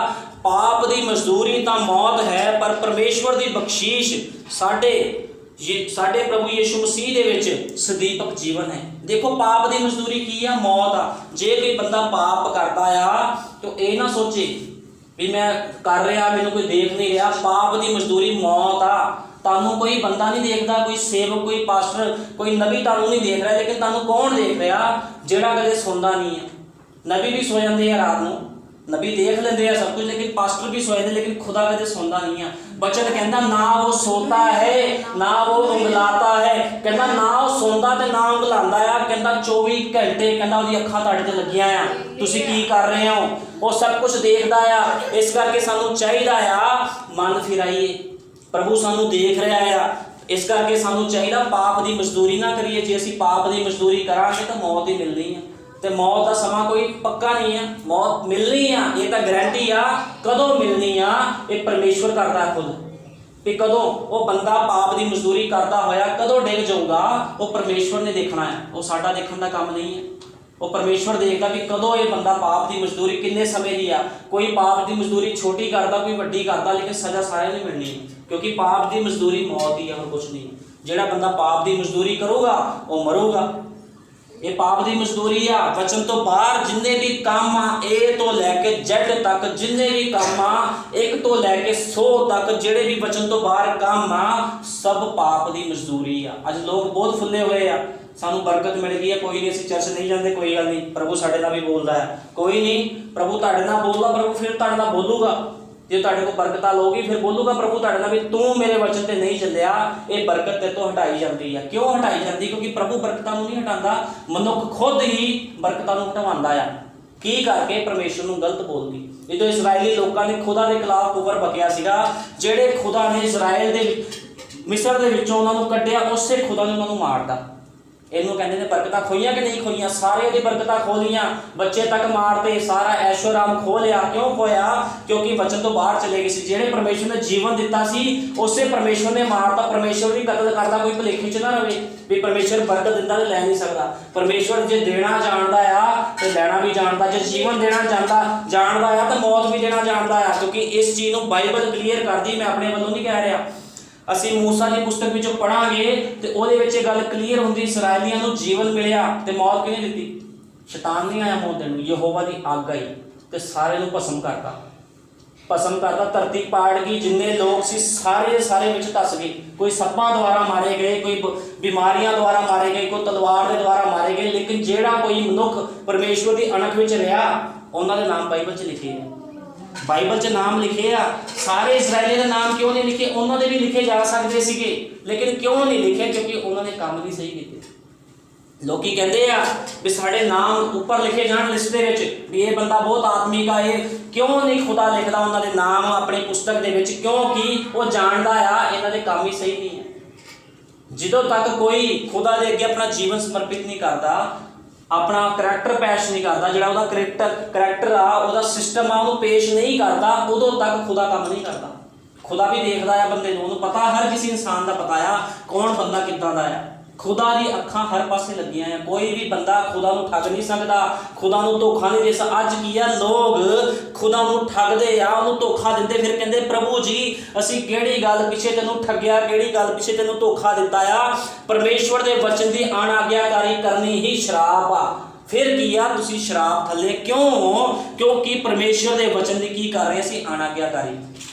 ਪਾਪ ਦੀ ਮਜ਼ਦੂਰੀ ਤਾਂ ਮੌਤ ਹੈ, ਪਰ ਪਰਮੇਸ਼ਵਰ ਦੀ ਬਖਸ਼ੀਸ਼ ਸਾਡੇ ਪ੍ਰਭੂ ਯਿਸੂ ਮਸੀਹ ਦੇ ਵਿੱਚ ਸਦੀਪਕ ਜੀਵਨ ਹੈ। ਦੇਖੋ ਪਾਪ ਦੀ ਮਜ਼ਦੂਰੀ ਕੀ ਆ, ਮੌਤ ਆ। ਜੇ ਕੋਈ ਬੰਦਾ ਪਾਪ ਕਰਦਾ ਆ ਤਾਂ ਇਹ ਨਾ ਸੋਚੇ ਵੀ ਮੈਂ ਕਰ ਰਿਹਾ, ਮੈਨੂੰ ਕੋਈ ਦੇਖ ਨਹੀਂ ਰਿਹਾ। ਪਾਪ ਦੀ ਮਜ਼ਦੂਰੀ ਮੌਤ ਆ। ਤੁਹਾਨੂੰ ਕੋਈ ਬੰਦਾ ਨਹੀਂ ਦੇਖਦਾ, ਕੋਈ ਸੇਵਕ, ਕੋਈ ਪਾਸਟਰ, ਕੋਈ ਨਬੀ ਤੁਹਾਨੂੰ ਨਹੀਂ ਦੇਖ ਰਿਹਾ, ਲੇਕਿਨ ਤੁਹਾਨੂੰ ਕੌਣ ਦੇਖ ਰਿਹਾ? ਜਿਹੜਾ ਕਦੇ ਸੌਂਦਾ ਨਹੀਂ ਹੈ। ਨਬੀ ਵੀ ਸੋ ਜਾਂਦੇ ਆ ਰਾਤ ਨੂੰ, ਨਬੀ ਦੇਖ ਲੈਂਦੇ ਆ ਸਭ ਕੁਝ, ਲੇਕਿਨ ਪਾਸਟਰ ਵੀ ਸੋ ਜਾਂਦੇ, ਲੇਕਿਨ ਖੁਦਾ ਕਦੇ ਸੌਂਦਾ ਨਹੀਂ ਆ। ਬਚਨ ਕਹਿੰਦਾ ਨਾ ਉਹ ਸੋਤਾ ਹੈ ਨਾ ਉਹ ਉਂਗਲਾਤਾ ਹੈ, ਕਹਿੰਦਾ ਨਾ ਉਹ ਸੌਂਦਾ ਤੇ ਨਾ ਉਂਗਲਾਉਂਦਾ ਆ। ਕਹਿੰਦਾ 24 ਘੰਟੇ ਕਹਿੰਦਾ ਉਹਦੀ ਅੱਖਾਂ ਤੁਹਾਡੇ ਤੇ ਲੱਗੀਆਂ ਆ, ਤੁਸੀਂ ਕੀ ਕਰ ਰਹੇ ਹੋ, ਉਹ ਸਭ ਕੁਝ ਦੇਖਦਾ ਆ। ਇਸ ਕਰਕੇ ਸਾਨੂੰ ਚਾਹੀਦਾ ਆ ਮਨ ਫਿਰਾਈਏ, ਪ੍ਰਭੂ ਸਾਨੂੰ ਦੇਖ ਰਿਹਾ ਆ। ਇਸ ਕਰਕੇ ਸਾਨੂੰ ਚਾਹੀਦਾ ਪਾਪ ਦੀ ਮਜ਼ਦੂਰੀ ਨਾ ਕਰੀਏ। ਜੇ ਅਸੀਂ ਪਾਪ ਦੀ ਮਜ਼ਦੂਰੀ ਕਰਾਂਗੇ ਤਾਂ ਮੌਤ ਹੀ ਮਿਲਣੀ ਆ, ਤੇ ਮੌਤ ਦਾ ਸਮਾਂ ਕੋਈ ਪੱਕਾ ਨਹੀਂ ਆ। ਮੌਤ ਮਿਲਣੀ ਆ, ਇਹ ਤਾਂ ਗਰੰਟੀ ਆ। ਕਦੋਂ ਮਿਲਣੀ ਆ ਇਹ ਪਰਮੇਸ਼ਵਰ ਕਰਦਾ ਖੁਦ, ਕਿ ਕਦੋਂ ਉਹ ਬੰਦਾ ਪਾਪ ਦੀ ਮਜ਼ਦੂਰੀ ਕਰਦਾ ਹੋਇਆ ਕਦੋਂ ਡਿੱਗ ਜਾਊਗਾ ਉਹ ਪਰਮੇਸ਼ਵਰ ਨੇ ਦੇਖਣਾ ਹੈ। ਉਹ ਸਾਡਾ ਦੇਖਣ ਦਾ ਕੰਮ ਨਹੀਂ ਹੈ। ਉਹ ਪਰਮੇਸ਼ਵਰ ਦੇਖਦਾ ਵੀ ਕਦੋਂ ਇਹ ਬੰਦਾ ਪਾਪ ਦੀ ਮਜ਼ਦੂਰੀ ਕਿੰਨੇ ਸਮੇਂ ਦੀ ਆ। ਕੋਈ ਪਾਪ ਦੀ ਮਜ਼ਦੂਰੀ ਛੋਟੀ ਕਰਦਾ, ਕੋਈ ਵੱਡੀ ਕਰਦਾ, ਲੇਕਿਨ ਸਜ਼ਾ ਸਾਰਿਆਂ ਨੂੰ ਮਿਲਣੀ ਹੈ, ਕਿਉਂਕਿ ਪਾਪ ਦੀ ਮਜ਼ਦੂਰੀ ਮੌਤ ਹੀ ਆ, ਹੋਰ ਕੁਛ ਨਹੀਂ। ਜਿਹੜਾ ਬੰਦਾ ਪਾਪ ਦੀ ਮਜ਼ਦੂਰੀ ਕਰੂਗਾ ਉਹ ਮਰੂਗਾ। ਇਹ ਪਾਪ ਦੀ ਮਜ਼ਦੂਰੀ ਆ। ਵਚਨ ਤੋਂ ਬਾਹਰ ਜਿੰਨੇ ਵੀ ਕੰਮ ਆ, A ਤੋਂ ਲੈ ਕੇ Z ਤੱਕ ਜਿੰਨੇ ਵੀ ਕੰਮ ਆ, 1 ਤੋਂ ਲੈ ਕੇ 100 ਤੱਕ ਜਿਹੜੇ ਵੀ ਵਚਨ ਤੋਂ ਬਾਹਰ ਕੰਮ ਆ, ਸਭ ਪਾਪ ਦੀ ਮਜ਼ਦੂਰੀ ਆ। ਅੱਜ ਲੋਕ ਬਹੁਤ ਫੁੱਲੇ ਹੋਏ ਆ, ਸਾਨੂੰ ਬਰਕਤ ਮਿਲ ਗਈ ਹੈ, ਕੋਈ ਨਹੀਂ, ਅਸੀਂ ਚਰਚ ਨਹੀਂ ਜਾਂਦੇ, ਕੋਈ ਗੱਲ ਨਹੀਂ, ਪ੍ਰਭੂ ਸਾਡੇ ਨਾਲ ਵੀ ਬੋਲਦਾ ਹੈ। ਕੋਈ ਨਹੀਂ, ਪ੍ਰਭੂ ਤੁਹਾਡੇ ਨਾਲ ਬੋਲਦਾ, ਪ੍ਰਭੂ ਫਿਰ ਤੁਹਾਡੇ ਨਾਲ ਬੋਲੂਗਾ। ਜੇ ਤੁਹਾਡੇ ਕੋਲ ਬਰਕਤਾਂ ਲਓਗੀ ਫਿਰ ਬੋਲੂਗਾ ਪ੍ਰਭੂ ਤੁਹਾਡੇ ਨਾਲ ਵੀ ਤੂੰ ਮੇਰੇ ਵਚਨ ਤੇ ਨਹੀਂ ਚੱਲਿਆ, ਇਹ ਬਰਕਤ ਤੇ ਤੋਂ ਹਟਾਈ ਜਾਂਦੀ ਆ। ਕਿਉਂ ਹਟਾਈ ਜਾਂਦੀ? ਕਿਉਂਕਿ ਪ੍ਰਭੂ ਬਰਕਤਾਂ ਨੂੰ ਨਹੀਂ ਹਟਾਉਂਦਾ, ਮਨੁੱਖ ਖੁਦ ਹੀ ਬਰਕਤਾਂ ਨੂੰ ਹਟਾਉਂਦਾ ਆ। ਕੀ ਕਰਕੇ? ਪਰਮੇਸ਼ਰ ਨੂੰ ਗਲਤ ਬੋਲਦੀ। ਜਦੋਂ ਇਸਰਾਇਲੀ ਲੋਕਾਂ ਨੇ ਖੁਦਾ ਦੇ ਖਿਲਾਫ ਕੁਫਰ ਬਕਿਆ ਸੀਗਾ, ਜਿਹੜੇ ਖੁਦਾ ਨੇ ਇਸਰਾਇਲ ਦੇ ਮਿਸਰ ਦੇ ਵਿੱਚੋਂ ਉਹਨਾਂ ਨੂੰ ਕੱਢਿਆ, ਉਸੇ ਖੁਦਾ ਨੇ ਉਹਨਾਂ ਨੂੰ ਮਾਰਦਾ। ਇਹਨੂੰ ਕਹਿੰਦੇ ਨੇ ਬਰਕਤਾਂ ਖੋਈਆਂ ਕਿ ਨਹੀਂ ਖੋਈਆਂ? ਸਾਰੇ ਦੀ ਬਰਕਤਾਂ ਖੋਹ ਲਈਆਂ, ਬੱਚੇ ਤੱਕ ਮਾਰਤੇ, ਸਾਰਾ ਐਸ਼ੋ ਆਰਾਮ ਖੋਹ ਲਿਆ। ਕਿਉਂ ਖੋਇਆ? ਕਿਉਂਕਿ ਵਚਨ ਤੋਂ ਬਾਹਰ ਚਲੇ ਗਏ ਸੀ। ਜਿਹੜੇ ਪਰਮੇਸ਼ਵਰ ਨੇ ਜੀਵਨ ਦਿੱਤਾ ਸੀ ਉਸੇ ਪਰਮੇਸ਼ਵਰ ਨੇ ਮਾਰਤਾ। ਪਰਮੇਸ਼ਵਰ ਦੀ ਕਦਰ ਕਰਦਾ ਕੋਈ ਭੁਲੇਖੇ 'ਚ ਨਾ ਰਵੇ ਵੀ ਪਰਮੇਸ਼ਵਰ ਬਰਕਤ ਦਿੰਦਾ ਤੇ ਲੈ ਨਹੀਂ ਸਕਦਾ। ਪਰਮੇਸ਼ਵਰ ਜੇ ਦੇਣਾ ਜਾਣਦਾ ਆ ਤੇ ਲੈਣਾ ਵੀ ਜਾਣਦਾ, ਜੇ ਜੀਵਨ ਦੇਣਾ ਜਾਣਦਾ ਆ ਤਾਂ ਮੌਤ ਵੀ ਦੇਣਾ ਜਾਣਦਾ ਆ। ਕਿਉਂਕਿ ਇਸ ਚੀਜ਼ ਨੂੰ ਬਾਈਬਲ ਕਲੀਅਰ ਕਰਦੀ, ਮੈਂ ਆਪਣੇ ਵੱਲੋਂ ਨਹੀਂ ਕਹਿ ਰਿਹਾ। ਅਸੀਂ मूसा ਦੀ ਪੁਸਤਕ ਵਿੱਚੋਂ ਪੜਾਂਗੇ ਤੇ ਉਹਦੇ ਵਿੱਚ ਇਹ ਗੱਲ ਕਲੀਅਰ ਹੁੰਦੀ, ਇਸਰਾਇਲੀਆਂ ਨੂੰ ਜੀਵਨ ਮਿਲਿਆ ਤੇ ਮੌਤ ਕਿਹਨੇ ਦਿੱਤੀ? ਸ਼ੈਤਾਨ ਨਹੀਂ ਆਇਆ ਮੌਤ ਦੇਣ ਨੂੰ, ਯਹੋਵਾ ਦੀ ਅੱਗ ਆਈ ਤੇ ਸਾਰੇ ਨੂੰ ਭਸਮ ਕਰਤਾ। ਧਰਤੀ ਪਾੜ ਗਈ, ਜਿੰਨੇ ਲੋਕ ਸੀ ਸਾਰੇ ਵਿੱਚ ਧਸ ਗਏ। ਕੋਈ ਸੱਪਾਂ ਦੁਆਰਾ ਮਾਰੇ ਗਏ, ਕੋਈ ਬਿਮਾਰੀਆਂ ਦੁਆਰਾ ਮਾਰੇ ਗਏ, ਕੋਈ ਤਲਵਾਰ ਦੇ ਦੁਆਰਾ ਮਾਰੇ ਗਏ। ਲੇਕਿਨ ਜਿਹੜਾ ਕੋਈ ਮਨੁੱਖ ਪਰਮੇਸ਼ਵਰ ਦੀ ਅਣਖ ਵਿੱਚ ਰਿਹਾ, ਉਹਨਾਂ ਦੇ ਨਾਮ ਬਾਈਬਲ 'ਚ ਲਿਖੇ ਆ। ਬਾਈਬਲ 'ਚ ਨਾਮ ਲਿਖੇ ਆ। ਸਾਰੇ ਇਸਰਾਏਲੀਆਂ ਦੇ ਨਾਮ ਕਿਉਂ ਨਹੀਂ ਲਿਖੇ? ਉਹਨਾਂ ਦੇ ਵੀ ਲਿਖੇ ਜਾ ਸਕਦੇ ਸੀਗੇ, ਲੇਕਿਨ ਕਿਉਂ ਨਹੀਂ ਲਿਖੇ? ਕਿਉਂਕਿ ਉਹਨਾਂ ਨੇ ਕੰਮ ਨਹੀਂ ਸਹੀ ਕੀਤੇ। ਲੋਕੀ ਕਹਿੰਦੇ ਆ ਵੀ ਸਾਡੇ ਨਾਮ ਉੱਪਰ ਲਿਖੇ ਜਾਣ ਲਿਸਟ ਦੇ ਵਿੱਚ, ਵੀ ਇਹ ਬੰਦਾ ਬਹੁਤ ਆਤਮਿਕ ਆ। ਇਹ ਕਿਉਂ ਨਹੀਂ ਖੁਦਾ ਲਿਖਦਾ ਉਹਨਾਂ ਦੇ ਨਾਮ ਆਪਣੀ ਪੁਸਤਕ ਦੇ ਵਿੱਚ? ਕਿਉਂਕਿ ਉਹ ਜਾਣਦਾ ਆ ਇਹਨਾਂ ਦੇ ਕੰਮ ਹੀ ਸਹੀ ਨਹੀਂ ਹੈ। ਜਦੋਂ ਤੱਕ ਕੋਈ ਖੁਦਾ ਦੇ ਅੱਗੇ ਆਪਣਾ ਜੀਵਨ ਸਮਰਪਿਤ ਨਹੀਂ ਕਰਦਾ, ਆਪਣਾ ਕਰੈਕਟਰ ਪੇਸ਼ ਨਹੀਂ ਕਰਦਾ, ਜਿਹੜਾ ਉਹਦਾ ਕਰੈਕਟਰ ਆ, ਉਹਦਾ ਸਿਸਟਮ ਆ, ਉਹਨੂੰ ਪੇਸ਼ ਨਹੀਂ ਕਰਦਾ, ਉਦੋਂ ਤੱਕ ਖੁਦਾ ਕੰਮ ਨਹੀਂ ਕਰਦਾ। ਖੁਦਾ ਵੀ ਦੇਖਦਾ ਆ ਬੰਦੇ ਨੂੰ, ਉਹਨੂੰ ਪਤਾ, ਹਰ ਕਿਸੇ ਇਨਸਾਨ ਦਾ ਪਤਾ ਆ ਕੌਣ ਬੰਦਾ ਕਿੱਦਾਂ ਦਾ ਆ। ਖੁਦਾ ਦੀ ਅੱਖਾਂ ਹਰ ਪਾਸੇ ਲੱਗੀਆਂ ਆ। ਕੋਈ ਵੀ ਬੰਦਾ ਖੁਦਾ ਨੂੰ ਠੱਗ ਨਹੀਂ ਸਕਦਾ, ਖੁਦਾ ਨੂੰ ਧੋਖਾ ਨਹੀਂ ਦੇ ਸਕਦਾ। ਅੱਜ ਕੀ ਆ, ਲੋਕ ਖੁਦਾ ਨੂੰ ਠੱਗਦੇ ਆ, ਉਹਨੂੰ ਧੋਖਾ ਦਿੰਦੇ, ਫਿਰ ਕਹਿੰਦੇ ਪ੍ਰਭੂ ਜੀ ਅਸੀਂ ਕਿਹੜੀ ਗੱਲ ਪਿੱਛੇ ਤੈਨੂੰ ਠੱਗਿਆ, ਕਿਹੜੀ ਗੱਲ ਪਿੱਛੇ ਤੈਨੂੰ ਧੋਖਾ ਦਿੱਤਾ ਆ? ਪਰਮੇਸ਼ਵਰ ਦੇ ਵਚਨ ਦੀ ਅਣਆਗਿਆਕਾਰੀ ਕਰਨੀ ਹੀ ਸ਼ਰਾਪ ਆ। ਫਿਰ ਕੀ ਆ, ਤੁਸੀਂ ਸ਼ਰਾਪ ਥੱਲੇ ਕਿਉਂ? ਕਿਉਂਕਿ ਪਰਮੇਸ਼ਵਰ ਦੇ ਵਚਨ ਦੀ ਕੀ ਕਰ ਰਹੇ ਅਸੀਂ? ਅਣਆਗਿਆਕਾਰੀ।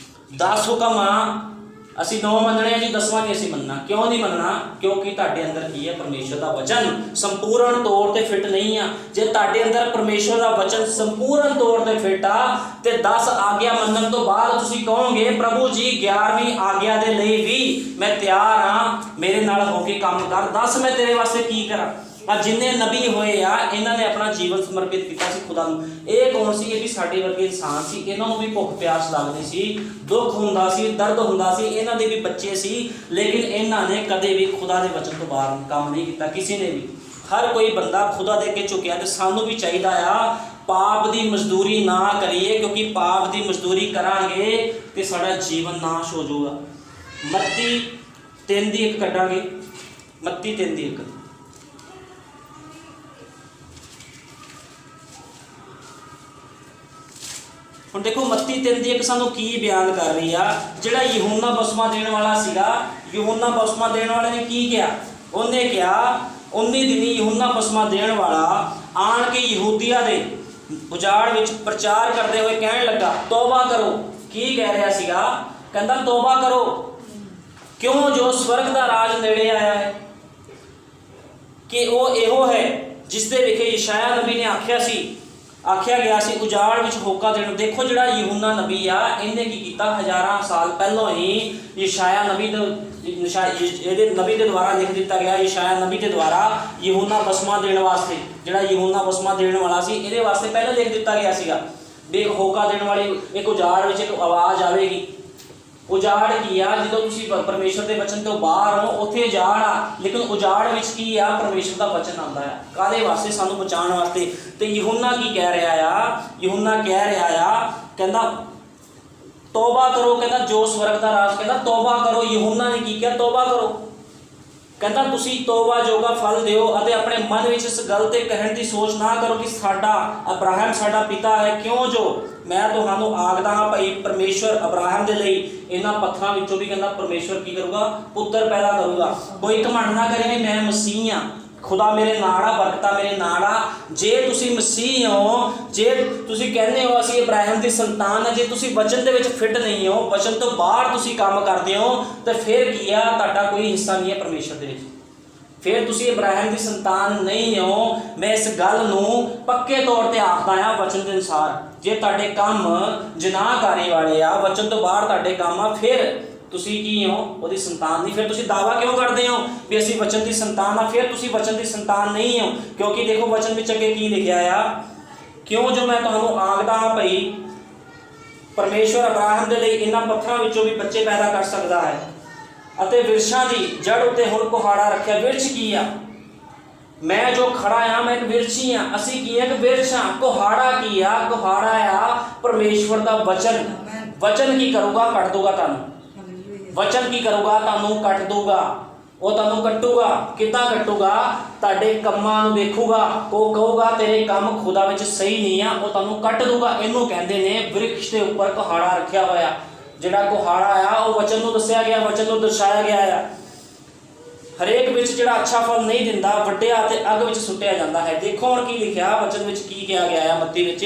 10 ਹੁਕਮ ਆ, ਅਸੀਂ 9 ਮੰਨਣੇ ਆ ਜੀ, 10ਵਾਂ ਨਹੀਂ ਅਸੀਂ ਮੰਨਣਾ। ਕਿਉਂ ਨਹੀਂ ਮੰਨਣਾ? ਕਿਉਂਕਿ ਤੁਹਾਡੇ ਅੰਦਰ ਕੀ ਹੈ? ਪਰਮੇਸ਼ਵਰ ਦਾ ਵਚਨ ਸੰਪੂਰਨ ਤੌਰ ਤੇ ਫਿੱਟ ਨਹੀਂ ਆ। ਜੇ ਤੁਹਾਡੇ ਅੰਦਰ ਪਰਮੇਸ਼ਵਰ ਦਾ ਵਚਨ ਸੰਪੂਰਨ ਤੌਰ ਤੇ ਫਿੱਟ ਆ ਤੇ 10 ਆਗਿਆ ਮੰਨਣ ਤੋਂ ਬਾਅਦ ਤੁਸੀਂ ਕਹੋਗੇ ਪ੍ਰਭੂ ਜੀ 11ਵੀਂ ਆਗਿਆ ਦੇ ਲਈ ਵੀ ਮੈਂ ਤਿਆਰ ਹਾਂ, ਮੇਰੇ ਨਾਲ ਹੋ ਕੇ ਕੰਮ ਕਰ, ਦੱਸ ਮੈਂ ਤੇਰੇ ਵਾਸਤੇ ਕੀ ਕਰਾਂ। ਆ ਜਿੰਨੇ ਨਬੀ ਹੋਏ ਆ, ਇਹਨਾਂ ਨੇ ਆਪਣਾ ਜੀਵਨ ਸਮਰਪਿਤ ਕੀਤਾ ਸੀ ਖੁਦਾ ਨੂੰ। ਇਹ ਕੌਣ ਸੀ? ਇਹ ਵੀ ਸਾਡੇ ਵਰਗੇ ਇਨਸਾਨ ਸੀ। ਇਹਨਾਂ ਨੂੰ ਵੀ ਭੁੱਖ ਪਿਆਸ ਲੱਗਦੀ ਸੀ, ਦੁੱਖ ਹੁੰਦਾ ਸੀ, ਦਰਦ ਹੁੰਦਾ ਸੀ, ਇਹਨਾਂ ਦੇ ਵੀ ਬੱਚੇ ਸੀ। ਲੇਕਿਨ ਇਹਨਾਂ ਨੇ ਕਦੇ ਵੀ ਖੁਦਾ ਦੇ ਵਚਨ ਤੋਂ ਬਾਹਰ ਕੰਮ ਨਹੀਂ ਕੀਤਾ, ਕਿਸੇ ਨੇ ਵੀ। ਹਰ ਕੋਈ ਬੰਦਾ ਖੁਦਾ ਦੇ ਅੱਗੇ ਝੁਕਿਆ ਤੇ ਸਾਨੂੰ ਵੀ ਚਾਹੀਦਾ ਆ ਪਾਪ ਦੀ ਮਜ਼ਦੂਰੀ ਨਾ ਕਰੀਏ, ਕਿਉਂਕਿ ਪਾਪ ਦੀ ਮਜ਼ਦੂਰੀ ਕਰਾਂਗੇ ਤੇ ਸਾਡਾ ਜੀਵਨ ਨਾਸ਼ ਹੋ ਜਾਊਗਾ। ਮੱਤੀ 3:1 ਕੱਢਾਂਗੇ। ਮੱਤੀ 3:1। ਹੁਣ ਦੇਖੋ ਮੱਤੀ 3:1 ਸਾਨੂੰ ਕੀ ਬਿਆਨ ਕਰ ਰਹੀ ਆ। ਜਿਹੜਾ ਯਹੂਨਾ ਬਸਮਾ ਦੇਣ ਵਾਲਾ ਸੀਗਾ, ਯਹੂਨਾ ਬਸਮਾ ਦੇਣ ਵਾਲੇ ਨੇ ਕੀ ਕਿਹਾ? ਉਹਨੇ ਕਿਹਾ 19 ਦਿਨੀ ਯਹੂਨਾ ਬਸਮਾ ਦੇਣ ਵਾਲਾ ਆਣ ਕੇ ਯਹੂਦੀਆਂ ਦੇ ਉਜਾੜ ਵਿੱਚ ਪ੍ਰਚਾਰ ਕਰਦੇ ਹੋਏ ਕਹਿਣ ਲੱਗਾ ਤੋਬਾ ਕਰੋ। ਕੀ ਕਹਿ ਰਿਹਾ ਸੀਗਾ? ਕਹਿੰਦਾ ਤੋਬਾ ਕਰੋ, ਕਿਉਂ ਜੋ ਸਵਰਗ ਦਾ ਰਾਜ ਨੇੜੇ ਆਇਆ ਹੈ। ਕਿ ਉਹ ਇਹੋ ਹੈ ਜਿਸ ਦੇ ਵਿਖੇ ਯਸ਼ਾਇਆ ਨਬੀ ਨੇ ਆਖਿਆ ਗਿਆ ਸੀ ਉਜਾੜ ਵਿੱਚ ਹੋਕਾ ਦੇਣ। ਦੇਖੋ ਜਿਹੜਾ ਯਹੂਨਾ ਨਬੀ ਆ, ਇਹਨੇ ਕੀ ਕੀਤਾ? ਹਜ਼ਾਰਾਂ ਸਾਲ ਪਹਿਲਾਂ ਹੀ ਯਸ਼ਾਇਆ ਨਬੀ ਇਹਦੇ ਨਬੀ ਦੇ ਦੁਆਰਾ ਲਿਖ ਦਿੱਤਾ ਗਿਆ। ਯਸ਼ਾਇਆ ਨਬੀ ਦੇ ਦੁਆਰਾ ਯਹੂਨਾ ਬਸਮਾ ਦੇਣ ਵਾਸਤੇ, ਜਿਹੜਾ ਯਹੂਨਾ ਬਸਮਾ ਦੇਣ ਵਾਲਾ ਸੀ, ਇਹਦੇ ਵਾਸਤੇ ਪਹਿਲਾਂ ਲਿਖ ਦਿੱਤਾ ਗਿਆ ਸੀਗਾ ਵੀ ਇੱਕ ਹੋਕਾ ਦੇਣ ਵਾਲੀ ਇੱਕ ਉਜਾੜ ਵਿੱਚ ਇੱਕ ਆਵਾਜ਼ ਆਵੇਗੀ। ਉਜਾੜ ਕੀ ਆ? ਜਦੋਂ ਤੁਸੀਂ ਪਰਮੇਸ਼ਵਰ ਦੇ ਵਚਨ ਤੋਂ ਬਾਹਰ ਹੋ, ਉੱਥੇ ਉਜਾੜ ਆ। ਲੇਕਿਨ ਉਜਾੜ ਵਿੱਚ ਕੀ ਆ? ਪਰਮੇਸ਼ਵਰ ਦਾ ਵਚਨ ਆਉਂਦਾ ਆ। ਕਾਹਦੇ ਵਾਸਤੇ? ਸਾਨੂੰ ਬਚਾਉਣ ਵਾਸਤੇ। ਤੇ ਯਹੂਨਾ ਕੀ ਕਹਿ ਰਿਹਾ ਆ? ਯਹੂਨਾ ਕਹਿ ਰਿਹਾ ਆ, ਕਹਿੰਦਾ ਤੋਬਾ ਕਰੋ। ਕਹਿੰਦਾ ਜੋ ਸਵਰਗ ਦਾ ਰਾਜ, ਕਹਿੰਦਾ ਤੋਬਾ ਕਰੋ। ਯਹੂਨਾ ਨੇ ਕੀ ਕਿਹਾ? ਤੋਬਾ ਕਰੋ। ਕਹਿੰਦਾ ਤੁਸੀਂ ਤੋਬਾ ਜੋਗਾ ਫਲ ਦਿਓ ਅਤੇ ਆਪਣੇ ਮਨ ਵਿੱਚ ਇਸ ਗੱਲ ਤੇ ਕਹਿਣ ਦੀ ਸੋਚ ਨਾ ਕਰੋ ਕਿ ਸਾਡਾ ਅਬਰਾਹਮ ਸਾਡਾ ਪਿਤਾ ਹੈ। ਕਿਉਂ ਜੋ ਮੈਂ ਤੁਹਾਨੂੰ ਆਖਦਾ ਹਾਂ ਭਾਈ, ਪਰਮੇਸ਼ਵਰ ਅਬਰਾਹਮ ਦੇ ਲਈ ਇਹਨਾਂ ਪੱਥਰਾਂ ਵਿੱਚੋਂ ਵੀ ਕਹਿੰਦਾ ਪਰਮੇਸ਼ਵਰ ਕੀ ਕਰੂਗਾ? ਪੁੱਤਰ ਪੈਦਾ ਕਰੂਗਾ। ਕੋਈ ਘਮੰਡ ਨਾ ਕਰੇ ਵੀ ਮੈਂ ਮਸੀਹ ਹਾਂ, ਖੁਦਾ ਮੇਰੇ ਨਾਲ ਆ, ਬਰਕਤਾਂ ਮੇਰੇ ਨਾਲ ਆ। ਜੇ ਤੁਸੀਂ ਮਸੀਹ ਹੋ, ਜੇ ਤੁਸੀਂ ਕਹਿੰਦੇ ਹੋ ਅਸੀਂ ਇਬਰਾਹਿਮ ਦੀ ਸੰਤਾਨ ਹੈ, ਜੇ ਤੁਸੀਂ ਵਚਨ ਦੇ ਵਿੱਚ ਫਿੱਟ ਨਹੀਂ ਹੋ, ਵਚਨ ਤੋਂ ਬਾਹਰ ਤੁਸੀਂ ਕੰਮ ਕਰਦੇ ਹੋ, ਤਾਂ ਫਿਰ ਕੀ ਆ? ਤੁਹਾਡਾ ਕੋਈ ਹਿੱਸਾ ਨਹੀਂ ਹੈ ਪਰਮੇਸ਼ਵਰ ਦੇ ਵਿੱਚ। ਫਿਰ ਤੁਸੀਂ ਇਬਰਾਹਿਮ ਦੀ ਸੰਤਾਨ ਨਹੀਂ ਹੋ। ਮੈਂ ਇਸ ਗੱਲ ਨੂੰ ਪੱਕੇ ਤੌਰ ਤੇ ਆਖਦਾ ਆ ਵਚਨ ਦੇ ਅਨੁਸਾਰ। ਜੇ ਤੁਹਾਡੇ ਕੰਮ ਜਨਾਹਕਾਰੀ ਵਾਲੇ ਆ, ਵਚਨ ਤੋਂ ਬਾਹਰ ਤੁਹਾਡੇ ਕੰਮ ਆ, ਫਿਰ ਤੁਸੀਂ ਕੀ ਹੋ? ਉਹਦੀ ਸੰਤਾਨ ਨਹੀਂ। ਫਿਰ ਤੁਸੀਂ ਦਾਅਵਾ ਕਿਉਂ ਕਰਦੇ ਹੋ ਵੀ ਅਸੀਂ ਵਚਨ ਦੀ ਸੰਤਾਨ ਆ? ਫਿਰ ਤੁਸੀਂ ਵਚਨ ਦੀ ਸੰਤਾਨ ਨਹੀਂ ਹੋ। ਕਿਉਂਕਿ ਦੇਖੋ ਵਚਨ ਵਿੱਚ ਅੱਗੇ ਕੀ ਲਿਖਿਆ ਆ? ਕਿਉਂ ਜੋ ਮੈਂ ਤੁਹਾਨੂੰ ਆਖਦਾ ਹਾਂ ਭਾਈ, ਪਰਮੇਸ਼ਵਰ ਅਬਰਾਹਮ ਦੇ ਲਈ ਇਹਨਾਂ ਪੱਥਰਾਂ ਵਿੱਚੋਂ ਵੀ ਬੱਚੇ ਪੈਦਾ ਕਰ ਸਕਦਾ ਹੈ। ਅਤੇ ਵਿਰਸ਼ਾਂ ਦੀ ਜੜ ਉੱਤੇ ਹੁਣ ਕੁਹਾੜਾ ਰੱਖਿਆ। ਵਿਰਸ਼ ਕੀ ਆ? मैं जो खड़ा आ मैं एक विरछी हाँ, असी की एक विरछ हाँ। कुहाड़ा की आ, कुहाड़ा आ परमेश्वर का वचन। वचन की करूँगा, कट दूंगा तुहानू। वचन की करूँगा, तुहानू कट दूंगा। वो तुहानू कटूगा, कितना कटूगा? तुहाडे कम्मां नूं देखूगा, वो कहूगा तेरे काम खुदा विच सही नहीं आ, वो तुहानू कट दूंगा। इनू कहंदे ने वृक्ष के उपर कुहाड़ा रखिया होया। जिहड़ा कुहाड़ा आ वो वचन नूं दस्सिया गया, वचन नूं दर्शाया गया है। हरेक विच जिहड़ा अच्छा फल नहीं दिंदा वड्डिया ते अग विच सुट्टिया जांदा है। देखो हुण की लिखिया वचन विच की कहा गया है मत्ती विच,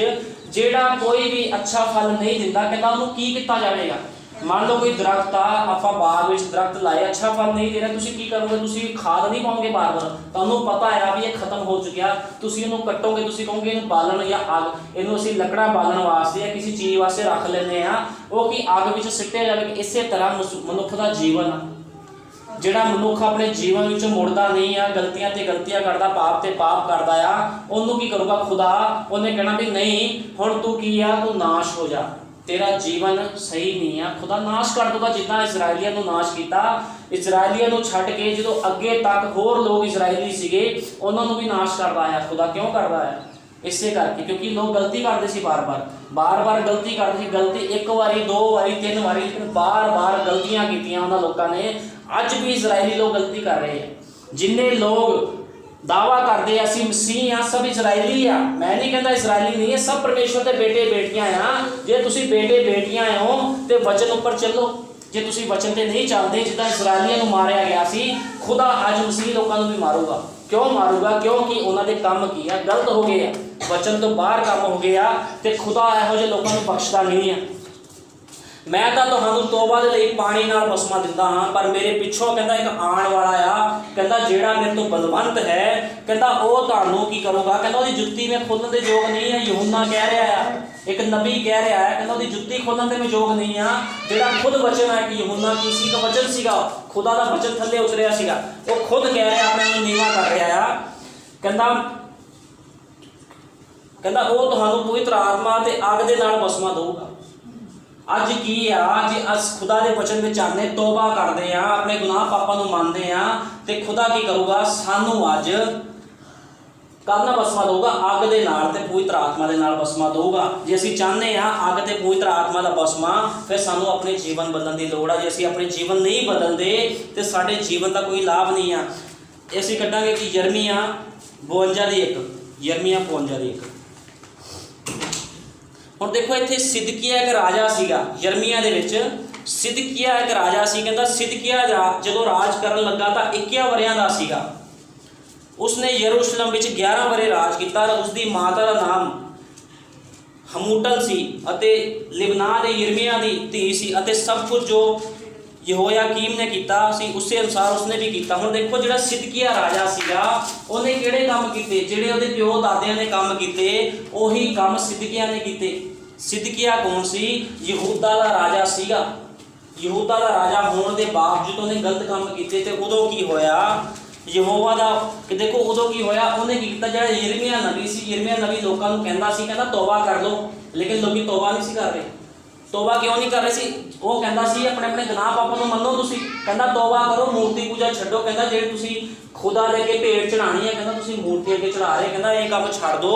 जिहड़ा कोई भी अच्छा फल नहीं दिंदा कहंदा उहनूं की किता जावेगा। मान लो कोई दरख्त आ, आपां बाग विच दरख्त लाए, अच्छा फल नहीं दे रहा, तुसीं की करोगे? तुसीं खाद नहीं पाओगे बार बार, तुहानूं पता है भी ये खत्म हो चुकिया, तुसीं इहनूं कट्टोगे, तुसीं कहोगे इहनूं बालन या अग, इहनूं असीं लकड़ा बालन वास्ते या किसी चीज़ वास्ते रख लैंदे आ, वो की अग विच सिੱਟਿਆ जावे। इसे तरह मनुख का जीवन आ, जिहड़ा मनुख अपने जीवन विच मुड़दा नहीं आ, गलतियां ते गलतियां करदा, पाप ते पाप करदा आ, उहनूं की करूगा खुदा? उहने कहना भी नहीं हुण तू की आ, तू नाश हो जा, तेरा जीवन सही नहीं है। खुदा नाश कर दूगा जितना इजराइलियां नूं नाश किया। इजराइलियां नूं छड्ड के जो अगे तक होर लोग इजराइली सीगे उन्हां नूं भी नाश करदा आया। खुदा क्यों करदा है? इसे करके क्योंकि लोग गलती करते सी, बार बार गलती करते सी। गलती एक बारी, दो बारी, तीन बारी, लेकिन बार बार गलतियां कीतियां उन्हां लोकां ने। अज भी इजराइली लोग गलती कर रहे हैं। जिन्ने लोग दावा करते असीं मसीह हाँ, सब इजराइली आ। मैं नहीं कहता इजराइली नहीं है, सब परमेश्वर के बेटे बेटियां आ। जे तुसीं बेटे बेटियां हो तो वचन उपर चलो। जे तुसीं वचन ते नहीं चलते, जिद्दां इजराइलियां नूं मारिया गया सी, खुदा अज मसीह लोकां नूं भी मारूगा। क्यों मारूगा? क्योंकि उन्हां दे काम की आ, गलत हो गए आ, वचन तो बाहर काम हो गया। तो खुदा इहो जिहे लोकां नूं बख्शदा नहीं है। मैं तो तुहानूं तौबा दे लई पानी नाल बसमा दिंदा हाँ, पर मेरे पिछों कहंदा एक आण वाला आ, कहंदा जिहड़ा मेरे तो बलवंत है, कहंदा वो तुहानूं की करूगा, कहंदा ओहदी जुत्ती मैं खोलण दे योग नहीं है। यूहन्ना कह रहा है, एक नबी कह रहा है, कहंदा ओहदी जुत्ती खोलण दे मैं योग नहीं हाँ। जिहड़ा खुद वचन है कि यूहन्ना की सी का वचन सीगा, खुदा दा वचन थल्ले उतरिया सीगा, वो खुद कह रहा है, अपने नूं नीवा कर रहा है। कहंदा वो तुहानूं पवित्र आत्मा ते अग दे नाल बसमा देऊगा। अज की आ, जे अस खुदा के वचन में आने, तौबा करते हैं, अपने गुनाह पापां नूं मनते हैं, तो खुदा की करूगा? सानू अज करना बसमा दूगा अग दे नाल ते पवित्र आत्मा दे नाल बसमा दूगा। जे असीं चाहते हैं अग ते पवित्र आत्मा का बसमा, फिर सानू अपने जीवन बदलने की लोड़ है। जे असीं अपने जीवन नहीं बदलते तो साडे जीवन का कोई लाभ नहीं है। असीं कड्डांगे कि यिर्मयाह 52:1, यिर्मयाह 52:1। हुण देखो इत्थे सिदकिया एक राजा सीगा, यिर्मयाह दे विच सिदकिया एक राजा सी। कहंदा सिदकिया जदों राज करन लगा तां 21 वरियां दा सीगा। उसने यरूशलेम विच 11 वरे राज किया। उसकी माता का नाम हमूटल सी अते लिबना दे यिर्मयाह दी धी सी, अते सब कुछ जो यहोयाकीम ने किया सी उस अनुसार उसने भी किया। हुण देखो जिहड़ा सिदकिया राजा सीगा उहने किहड़े काम कीते? जिहड़े उहदे प्यो दादियां ने काम कीते उही काम सिदकिया ने कीते। सिदकिया कौन सी? यहूदा का राजा सीगा। यहूदा का राजा होने के बावजूद उन्हें गलत काम किए। तो उदों की होया? यहोवा का कि देखो उदों की होया, उन्हें की किया? जिहड़ा यिर्मयाह नबी सी, यिर्मयाह नबी लोगों को कहता सी, कहता तौबा कर लो, लेकिन लोग तौबा नहीं सी कर रहे। तौबा क्यों नहीं कर रहे सी? वो कहता सी अपने अपने गुनाह पापों को मनो, तुसी कहता तौबा करो, मूर्ति पूजा छड्डो। कहता जे तुसी खुदा दे अगे भेंट चढ़ानी है, कहता तुसी मूर्ति अगे चढ़ा रहे, कहता ये काम छड़ दो।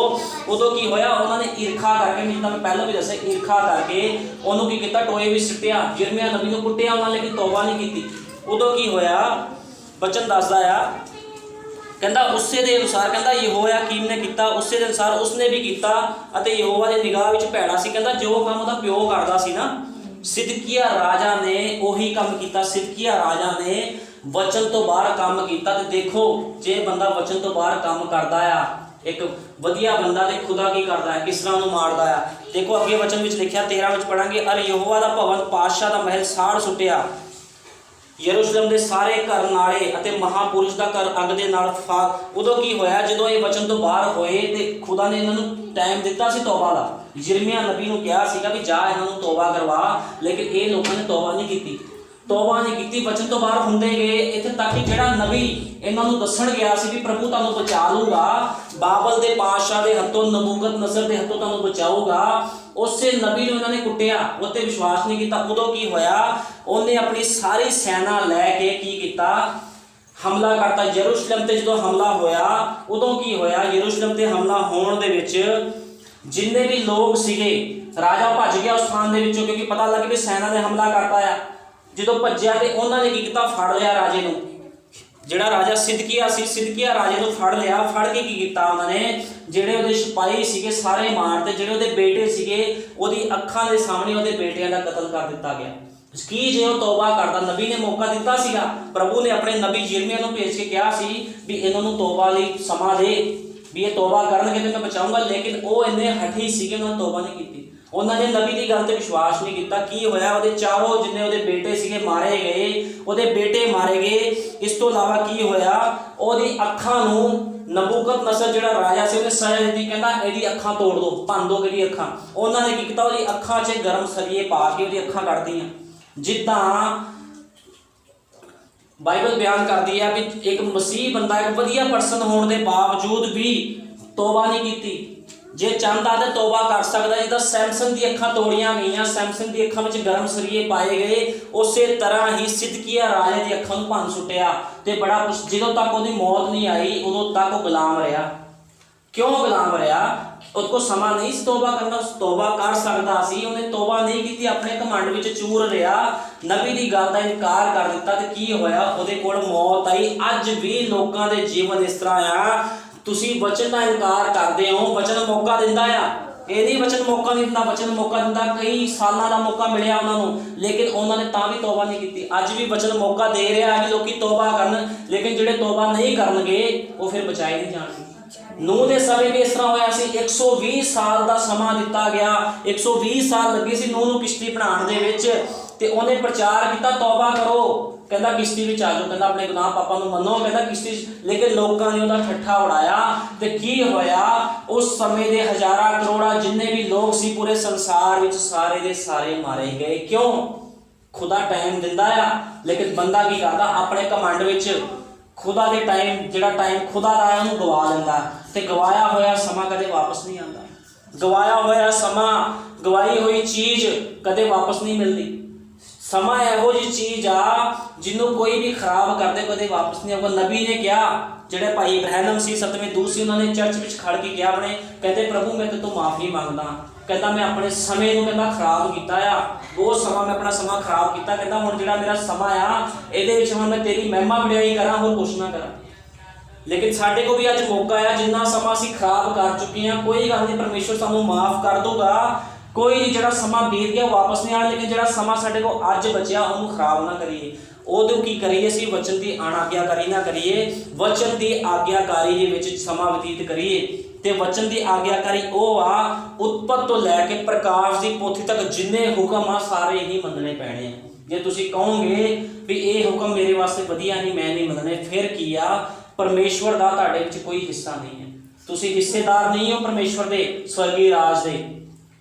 उदों की होया? उन्होंने ईर्खा करके, जिद्दां मैं पहले भी दस्सिया, ईर्खा करके उन्होंने की किया? टोए भी सिट्टिया, यिर्मयाह नबी को कुट्टिया उन्होंने, लेकिन तौबा नहीं की। उदों की होया? बचन दसदा आ, कहता उसे दे अनुसार, कहता यहोयाकीम ने किया उसे दे अनुसार उसने भी किया, अते यहोवा की निगाह विच भैड़ा सी। कहता जो काम उहदा प्यो करदा सी ना, सिदकिया राजा ने उही काम किया। सिदकिया राजा ने वचन तो बाहर काम किया। तो देखो जे बंदा वचन तो बाहर काम करता है, एक वधिया बंदा तो खुदा की करता है, किस तरह उन्होंने मारदा है। देखो अगे वचन में लिखा 13 में पढ़ांगे, अरे यहोवा का भवन पातशाह का महल साड़ सुटिया, यरूशलेम के सारे घर नाले अते महापुरुष का घर अग दे नाल फाग। उदों की होया? जदों ये वचन तो बाहर होए तो खुदा ने इन्हों टाइम दिता सी तौबा का। यिर्मयाह नबी नूं कहा सीगा भी जा इन्हों तौबा करवा, लेकिन ये लोगों ने तौबा नहीं की। तौबा नहीं की, वचन तो बाहर होंदे गए इत्थे तक कि जिहड़ा नबी इन्हां नूं दस्सण गया सी भी प्रभु तुहानूं बचा लूगा, बाबल के पातशाह के हत्थों, नबूकदनज़र के हत्थों तुहानूं बचाऊगा, उसे नबी नूं इन्होंने कुटिया, उत्ते विश्वास नहीं किया। उदों की होया? उन्हें अपनी सारी सेना लैके की किया? ਹਮਲਾ ਕਰਤਾ। ਯਰੂਸ਼ਲਮ ਤੇ ਜਦੋਂ ਹਮਲਾ ਹੋਇਆ ਉਦੋਂ ਕੀ ਹੋਇਆ, ਯਰੂਸ਼ਲਮ ਤੇ ਹਮਲਾ ਹੋਣ ਦੇ ਵਿੱਚ ਜਿੰਨੇ ਵੀ ਲੋਕ ਸੀਗੇ, ਰਾਜਾ ਭੱਜ ਗਿਆ ਉਸ ਥਾਂ ਦੇ ਵਿੱਚੋਂ, ਕਿਉਂਕਿ ਪਤਾ ਲੱਗ ਵੀ ਸੈਨਾ ਨੇ ਹਮਲਾ ਕਰਤਾ ਆ। ਜਦੋਂ ਭੱਜਿਆ ਤੇ ਉਹਨਾਂ ਨੇ ਕੀ ਕੀਤਾ, ਫੜ ਲਿਆ ਰਾਜੇ ਨੂੰ, ਜਿਹੜਾ ਰਾਜਾ ਸਿਦਕੀਆ ਸੀ, ਸਿਦਕੀਆ ਰਾਜੇ ਨੂੰ ਫੜ ਲਿਆ। ਫੜ ਕੇ ਕੀ ਕੀਤਾ ਉਹਨਾਂ ਨੇ, ਜਿਹੜੇ ਉਹਦੇ ਸਿਪਾਹੀ ਸੀਗੇ ਸਾਰੇ ਮਾਰਤੇ, ਜਿਹੜੇ ਉਹਦੇ ਬੇਟੇ ਸੀਗੇ ਉਹਦੀ ਅੱਖਾਂ ਦੇ ਸਾਹਮਣੇ ਉਹਦੇ ਬੇਟਿਆਂ ਦਾ ਕਤਲ ਕਰ ਦਿੱਤਾ ਗਿਆ। ਕੀ ਜੇ ਉਹ ਤੌਬਾ ਕਰਦਾ, ਨਬੀ ਨੇ ਮੌਕਾ ਦਿੱਤਾ ਸੀਗਾ, ਪ੍ਰਭੂ ਨੇ ਆਪਣੇ ਨਬੀ ਯਿਰਮੀਆ ਨੂੰ ਭੇਜ ਕੇ ਕਿਹਾ ਸੀ ਵੀ ਇਹਨਾਂ ਨੂੰ ਤੌਬਾ ਲਈ ਸਮਾਂ ਦੇ, ਵੀ ਇਹ ਤੌਬਾ ਕਰਨਗੇ ਤੇ ਮੈਂ ਬਚਾਊਂਗਾ, ਲੇਕਿਨ ਉਹ ਇੰਨੇ ਹਠੀ ਸੀਗੇ, ਉਹਨਾਂ ਨੇ ਤੌਬਾ ਨਹੀਂ ਕੀਤੀ। ਉਹਨਾਂ ਨੇ ਨਬੀ ਦੀ ਗੱਲ ਤੇ ਵਿਸ਼ਵਾਸ ਨਹੀਂ ਕੀਤਾ। ਕੀ ਹੋਇਆ, ਉਹਦੇ ਚਾਰੋਂ ਜਿੰਨੇ ਉਹਦੇ ਬੇਟੇ ਸੀਗੇ ਮਾਰੇ ਗਏ, ਉਹਦੇ ਬੇਟੇ ਮਾਰੇ ਗਏ। ਇਸ ਤੋਂ ਇਲਾਵਾ ਕੀ ਹੋਇਆ, ਉਹਦੀ ਅੱਖਾਂ ਨੂੰ ਨਬੂਕਦਨਸਰ ਜਿਹੜਾ ਰਾਜਾ ਸੀ ਉਹਨੇ ਸਜ਼ਾ ਦਿੱਤੀ, ਕਹਿੰਦਾ ਇਹਦੀ ਅੱਖਾਂ ਤੋੜ ਦੋ, ਭੰਨ ਦੋ ਇਹਦੀ ਅੱਖਾਂ। ਉਹਨਾਂ ਨੇ ਕੀ ਕੀਤਾ, ਉਹਦੀ ਅੱਖਾਂ 'ਚ ਗਰਮ ਸਰੀਏ ਪਾ ਕੇ ਉਹਦੀ ਅੱਖਾਂ ਕੱਢਦੀਆਂ। ਜਿੱਦਾਂ ਬਾਈਬਲ ਬਿਆਨ ਕਰਦੀ ਹੈ ਵੀ ਇੱਕ ਮਸੀਹ ਬੰਦਾ ਇੱਕ ਵਧੀਆ ਪਰਸਨ ਹੋਣ ਦੇ ਬਾਵਜੂਦ ਵੀ ਤੋਬਾ ਨਹੀਂ ਕੀਤੀ। ਜੇ ਚਾਹੁੰਦਾ ਤਾਂ ਤੋਬਾ ਕਰ ਸਕਦਾ। ਜਿੱਦਾਂ ਸੈਮਸਨ ਦੀ ਅੱਖਾਂ ਤੋੜੀਆਂ ਗਈਆਂ, ਸੈਮਸਨ ਦੀ ਅੱਖਾਂ ਵਿੱਚ ਗਰਮ ਸਰੀਏ ਪਾਏ ਗਏ, ਉਸੇ ਤਰ੍ਹਾਂ ਹੀ ਸਿਦਕੀਆ ਰਾਜੇ ਦੀ ਅੱਖਾਂ ਨੂੰ ਭੰਨ ਸੁੱਟਿਆ ਤੇ ਬੜਾ ਕੁਛ। ਜਦੋਂ ਤੱਕ ਉਹਦੀ ਮੌਤ ਨਹੀਂ ਆਈ ਉਦੋਂ ਤੱਕ ਉਹ ਗੁਲਾਮ ਰਿਹਾ। ਕਿਉਂ ਗੁਲਾਮ ਰਿਹਾ? ਉਹਦੇ ਕੋਲ ਸਮਾਂ ਨਹੀਂ ਸੀ ਤੋਬਾ ਕਰਨ ਦਾ, ਤੋਬਾ ਕਰ ਸਕਦਾ ਸੀ, ਉਹਨੇ ਤੋਬਾ ਨਹੀਂ ਕੀਤੀ, ਆਪਣੇ ਘਮੰਡ ਵਿੱਚ ਚੂਰ ਰਿਹਾ, ਨਬੀ ਦੀ ਗੱਲ ਦਾ ਇਨਕਾਰ ਕਰ ਦਿੱਤਾ ਤੇ ਕੀ ਹੋਇਆ, ਉਹਦੇ ਕੋਲ ਮੌਤ ਆਈ। ਅੱਜ ਵੀ ਲੋਕਾਂ ਦੇ ਜੀਵਨ ਇਸ ਤਰ੍ਹਾਂ ਆ, ਤੁਸੀਂ ਵਚਨ ਦਾ ਇਨਕਾਰ ਕਰਦੇ ਹੋ, ਵਚਨ ਮੌਕਾ ਦਿੰਦਾ ਆ, ਇਹ ਨਹੀਂ ਵਚਨ ਮੌਕਾ ਨਹੀਂ ਦਿੰਦਾ, ਵਚਨ ਮੌਕਾ ਦਿੰਦਾ। ਕਈ ਸਾਲਾਂ ਦਾ ਮੌਕਾ ਮਿਲਿਆ ਉਹਨਾਂ ਨੂੰ, ਲੇਕਿਨ ਉਹਨਾਂ ਨੇ ਤਾਂ ਵੀ ਤੋਬਾ ਨਹੀਂ ਕੀਤੀ। ਅੱਜ ਵੀ ਵਚਨ ਮੌਕਾ ਦੇ ਰਿਹਾ ਹੈ ਕਿ ਲੋਕੀ ਤੋਬਾ ਕਰਨ, ਲੇਕਿਨ ਜਿਹੜੇ ਤੋਬਾ ਨਹੀਂ ਕਰਨਗੇ ਉਹ ਫਿਰ ਬਚਾਏ ਨਹੀਂ ਜਾਣਗੇ। ਨੂਹ ਦੇ ਸਮੇਂ ਵੀ ਇਸ ਤਰ੍ਹਾਂ ਹੋਇਆ ਸੀ। 120 ਸਾਲ ਦਾ ਸਮਾਂ ਦਿੱਤਾ ਗਿਆ, 120 ਸਾਲ ਲੱਗੇ ਸੀ ਨੂਹ ਨੂੰ ਕਿਸ਼ਤੀ ਬਣਾਉਣ ਦੇ ਵਿੱਚ, ਤੇ ਉਹਨੇ ਪ੍ਰਚਾਰ ਕੀਤਾ ਤੋਬਾ ਕਰੋ, ਕਹਿੰਦਾ ਕਿਸ਼ਤੀ ਵਿੱਚ ਆ ਜਾਓ, ਕਹਿੰਦਾ ਆਪਣੇ ਗੁਨਾਹ ਪਾਪਾਂ ਨੂੰ ਮੰਨੋ, ਕਹਿੰਦਾ ਕਿਸ਼ਤੀ। ਲੇਕਿਨ ਲੋਕਾਂ ਨੇ ਉਹਦਾ ਠੱਠਾ ਉਡਾਇਆ ਤੇ ਕੀ ਹੋਇਆ, ਉਸ ਸਮੇਂ ਦੇ ਹਜ਼ਾਰਾਂ ਕਰੋੜਾਂ ਜਿੰਨੇ ਵੀ ਲੋਕ ਸੀ ਪੂਰੇ ਸੰਸਾਰ ਵਿੱਚ, ਸਾਰੇ ਦੇ ਸਾਰੇ ਮਾਰੇ ਗਏ। ਕਿਉਂ? ਖੁਦਾ ਟਾਈਮ ਦਿੰਦਾ ਆ, ਲੇਕਿਨ ਬੰਦਾ ਕੀ ਕਰਦਾ, ਆਪਣੇ ਘਮੰਡ ਵਿੱਚ ਖੁਦਾ ਦੇ ਟਾਈਮ, ਜਿਹੜਾ ਟਾਈਮ ਖੁਦਾ ਦਾ ਹੈ ਉਹਨੂੰ ਗਵਾ ਲੈਂਦਾ। ਤੇ ਗਵਾਇਆ ਹੋਇਆ ਸਮਾਂ ਕਦੇ ਵਾਪਸ ਨਹੀਂ ਆਉਂਦਾ। ਗਵਾਇਆ ਹੋਇਆ ਸਮਾਂ, ਗਵਾਈ ਹੋਈ ਚੀਜ਼ ਕਦੇ ਵਾਪਸ ਨਹੀਂ ਮਿਲਦੀ। ਸਮਾਂ ਇਹੋ ਜਿਹੀ ਚੀਜ਼ ਆ ਜਿਹਨੂੰ ਕੋਈ ਵੀ ਖਰਾਬ ਕਰਦੇ ਕਦੇ ਵਾਪਸ ਨਹੀਂ ਆਊਗਾ। ਨਬੀ ਨੇ ਕਿਹਾ, ਜਿਹੜੇ ਭਾਈ ਇਬਰਾਹਿਮ ਸੀ 7ਵੇਂ ਦੂਤ ਸੀ, ਉਹਨਾਂ ਨੇ ਚਰਚ ਵਿੱਚ ਖੜ ਕੇ ਕਿਹਾ ਆਪਣੇ, ਕਹਿੰਦੇ ਪ੍ਰਭੂ ਮੈਂ ਤੇਰੇ ਤੋਂ ਮਾਫੀ ਮੰਗਦਾ, ਕਹਿੰਦਾ ਮੈਂ ਆਪਣੇ ਸਮੇਂ ਨੂੰ ਕਹਿੰਦਾ ਖਰਾਬ ਕੀਤਾ ਆ, ਬਹੁਤ ਸਮਾਂ ਮੈਂ ਆਪਣਾ ਸਮਾਂ ਖਰਾਬ ਕੀਤਾ, ਕਹਿੰਦਾ ਹੁਣ ਜਿਹੜਾ ਮੇਰਾ ਸਮਾਂ ਆ ਇਹਦੇ ਵਿੱਚ ਹੁਣ ਮੈਂ ਤੇਰੀ ਮਹਿਮਾ ਵਡਿਆਈ ਕਰਾਂ, ਹੋਰ ਕੁਛ ਨਾ ਕਰਾਂ। ਲੇਕਿਨ ਸਾਡੇ ਕੋਲ ਵੀ ਅੱਜ ਮੌਕਾ ਆ, ਜਿੰਨਾ ਸਮਾਂ ਅਸੀਂ ਖਰਾਬ ਕਰ ਚੁੱਕੇ ਹਾਂ, ਕੋਈ ਗੱਲ ਨਹੀਂ, ਪਰਮੇਸ਼ਵਰ ਸਾਨੂੰ ਮਾਫ ਕਰ ਦੂਗਾ। ਕੋਈ ਜਿਹੜਾ ਸਮਾਂ ਬੀਤ ਗਿਆ ਵਾਪਸ ਨਹੀਂ ਆਉਣਾ, ਲੇਕਿਨ ਜਿਹੜਾ ਸਮਾਂ ਸਾਡੇ ਕੋਲ ਅੱਜ ਬਚਿਆ ਉਹਨੂੰ ਖਰਾਬ ਨਾ ਕਰੀਏ। ਉਦੋਂ ਕੀ ਕਰੀਏ, ਅਸੀਂ ਵਚਨ ਦੀ ਅਣਆਗਿਆਕਾਰੀ ਨਾ ਕਰੀਏ, ਵਚਨ ਦੀ ਆਗਿਆਕਾਰੀ ਦੇ ਵਿੱਚ ਸਮਾਂ ਬਤੀਤ ਕਰੀਏ। ਤੇ ਵਚਨ ਦੀ ਆਗਿਆਕਾਰੀ ਉਹ ਆ, ਉਤਪਤ ਤੋਂ ਲੈ ਕੇ ਪ੍ਰਕਾਸ਼ ਦੀ ਪੋਥੀ ਤੱਕ ਜਿੰਨੇ ਹੁਕਮ ਆ ਸਾਰੇ ਹੀ ਮੰਨਣੇ ਪੈਣੇ ਆ। ਜੇ ਤੁਸੀਂ ਕਹੋਗੇ ਵੀ ਇਹ ਹੁਕਮ ਮੇਰੇ ਵਾਸਤੇ ਵਧੀਆ ਨਹੀਂ, ਮੈਂ ਨਹੀਂ ਮੰਨਣੇ, ਫਿਰ ਕੀ ਆ, ਪਰਮੇਸ਼ਵਰ ਦਾ ਤੁਹਾਡੇ ਵਿੱਚ ਕੋਈ ਹਿੱਸਾ ਨਹੀਂ ਹੈ, ਤੁਸੀਂ ਹਿੱਸੇਦਾਰ ਨਹੀਂ ਹੋ ਪਰਮੇਸ਼ਵਰ ਦੇ ਸਵਰਗੀ ਰਾਜ ਦੇ।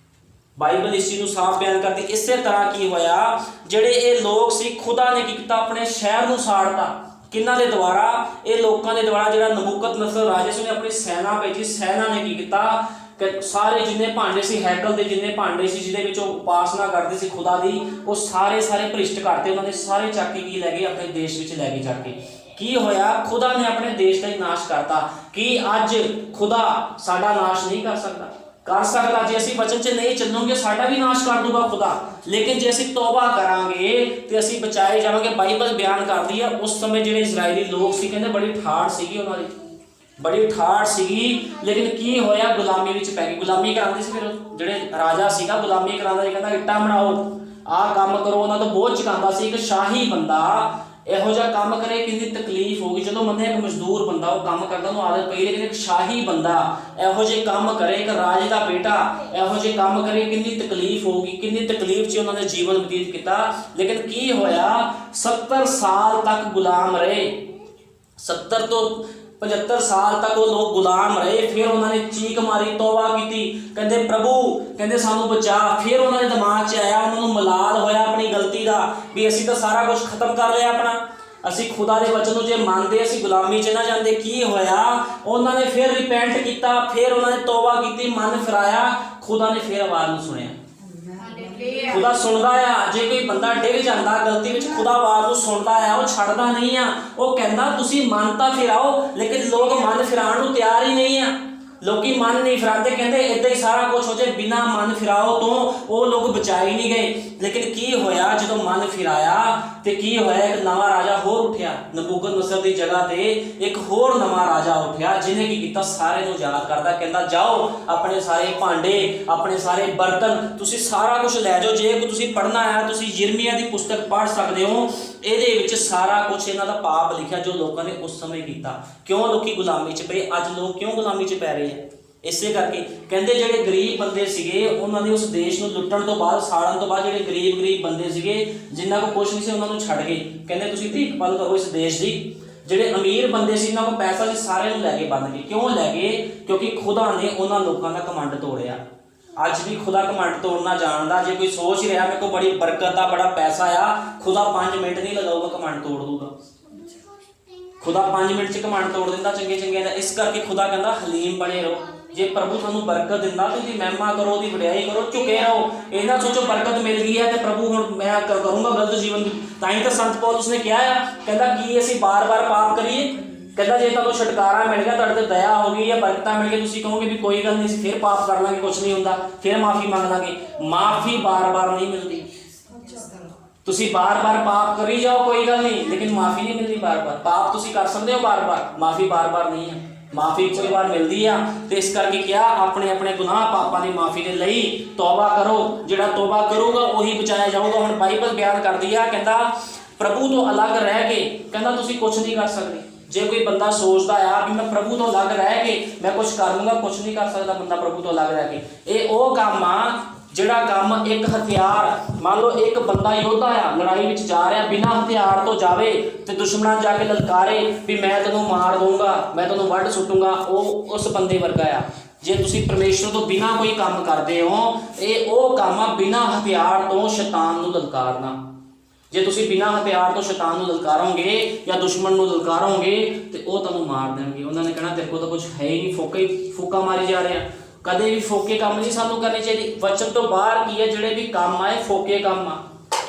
ਬਾਈਬਲ ਇਸ ਚੀਜ਼ ਨੂੰ ਸਾਫ਼ ਬਿਆਨ ਕਰਦੀ। ਇਸੇ ਤਰ੍ਹਾਂ ਕੀ ਹੋਇਆ, ਜਿਹੜੇ ਇਹ ਲੋਕ ਸੀ, ਖੁਦਾ ਨੇ ਕੀ ਕੀਤਾ, ਆਪਣੇ ਸ਼ਹਿਰ ਨੂੰ ਸਾੜਤਾ। ਕਿਹਨਾਂ ਦੇ ਦੁਆਰਾ? ਇਹ ਲੋਕਾਂ ਦੇ ਦੁਆਰਾ। ਜਿਹੜਾ ਨਬੂਕਦਨਸਰ ਰਾਜੇ ਸੀ, ਉਹਨੇ ਆਪਣੀ ਸੈਨਾ ਭੇਜੀ। ਸੈਨਾ ਨੇ ਕੀ ਕੀਤਾ ਕਿ ਸਾਰੇ ਜਿੰਨੇ ਭਾਂਡੇ ਸੀ, ਹੈਕਲ ਦੇ ਜਿੰਨੇ ਭਾਂਡੇ ਸੀ ਜਿਹਦੇ ਵਿੱਚ ਉਹ ਉਪਾਸਨਾ ਕਰਦੇ ਸੀ ਖੁਦਾ ਦੀ, ਉਹ ਸਾਰੇ ਭ੍ਰਿਸ਼ਟ ਕਰਤੇ। ਉਹਨਾਂ ਨੇ ਸਾਰੇ ਚੱਕ ਕੇ ਕੀ ਲੈ ਗਏ, ਆਪਣੇ ਦੇਸ਼ ਵਿੱਚ ਲੈ ਕੇ ਜਾ ਕੇ। ਕੀ ਹੋਇਆ, ਖੁਦਾ ਨੇ ਆਪਣੇ ਦੇਸ਼ ਦਾ ਹੀ ਨਾਸ਼ ਕਰਤਾ। ਕੀ ਅੱਜ ਖੁਦਾ ਸਾਡਾ ਨਾਸ਼ ਨਹੀਂ ਕਰ ਸਕਦਾ? ਕਰ ਸਕਦਾ। ਜੇ ਅਸੀਂ ਵਚਨ 'ਚ ਨਹੀਂ ਚੱਲੋਗੇ ਸਾਡਾ ਵੀ ਨਾਸ਼ ਕਰ ਦੂਗਾ ਖੁਦਾ, ਲੇਕਿਨ ਜੇ ਅਸੀਂ ਤੋਬਾ ਕਰਾਂਗੇ ਤੇ ਅਸੀਂ ਬਚਾਏ ਜਾਵਾਂਗੇ। ਬਾਈਬਲ ਬਿਆਨ ਕਰਦੀ ਹੈ, ਉਸ ਸਮੇਂ ਜਿਹੜੇ ਇਜ਼ਰਾਈਲੀ ਲੋਕ ਸੀ, ਕਹਿੰਦੇ ਬੜੀ ਠਾਠ ਸੀਗੀ ਉਹਨਾਂ ਦੀ, ਬੜੀ ਠਾਠ ਸੀਗੀ, ਲੇਕਿਨ ਕੀ ਹੋਇਆ, ਗੁਲਾਮੀ ਵਿੱਚ ਪੈ ਗਈ। ਗੁਲਾਮੀ ਕਰਾਉਂਦੇ ਸੀ, ਫਿਰ ਜਿਹੜੇ ਰਾਜਾ ਸੀਗਾ ਗੁਲਾਮੀ ਕਰਾਉਂਦਾ ਸੀ, ਕਹਿੰਦਾ ਇੱਟਾਂ ਬਣਾਓ, ਆਹ ਕੰਮ ਕਰੋ, ਉਹਨਾਂ ਤੋਂ ਬੋਝ ਚੁਕਾਉਂਦਾ ਸੀ। ਇੱਕ ਸ਼ਾਹੀ ਬੰਦਾ ਇਹੋ ਜਿਹਾ ਕੰਮ ਕਰੇ ਕਿੰਨੀ ਤਕਲੀਫ ਹੋਊਗੀ। ਜਦੋਂ ਮੰਨੇ ਇੱਕ ਮਜ਼ਦੂਰ ਬੰਦਾ ਉਹ ਕੰਮ ਕਰਦਾ ਉਹਨੂੰ ਆਦਤ ਪਈ, ਲੇਕਿਨ ਇੱਕ ਸ਼ਾਹੀ ਬੰਦਾ ਇਹੋ ਜਿਹੇ ਕੰਮ ਕਰੇ, ਇੱਕ ਰਾਜੇ ਦਾ ਬੇਟਾ ਇਹੋ ਜਿਹੇ ਕੰਮ ਕਰੇ, ਕਿੰਨੀ ਤਕਲੀਫ ਹੋਊਗੀ। ਕਿੰਨੀ ਤਕਲੀਫ 'ਚ ਉਹਨਾਂ ਨੇ ਜੀਵਨ ਬਤੀਤ ਕੀਤਾ। ਲੇਕਿਨ ਕੀ ਹੋਇਆ, 70 ਸਾਲ ਤੱਕ ਗੁਲਾਮ ਰਹੇ। 70 ਤੋਂ 75 ਸਾਲ ਤੱਕ ਉਹ ਲੋਕ ਗੁਲਾਮ ਰਹੇ। ਫਿਰ ਉਹਨਾਂ ਨੇ ਚੀਕ ਮਾਰੀ, ਤੋਬਾ ਕੀਤੀ, ਕਹਿੰਦੇ ਪ੍ਰਭੂ, ਕਹਿੰਦੇ ਸਾਨੂੰ ਬਚਾ। ਫਿਰ ਉਹਨਾਂ ਦੇ ਦਿਮਾਗ 'ਚ ਆਇਆ, ਉਹਨਾਂ ਨੂੰ ਮਲਾਲ ਹੋਇਆ ਆਪਣੀ ਗਲਤੀ ਦਾ, ਵੀ ਅਸੀਂ ਤਾਂ ਸਾਰਾ ਕੁਝ ਖਤਮ ਕਰ ਲਿਆ ਆਪਣਾ, ਅਸੀਂ ਖੁਦਾ ਦੇ ਵਚਨ ਨੂੰ ਜੇ ਮੰਨਦੇ ਅਸੀਂ ਗੁਲਾਮੀ 'ਚ ਨਾ ਜਾਂਦੇ। ਕੀ ਹੋਇਆ, ਉਹਨਾਂ ਨੇ ਫਿਰ ਰਿਪੈਂਟ ਕੀਤਾ, ਫਿਰ ਉਹਨਾਂ ਨੇ ਤੋਬਾ ਕੀਤੀ, ਮਨ ਫਿਰਾਇਆ, ਖੁਦਾ ਨੇ ਫਿਰ ਆਵਾਜ਼ ਨੂੰ ਸੁਣਿਆ। खुदा सुनता है। जे कोई बंदा डिग जाता गलती में, खुदा आवाज़ को सुनता है, वो छड्डदा नहीं आ। वो कहता तुसीं मन तां फिराओ, लेकिन लोग मन फिराउण नूं तैयार ही नहीं आ। लोग मन नहीं फिराते, कहते इदा ही सारा कुछ हो जाए, बिना मन फिराओ तो वो लोग बचाए नहीं गए। लेकिन की होया जो मन फिराया तो की होया, एक नवा राजा होर उठिया। नबूकदनस्सर की जगह ते एक होर नवा राजा उठिया, जिन्हें की किया सारे नूं याद करता, कहता जाओ अपने सारे भांडे, अपने सारे बर्तन, तुसीं सारा कुछ लै जाओ। जे तुसीं पढ़ना है, तुसीं यिर्मयाह की पुस्तक पढ़ सकते हो। ये सारा कुछ इन्हां दा पाप लिखा जो लोगों ने उस समय किया। क्यों लोग गुलामी च पे, अज लोग क्यों गुलामी च पै रहे हैं? इसे करके कहते जेडे गरीब बंदे सीगे, उन्होंने उस देश को लुट्टण तो बाद, साड़न तो बाद, जेडे गरीब बंदे सीगे जिन्हां को कुछ नहीं सी, उन्होंने छड्ड के कहते तुसीं देखभाल करो इस देश की। जेडे अमीर बंदे सी, इन्हां को पैसा सी, सारे लैके बन गए। क्यों लैके? क्योंकि खुदा ने उन्होंने लोगों का घमंड तोड़िया। अज भी खुदा घमंड तोड़ना जानता। जे कोई सोच ही रहा मेरे को बड़ी बरकत आ, बड़ा पैसा आ, खुदा 5 मिनट नहीं लगाऊगा, घमंड तोड़ दूगा। खुदा 5 मिनट च घमंड तोड़ दिंदा चंगे चंगे दा। इस करके खुदा कहता हलीम बने रहो। जे प्रभु तुहानू बरकत दिंदा तो उसदी महिमा करो, उसदी वडियाई करो, झुके रहो। ये ना सोचो बरकत मिल गई है तो प्रभु हुण मैं करूँगा गलत जीवन। ताई तो संत पौलुस ने कहा है, कहता कि असीं बार बार पाप करिए? कहता जे तुहानू छुटकारा मिल गया, तुहाडे ते दया हो गई या बरकत मिल गई, तुसीं कहोगे भी कोई गल नहीं, फिर पाप कर लांगे, कुछ नहीं हुंदा, फिर माफ़ी मंग लांगे। माफ़ी बार बार नहीं मिलती। तुसीं बार बार पाप करी जाओ, कोई गल नहीं, लेकिन माफ़ी नहीं मिलती बार बार। पाप तुसीं कर सकते हो बार बार, माफ़ी बार बार नहीं है। माफ़ी कोई बार मिलती है। तो इस करके क्या अपने अपने गुनाह पापां की माफ़ी के लिए तौबा करो। जिहड़ा तौबा करूगा वही बचाया जाऊगा। हुण बाइबल बयान करती है, कहता प्रभु तो अलग रह के कहता तुसीं कुछ नहीं कर सकते। जे कोई बंदा सोचता है भी मैं प्रभु तो अलग रह के मैं कुछ कर लूँगा, कुछ नहीं कर सकता बंदा प्रभु तो अलग रह के। ये वो काम आ जिहड़ा काम एक हथियार, मान लो एक बंदा योद्धा आ, लड़ाई में जा रहा, बिना हथियार तो जावे तो दुश्मन जाके ललकारे भी मैं तेनों मार दूंगा, मैं तेनों वढ़ सुटूंगा, वो उस बंदे वर्गा आ। जे तुसीं परमेश्वर तो बिना कोई काम करते हो, ये वो काम आ बिना हथियार तो शैतान नूं ललकारना। जे तुसीं बिना हथियार तो शैतान नूं ललकारोगे या दुश्मन नूं ललकारोगे तो वो तुहानूं मार देणगे। उन्होंने कहना तेरे को तो कुछ है ही नहीं, फूका मारी जा रहे हैं। कदे भी फोके काम नहीं सानू करने चाहिए। वचन तो बाहर की है जिहड़े भी काम आए फोके काम आ,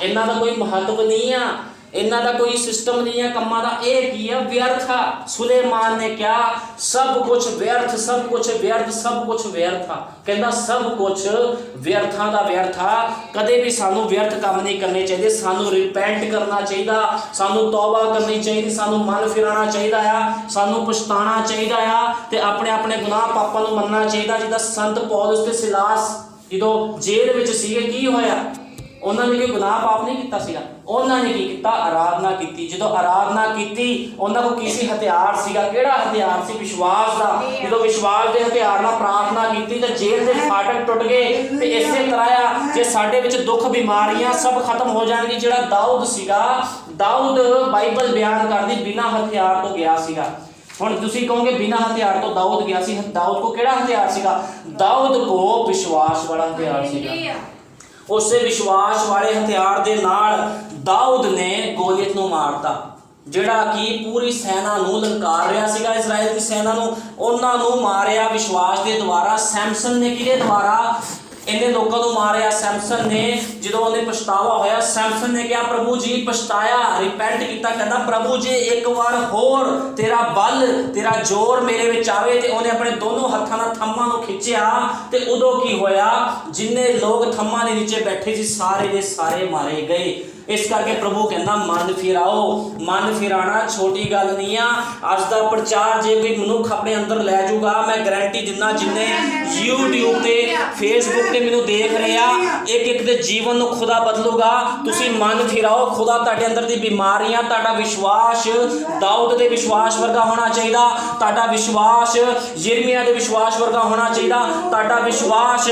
इन्हां दा कोई महत्व नहीं आ, इन्हां दा कोई सिस्टम नहीं है कामां दा। इह की है व्यर्थ आ। सुलेमान ने क्या सब कुछ व्यर्थ, सब कुछ व्यर्थ, सब कुछ व्यर्थ आ। कहंदा सब कुछ व्यर्थां दा व्यर्थ आ। कदे भी सानू व्यर्थ काम नहीं करने चाहिए। सानू रिपेंट करना चाहिए, सानू तौबा करनी चाहिए, सानू मन फिराना चाहिए आ, सानू पछताना चाहिए आ ते अपने अपने गुनाह पापां नूं मनना चाहिए। जिद्दां संत पौलुस ते सिलास जदों जेल विच सीगे की होया, उन्होंने कोई गुनाह पाप नहीं किया सीगा, उन्होंने की किया आराधना की। जो आराधना की उन्होंने को किसी हथियार सीगा, केड़ा हथियार सी? विश्वास का। जो विश्वास के हथियार नाल प्रार्थना की तो जेल के फाटक टुट गए। तो इसे तरह जे साडे विच दुख बीमारियां सब खत्म हो जाएगी। जिहड़ा दाऊद सीगा, दाऊद बाइबल बयान करदी बिना हथियार तो गया सीगा। हुण तुसीं कहोगे बिना हथियार तो दाऊद गया सी, दाऊद को केड़ा हथियार सीगा? दाऊद को विश्वास वाला हथियार सीगा। उसे विश्वास वाले हथियार दे नाल दाऊद ने गोलियत नूं मारता, जिहड़ा कि पूरी सेना नूं ललकार रहा सीगा, इजराइल की सेना नूं, उन्हां नूं मारिया विश्वास के द्वारा। सैमसन ने किहदे द्वारा इन्हें लोगों को मारिया? सैमसन ने जो उन्हें पछतावा होया, सैमसन ने क्या प्रभु जी पछताया, रिपेंट किया, कहता प्रभु जी एक बार होर तेरा बल तेरा जोर मेरे विच आवे। ते उन्हें अपने दोनों हत्थां नाल थम्मां नूं खिंचिया ते उदों की होया, जिन्ने लोग थम्मां दे नीचे बैठे सी सारे दे सारे मारे गए। इस करके प्रभु कहना मन फिराओ। मन फिराना छोटी गल नहीं आ। अज का प्रचार जे कोई मनुख अपने अंदर लै जूगा, मैं गारंटी दिना जिन्ने यूट्यूब ते फेसबुक ते मैनू देख रहे आ, एक एक दे जीवन नूं खुदा बदलूगा। तुसीं मन फिराओ, खुदा तुहाडे अंदर दी बीमारियां, तुहाडा विश्वास दाऊद दे विश्वास वर्गा होना चाहिए, तुहाडा विश्वास यिर्मयाह दे विश्वास वर्गा होना चाहिए, तुहाडा विश्वास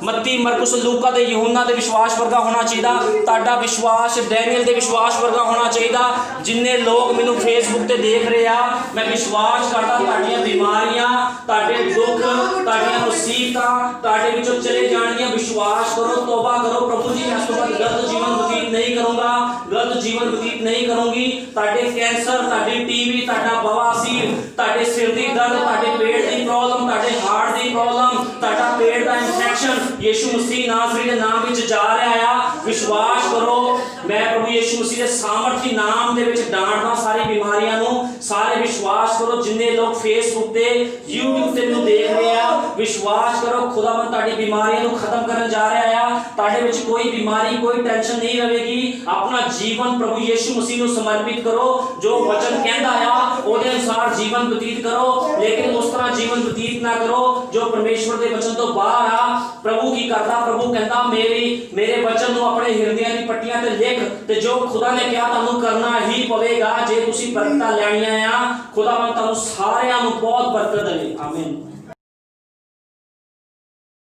मत्ती मरकुस लूका दे यूहन्ना दे विश्वास वर्गा होना चाहिए, तुहाडा विश्वास डैनियल दे विश्वास वर्गा होना चाहिए। जिन्ने लोग मैनू फेसबुक ते देख रहे आ, मैं विश्वास करता तुहाडीआं बीमारियां, तुहाडे दुख, तुहाडीआं मुसीबतां तुहाडे विचों चले जाणगीआं। विश्वास करो, तौबा करो, प्रभु जी मैं इस तो बाद गलत जीवन व्यतीत नहीं करूँगा, गलत जीवन व्यतीत नहीं करूँगी। तुहाडे कैंसर, तुहाडी टीवी, तुहाडा बवासीर, तुहाडे सिर दी दर्द, तुहाडे पेट दी प्रॉब्लम, तुहाडे हार्ट दी प्रॉब्लम, तुहाडा पेट दा इन्फेक्शन ਯੀਸ਼ੂ ਮਸੀਹ ਨਾਜ਼ਰੀ ਦੇ ਨਾਮ ਵਿੱਚ ਜਾ ਰਿਹਾ ਆ। ਵਿਸ਼ਵਾਸ ਕਰੋ, ਮੈਂ ਪ੍ਰਭੂ ਯੀਸ਼ੂ ਮਸੀਹ ਦੇ ਸਾਮਰਥੀ ਨਾਮ ਦੇ ਵਿੱਚ ਡਾਂਟਦਾ ਸਾਰੀ ਬਿਮਾਰੀਆਂ ਨੂੰ। ਸਾਰੇ ਵਿਸ਼ਵਾਸ ਕਰੋ, ਜਿੰਨੇ ਲੋਕ ਫੇਸਬੁੱਕ ਤੇ YouTube ਤੇ ਮੈਨੂੰ ਦੇਖ ਰਹੇ ਆ, ਵਿਸ਼ਵਾਸ ਕਰੋ ਖੁਦਾਵੰਦ ਤੁਹਾਡੀ ਬਿਮਾਰੀਆਂ ਨੂੰ ਖਤਮ ਕਰਨ ਜਾ ਰਿਹਾ ਆ। ਤੁਹਾਡੇ ਵਿੱਚ ਕੋਈ ਬਿਮਾਰੀ, ਕੋਈ ਟੈਨਸ਼ਨ ਨਹੀਂ ਰਹੇਗੀ। ਆਪਣਾ ਜੀਵਨ ਪ੍ਰਭੂ ਯੀਸ਼ੂ ਮਸੀਹ ਨੂੰ ਸਮਰਪਿਤ ਕਰੋ। ਜੋ ਵਚਨ ਕਹਿੰਦਾ ਆ ਉਹਦੇ ਅਨੁਸਾਰ ਜੀਵਨ ਬਤੀਤ ਕਰੋ, ਲੇਕਿਨ ਉਸ ਤਰ੍ਹਾਂ ਜੀਵਨ ਬਤੀਤ ਨਾ ਕਰੋ ਜੋ ਪਰਮੇਸ਼ਵਰ ਦੇ ਵਚਨ ਤੋਂ ਬਾਹਰ ਆ। ਪ੍ਰਭੂ ਕੀ ਕਰਦਾ? ਪ੍ਰਭੂ ਕਹਿੰਦਾ ਮੇਰੇ ਵਚਨ ਨੂੰ ਆਪਣੇ ਹਿਰਦਿਆਂ ਦੀ ਪੱਟੀਆਂ ਤੇ ਲਿਖ, ਤੇ ਜੋ ਖੁਦਾ ਨੇ ਕਿਹਾ ਤੁਹਾਨੂੰ ਕਰਨਾ ਹੀ ਪਵੇਗਾ ਜੇ ਤੁਸੀਂ ਬਰਕਤਾਂ ਲੈਣੀਆਂ ਆ। ਖੁਦਾਵੰਦ ਤੁਹਾਨੂੰ ਸਾਰਿਆਂ ਨੂੰ ਬਹੁਤ ਬਰਕਤ ਦੇਵੇ। ਆਮੀਨ।